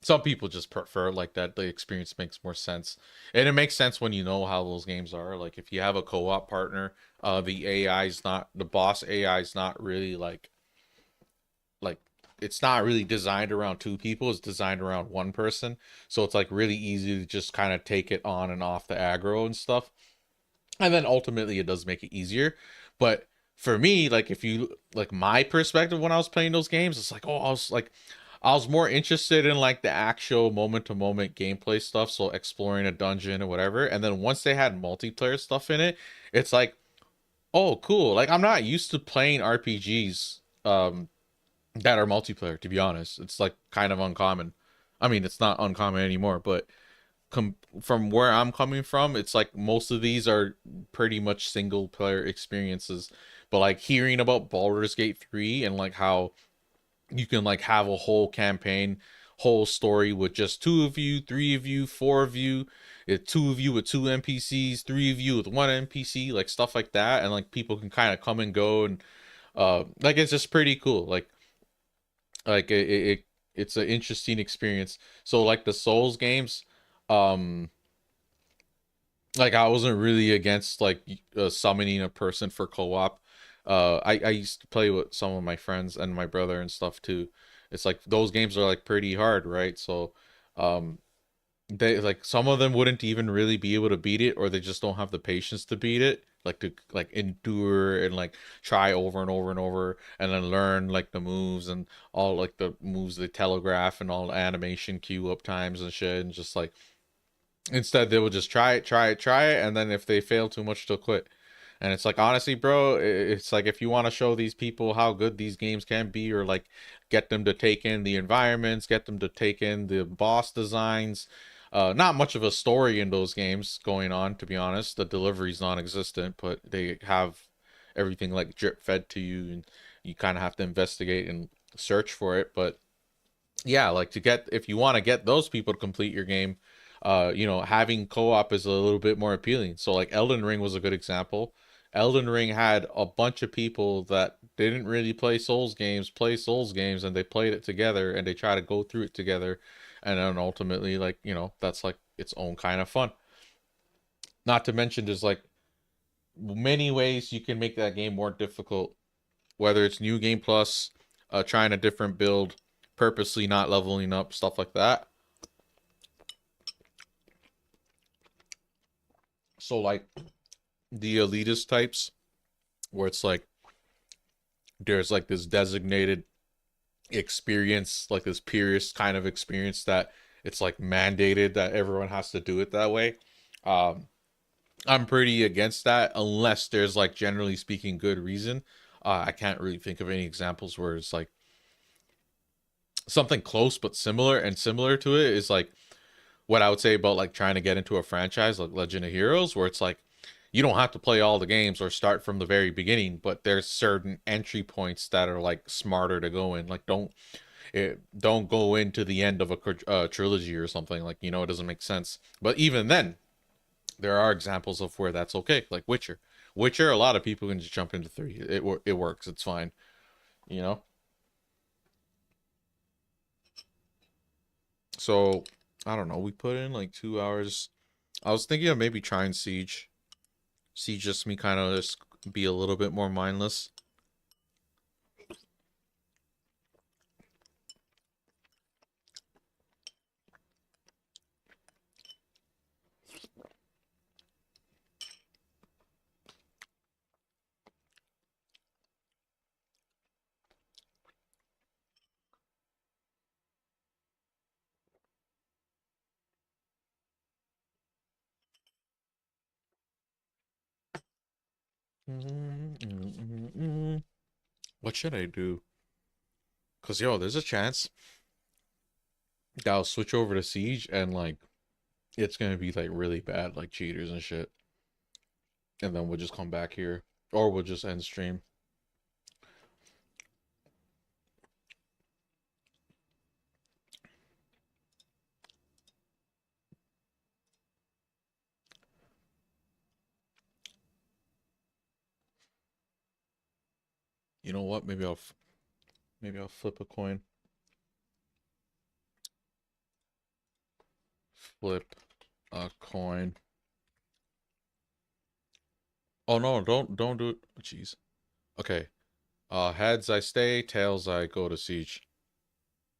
some people just prefer like that. The experience makes more sense, and it makes sense when you know how those games are. Like if you have a co-op partner, the boss AI is not really like it's not really designed around two people. It's designed around one person, so it's like really easy to just kind of take it on and off the aggro and stuff. And then ultimately it does make it easier. But for me, like if you like my perspective when I was playing those games, it's like, oh, I was more interested in like the actual moment to moment gameplay stuff, so exploring a dungeon or whatever. And then once they had multiplayer stuff in it, it's like, oh, cool. Like I'm not used to playing RPGs that are multiplayer, to be honest. It's like kind of uncommon. I mean, it's not uncommon anymore, but from where I'm coming from, it's like most of these are pretty much single player experiences. But like hearing about Baldur's Gate 3 and like how you can like have a whole campaign, whole story with just two of you, three of you, four of you, two of you with two NPCs, three of you with one NPC, like stuff like that, and like people can kind of come and go, and like it's just pretty cool. It's an interesting experience. So like the Souls games, um like I wasn't really against like summoning a person for co-op. I used to play with some of my friends and my brother and stuff too. It's like those games are like pretty hard, right? So um they like some of them wouldn't even really be able to beat it, or they just don't have the patience to beat it, like to like endure and like try over and over and over, and then learn like the moves and all like the moves they telegraph and all the animation queue up times and shit, and just like instead they will just try it, and then if they fail too much they'll quit. And it's like, honestly, bro, it's like if you want to show these people how good these games can be, or like get them to take in the environments, get them to take in the boss designs. Not much of a story in those games going on, to be honest. The delivery's non-existent, but they have everything like drip fed to you, and you kind of have to investigate and search for it. But yeah, like to get, if you want to get those people to complete your game, having co-op is a little bit more appealing. So like Elden Ring was a good example. Elden Ring had a bunch of people that didn't really play Souls games, and they played it together and they try to go through it together, and then ultimately, like, that's like its own kind of fun. Not to mention there's like many ways you can make that game more difficult, whether it's new game plus, trying a different build, purposely not leveling up, stuff like that. So like the elitist types, where it's like there's like this designated experience, like this purist kind of experience that it's like mandated that everyone has to do it that way. I'm pretty against that unless there's like generally speaking good reason. I can't really think of any examples where it's like something close but similar, and similar to it is like what I would say about like trying to get into a franchise like Legend of Heroes, where it's like you don't have to play all the games or start from the very beginning, but there's certain entry points that are like smarter to go in. Like don't go into the end of a trilogy or something, like, it doesn't make sense. But even then, there are examples of where that's okay, like Witcher. A lot of people can just jump into 3. It works. It's fine. You know. So I don't know. We put in like 2 hours. I was thinking of maybe trying Siege. Siege just me kind of just be a little bit more mindless. What should I do? Cause there's a chance that I'll switch over to Siege and like it's gonna be like really bad, like cheaters and shit. And then we'll just come back here. Or we'll just end stream. You know what? Maybe I'll flip a coin. Flip a coin. Oh no, don't do it. Jeez. Okay. Heads I stay, tails I go to siege.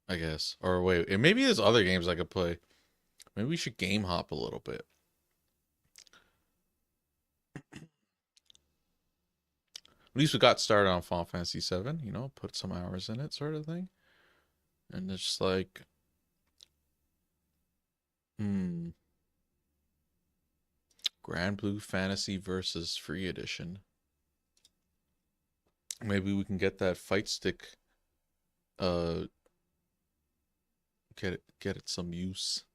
I guess. Or wait, and maybe there's other games I could play. Maybe we should game hop a little bit. At least we got started on Final Fantasy VII, you know, put some hours in it, sort of thing. And it's just like, Grand Blue Fantasy versus Free Edition. Maybe we can get that fight stick. Get it some use.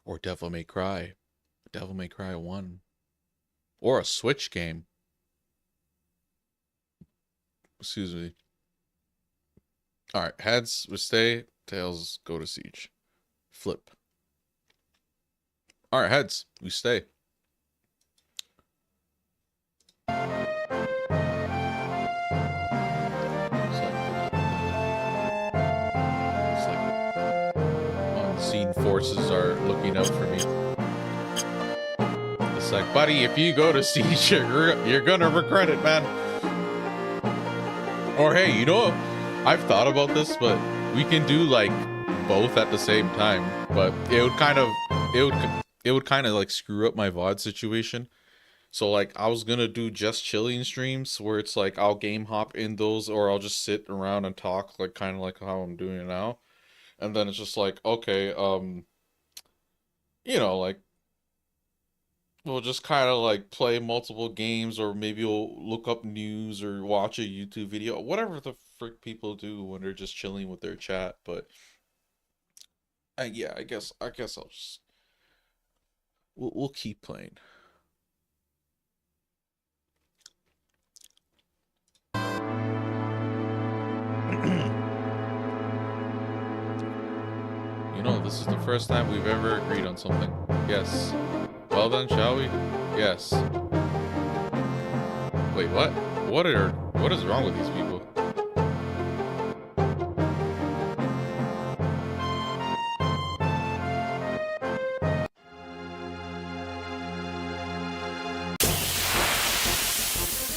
Or Devil May Cry. Devil May Cry 1. Or a Switch game. Excuse me. Alright, heads we stay, tails go to siege. Flip. Alright, heads, we stay. It's like unseen forces are looking out for me. It's like, buddy, if you go to siege, you're gonna regret it, man. Or hey, you know, I've thought about this, but we can do like both at the same time. But it would kind of like screw up my VOD situation. So like I was gonna do just chilling streams where it's like I'll game hop in those, or I'll just sit around and talk, like kind of like how I'm doing it now. And then it's just like, okay, you know, like we'll just kind of like play multiple games, or maybe we'll look up news or watch a YouTube video, whatever the frick people do when they're just chilling with their chat. But yeah, I guess I'll just we'll keep playing. You know, this is the first time we've ever agreed on something. Yes. Well then, shall we? Yes. Wait, what? What is wrong with these people?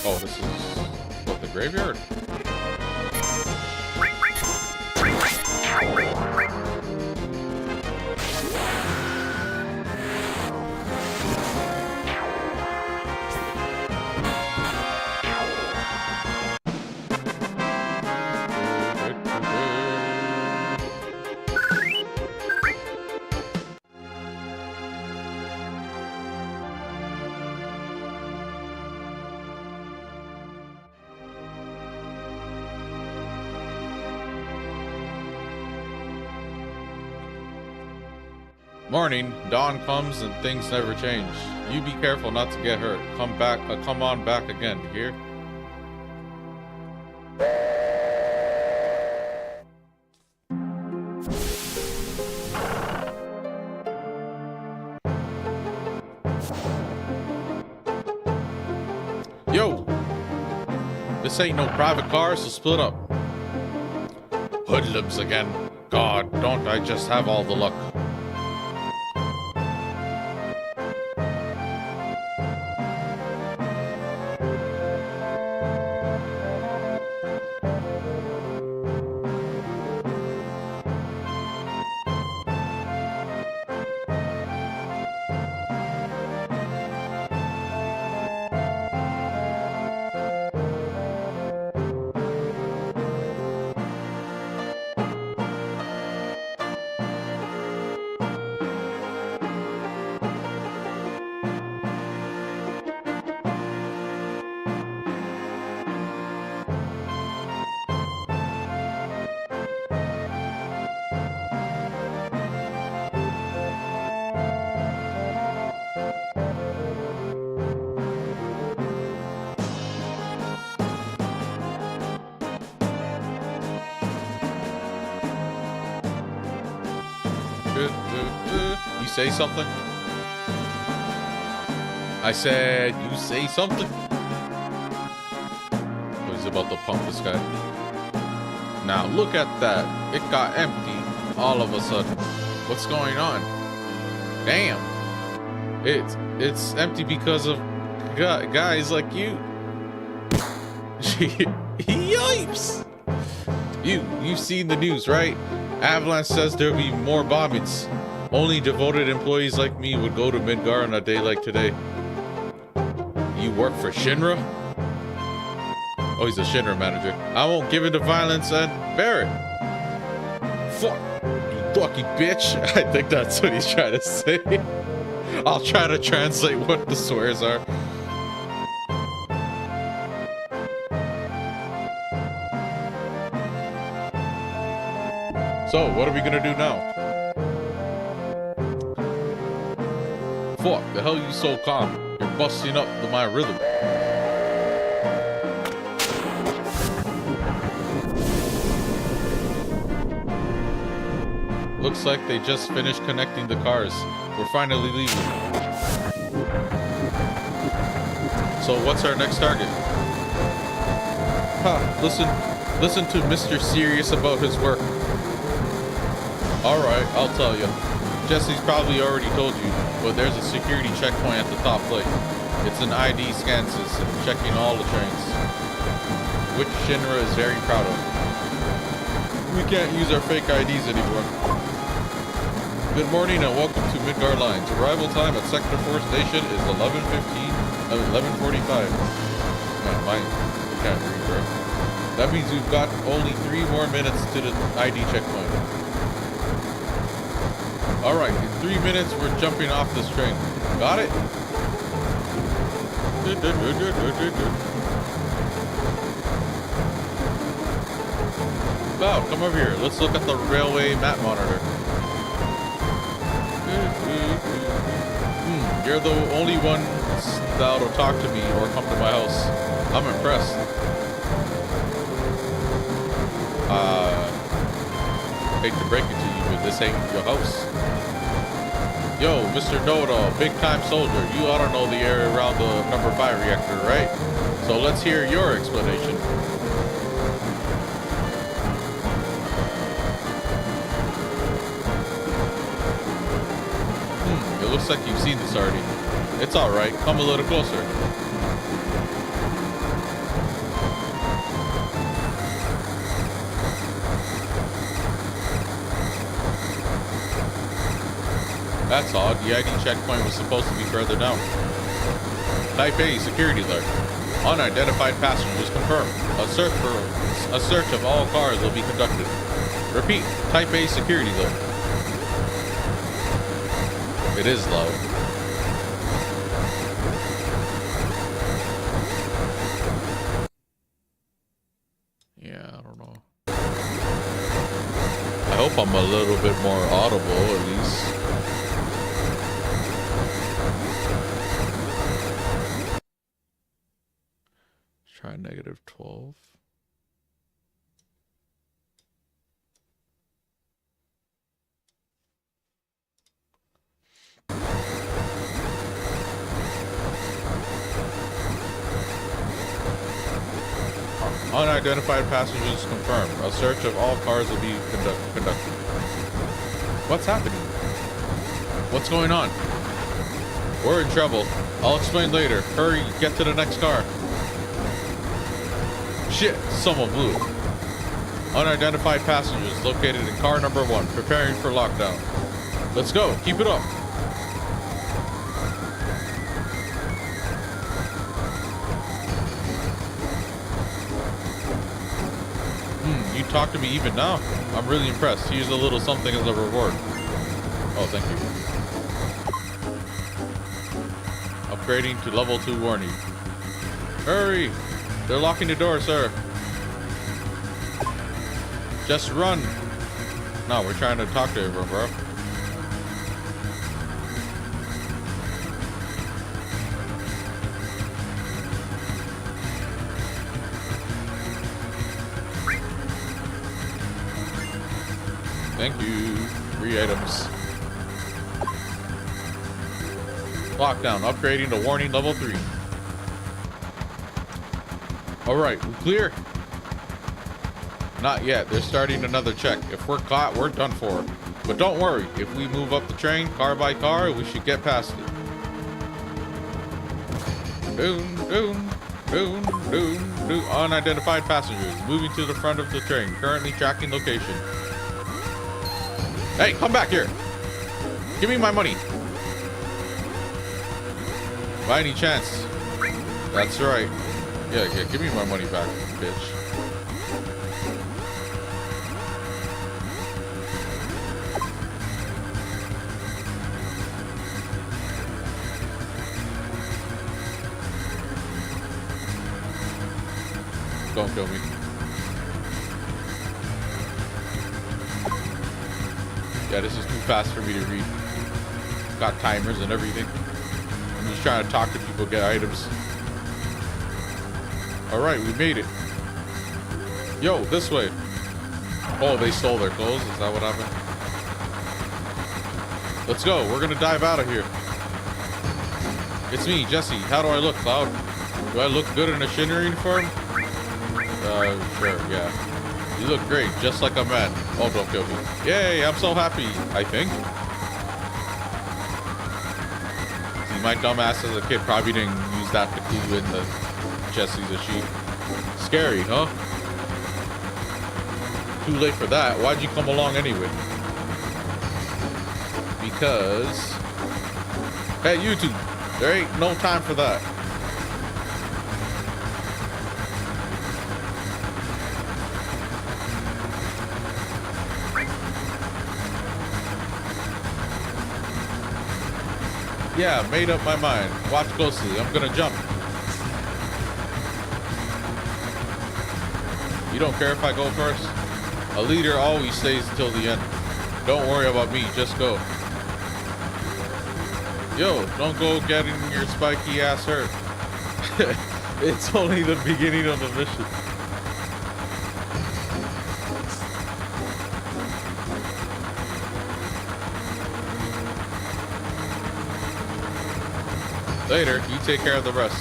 Oh, this is what, the graveyard? Morning, dawn comes and things never change. You be careful not to get hurt. Come on back again, you hear? Yo! This ain't no private car, so split up. Hoodlums again. God, don't I just have all the luck? You say something? I said, you say something? about to pump this guy. Now look at that. It got empty all of a sudden. What's going on? Damn. It's empty because of guys like you. Yipes! You've seen the news, right? Avalanche says there'll be more bombings. Only devoted employees like me would go to Midgar on a day like today. You work for Shinra? Oh, he's a Shinra manager. I won't give in to violence and bear it. Fuck, you lucky bitch. I think that's what he's trying to say. I'll try to translate what the swears are. So, what are we gonna do now? Fuck, the hell you so calm? You're busting up my rhythm. Looks like they just finished connecting the cars. We're finally leaving. So what's our next target? Listen to Mr. Serious about his work. Alright, I'll tell you. Jesse's probably already told you, but there's a security checkpoint at the top plate. It's an ID scan system, checking all the trains, which Shinra is very proud of. We can't use our fake IDs anymore. Good morning and welcome to Midgar Lines. Arrival time at Sector 4 station is 11:45. Man, mine can't read, bro. That means we've got only 3 more minutes to the ID checkpoint. Alright, in 3 minutes we're jumping off this train. Got it? Wow, come over here. Let's look at the railway map monitor. You're the only one that'll talk to me or come to my house. I'm impressed. Hate to break it to you, but this ain't your house. Yo, Mr. Know-it-all, big-time soldier, you ought to know the area around the number 5 reactor, right? So let's hear your explanation. It looks like you've seen this already. It's alright, come a little closer. That's odd. The ID checkpoint was supposed to be further down. Type A security alert. Unidentified passengers confirmed. A search of all cars will be conducted. Repeat. Type A security alert. It is loud. Yeah, I don't know. I hope I'm a little bit more audible at least. Try -12. Unidentified passengers confirmed. A search of all cars will be conducted. What's happening? What's going on? We're in trouble. I'll explain later. Hurry, get to the next car. Shit, someone blew it. Unidentified passengers located in car number 1, preparing for lockdown. Let's go, keep it up. You talk to me even now? I'm really impressed. Here's a little something as a reward. Oh, thank you. Upgrading to level 2 warning. Hurry! They're locking the door, sir. Just run. No, we're trying to talk to everyone, bro. Thank you. 3 items. Lockdown. Upgrading to warning level 3. All right, we clear? Not yet. They're starting another check. If we're caught, we're done for. But don't worry. If we move up the train, car by car, we should get past it. Doon, doon, doon, doon, doon. Unidentified passengers moving to the front of the train. Currently tracking location. Hey, come back here. Give me my money. By any chance. That's right. Yeah, give me my money back, bitch. Don't kill me. Yeah, this is too fast for me to read. Got timers and everything. I'm just trying to talk to people, get items. Alright, we made it. Yo, this way. Oh, they stole their clothes? Is that what happened? Let's go. We're gonna dive out of here. It's me, Jesse. How do I look, Cloud? Do I look good in a Shinra uniform? Sure, yeah. You look great, just like a man. Oh, don't kill me. Yay, I'm so happy, I think. See, my dumbass as a kid probably didn't use that to clue in the Jesse's a sheep. Scary, huh? Too late for that. Why'd you come along anyway? Because... Hey, YouTube, there ain't no time for that. Yeah, made up my mind. Watch closely. I'm gonna jump. You don't care if I go first? A leader always stays until the end. Don't worry about me, just go. Yo, don't go getting your spiky ass hurt. It's only the beginning of the mission. Later, you take care of the rest.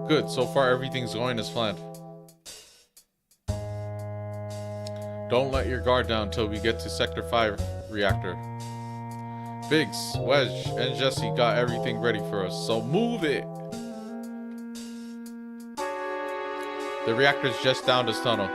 Good, so far everything's going as planned. Don't let your guard down until we get to Sector 5 reactor. Biggs, Wedge, and Jesse got everything ready for us, so move it! The reactor's just down this tunnel.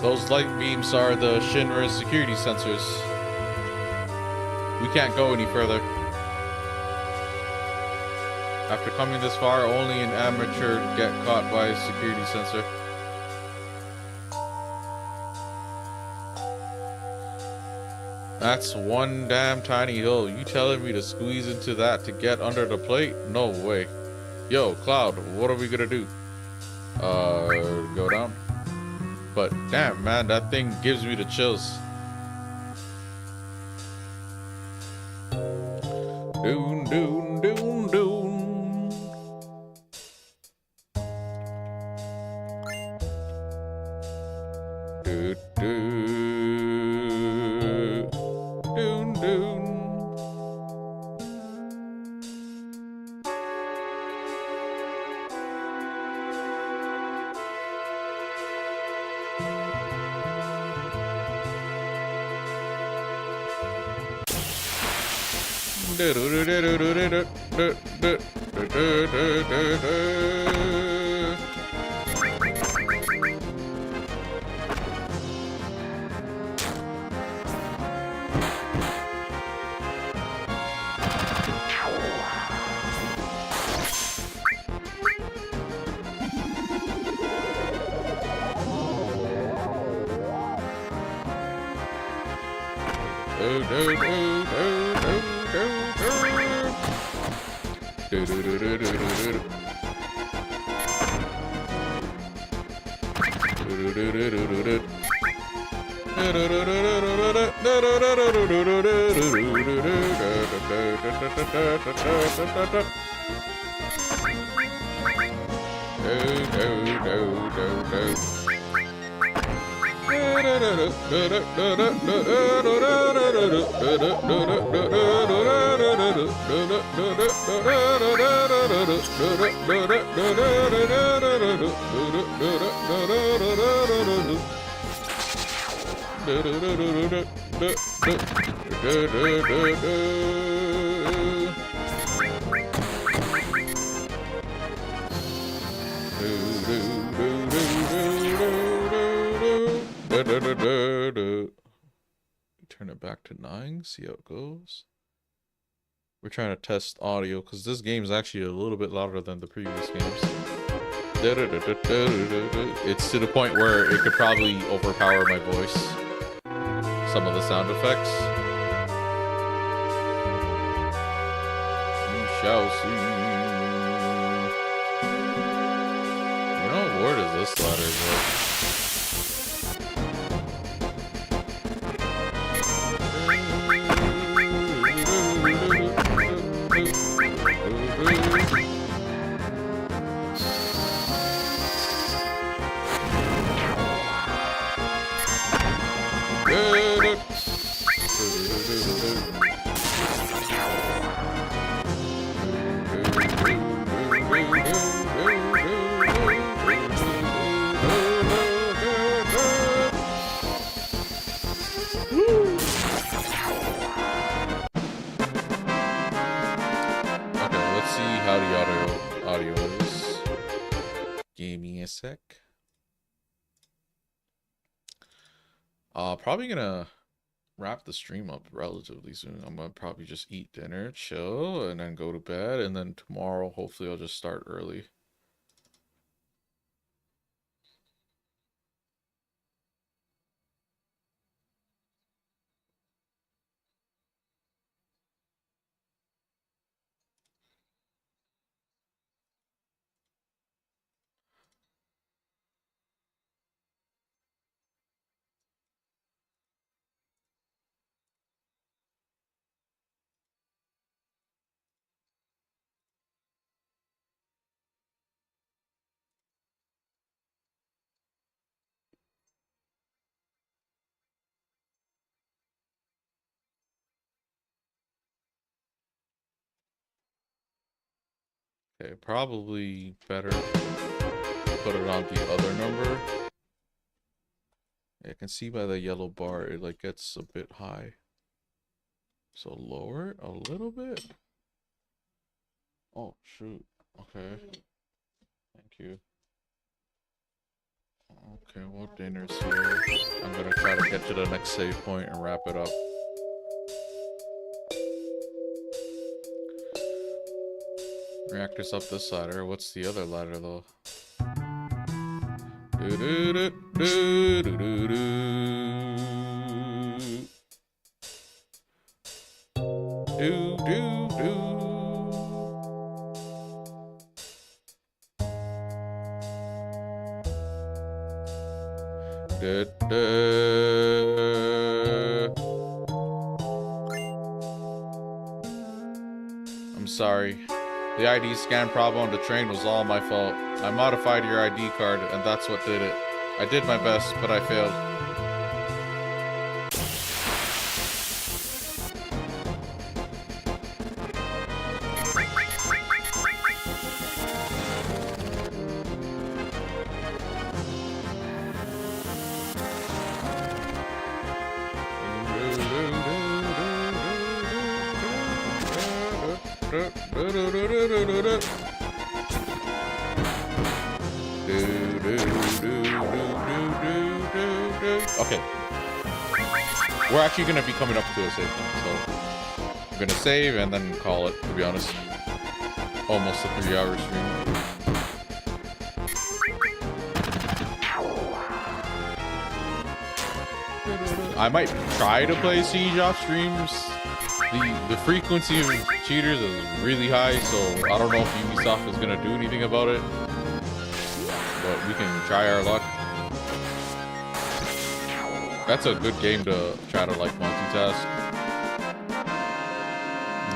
Those light beams are the Shinra security sensors. We can't go any further. After coming this far, only an amateur get caught by a security sensor. That's one damn tiny hill. You telling me to squeeze into that to get under the plate? No way. Yo, Cloud, what are we gonna do? Go down? But damn, man, that thing gives me the chills. Doon, doon, doon, doon. Doo, doo. Doon, doon. Turn it back to 9, see how it goes. We're trying to test audio because this game is actually a little bit louder than the previous games. It's to the point where it could probably overpower my voice. Some of the sound effects. We shall see. You know, what word is this letter? Sec. Probably gonna wrap the stream up relatively soon. I'm gonna probably just eat dinner, chill, and then go to bed, and then tomorrow hopefully I'll just start early. Okay, probably better put it on the other number. Yeah, I can see by the yellow bar it like gets a bit high. So lower it a little bit. Oh shoot. Okay. Thank you. Okay, well, dinner's here. I'm gonna try to get to the next save point and wrap it up. Reactors up this ladder. What's the other ladder though? Do do do do do do do do do. Da, da. I'm sorry. The ID scan problem on the train was all my fault. I modified your ID card, and that's what did it. I did my best, but I failed. Okay. We're actually going to be coming up to a save point, so we're going to save and then call it, to be honest. Almost a 3-hour stream. I might try to play Siege off streams. The frequency of cheaters is really high, so I don't know if Ubisoft is going to do anything about it. But we can try our luck. That's a good game to try to like multitask.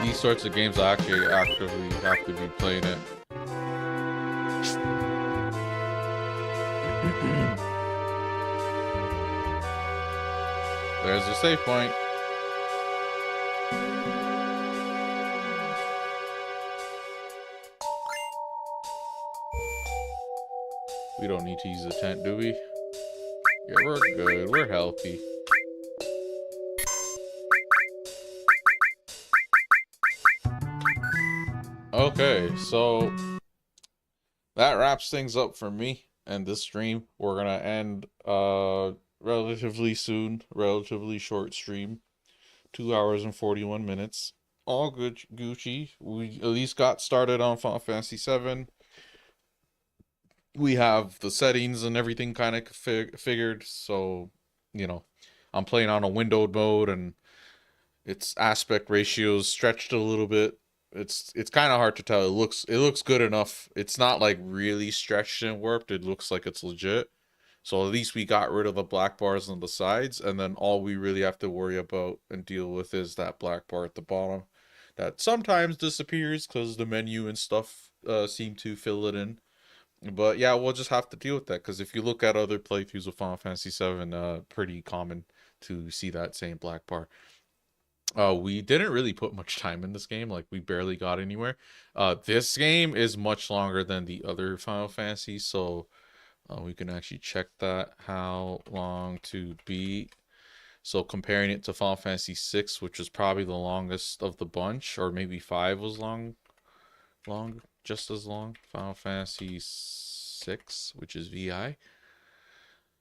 These sorts of games, I actually actively have to be playing it. There's a save point. We don't need to use the tent, do we? Yeah, we're good. We're healthy. Okay, so that wraps things up for me and this stream. We're gonna end relatively soon, relatively short stream. 2 hours and 41 minutes. All good, Gucci. We at least got started on Final Fantasy VII. We have the settings and everything kind of figured, so you know, I'm playing on a windowed mode and its aspect ratios stretched a little bit. It's kind of hard to tell. It looks good enough. It's not like really stretched and warped. It looks like it's legit. So at least we got rid of the black bars on the sides, and then all we really have to worry about and deal with is that black bar at the bottom that sometimes disappears because the menu and stuff seem to fill it in. But yeah, we'll just have to deal with that because if you look at other playthroughs of Final Fantasy VII, pretty common to see that same black bar. We didn't really put much time in this game, like we barely got anywhere. This game is much longer than the other Final Fantasy, so we can actually check that, how long to beat. So comparing it to Final Fantasy VI, which was probably the longest of the bunch, or maybe 5 was just as long. Final Fantasy VI, which is VI.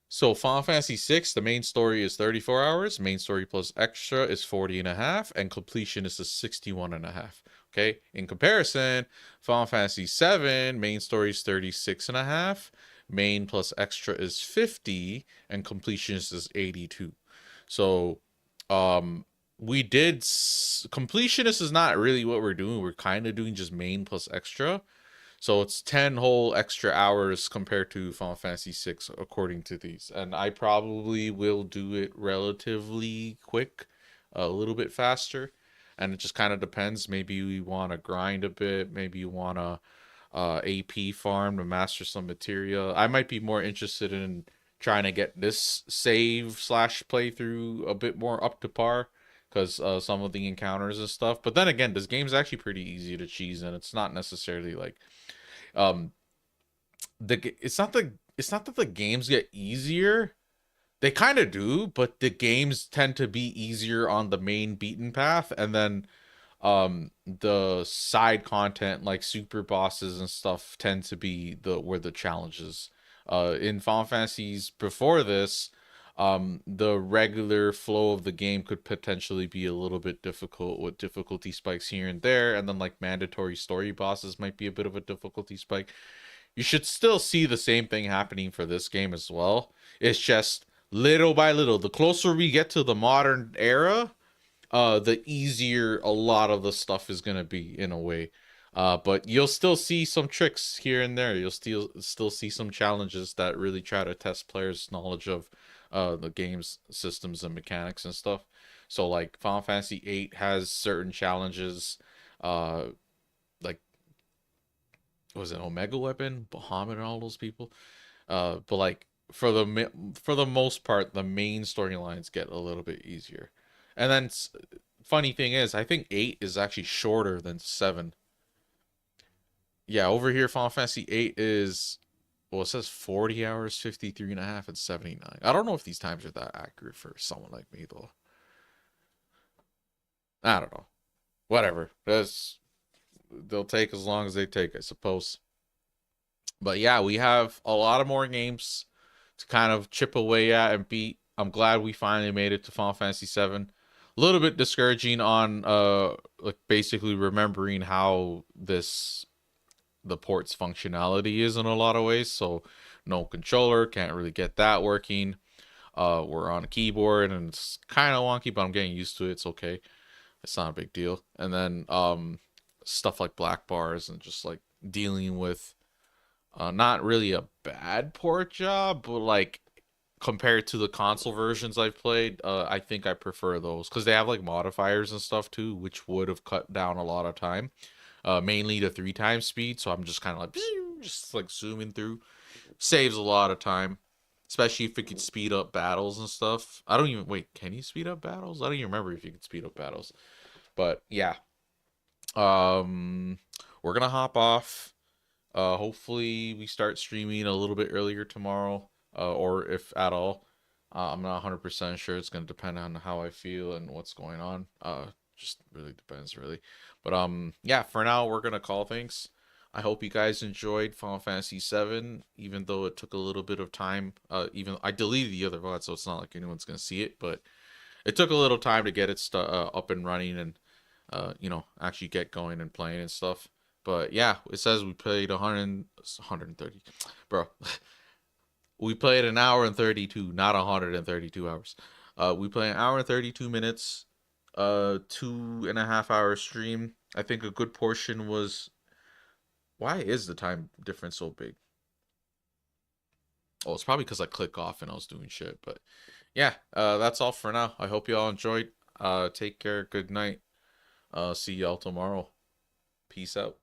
So Final Fantasy VI, the main story is 34 hours. Main story plus extra is 40.5, and completion is 61.5. Okay, in comparison, Final Fantasy VII, main story is 36.5. Main plus extra is 50, and completion is 82. So, we did completionist is not really what we're doing. We're kind of doing just main plus extra. So it's 10 whole extra hours compared to Final Fantasy VI, according to these. And I probably will do it relatively quick, a little bit faster. And it just kind of depends. Maybe we want to grind a bit. Maybe you want to AP farm to master some materia. I might be more interested in trying to get this save / playthrough a bit more up to par because some of the encounters and stuff. But then again, this game's actually pretty easy to cheese, and it's not necessarily like it's not that the games get easier. They kind of do, but the games tend to be easier on the main beaten path, and then the side content like super bosses and stuff tend to be where the challenges. In Final Fantasies before this, the regular flow of the game could potentially be a little bit difficult with difficulty spikes here and there, and then like mandatory story bosses might be a bit of a difficulty spike. You should still see the same thing happening for this game as well. It's just little by little. The closer we get to the modern era, the easier a lot of the stuff is going to be in a way. But you'll still see some tricks here and there. You'll still see some challenges that really try to test players' knowledge of the game's systems and mechanics and stuff. So like Final Fantasy VIII has certain challenges, like was it Omega Weapon, Bahamut, and all those people. But like for the most part, the main storylines get a little bit easier. And then funny thing is, I think 8 is actually shorter than 7. Yeah, over here, Final Fantasy 8 is, well, it says 40 hours, 53.5, and 79. I don't know if these times are that accurate for someone like me, though. I don't know. Whatever. They'll take as long as they take, I suppose. But yeah, we have a lot of more games to kind of chip away at and beat. I'm glad we finally made it to Final Fantasy 7. A little bit discouraging on like basically remembering how the port's functionality is in a lot of ways. So no controller, can't really get that working. We're on a keyboard and it's kind of wonky, but I'm getting used to it. It's okay. It's not a big deal. And then stuff like black bars and just like dealing with not really a bad port job, but like compared to the console versions I've played, I think I prefer those because they have like modifiers and stuff too, which would have cut down a lot of time. Mainly the 3x speed, so I'm just kind of like just like zooming through. Saves a lot of time, especially if it could speed up battles and stuff. I don't even wait. Can you speed up battles? I don't even remember if you could speed up battles. But yeah, we're gonna hop off. Hopefully we start streaming a little bit earlier tomorrow, or if at all. I'm not 100% sure. It's gonna depend on how I feel and what's going on. Just really depends, really. But yeah, for now we're gonna call things. I hope you guys enjoyed Final Fantasy VII, even though it took a little bit of time. Even I deleted the other VOD, so it's not like anyone's gonna see it, but it took a little time to get it up and running and you know, actually get going and playing and stuff. But yeah, it says we played 130, bro. We played an hour and 32, not 132 hours. We played an hour and 32 minutes, 2.5 hour stream. I think a good portion was. Why is the time difference so big? Oh, it's probably because I click off and I was doing shit. But yeah, that's all for now. I hope you all enjoyed. Take care. Good night. See y'all tomorrow. Peace out.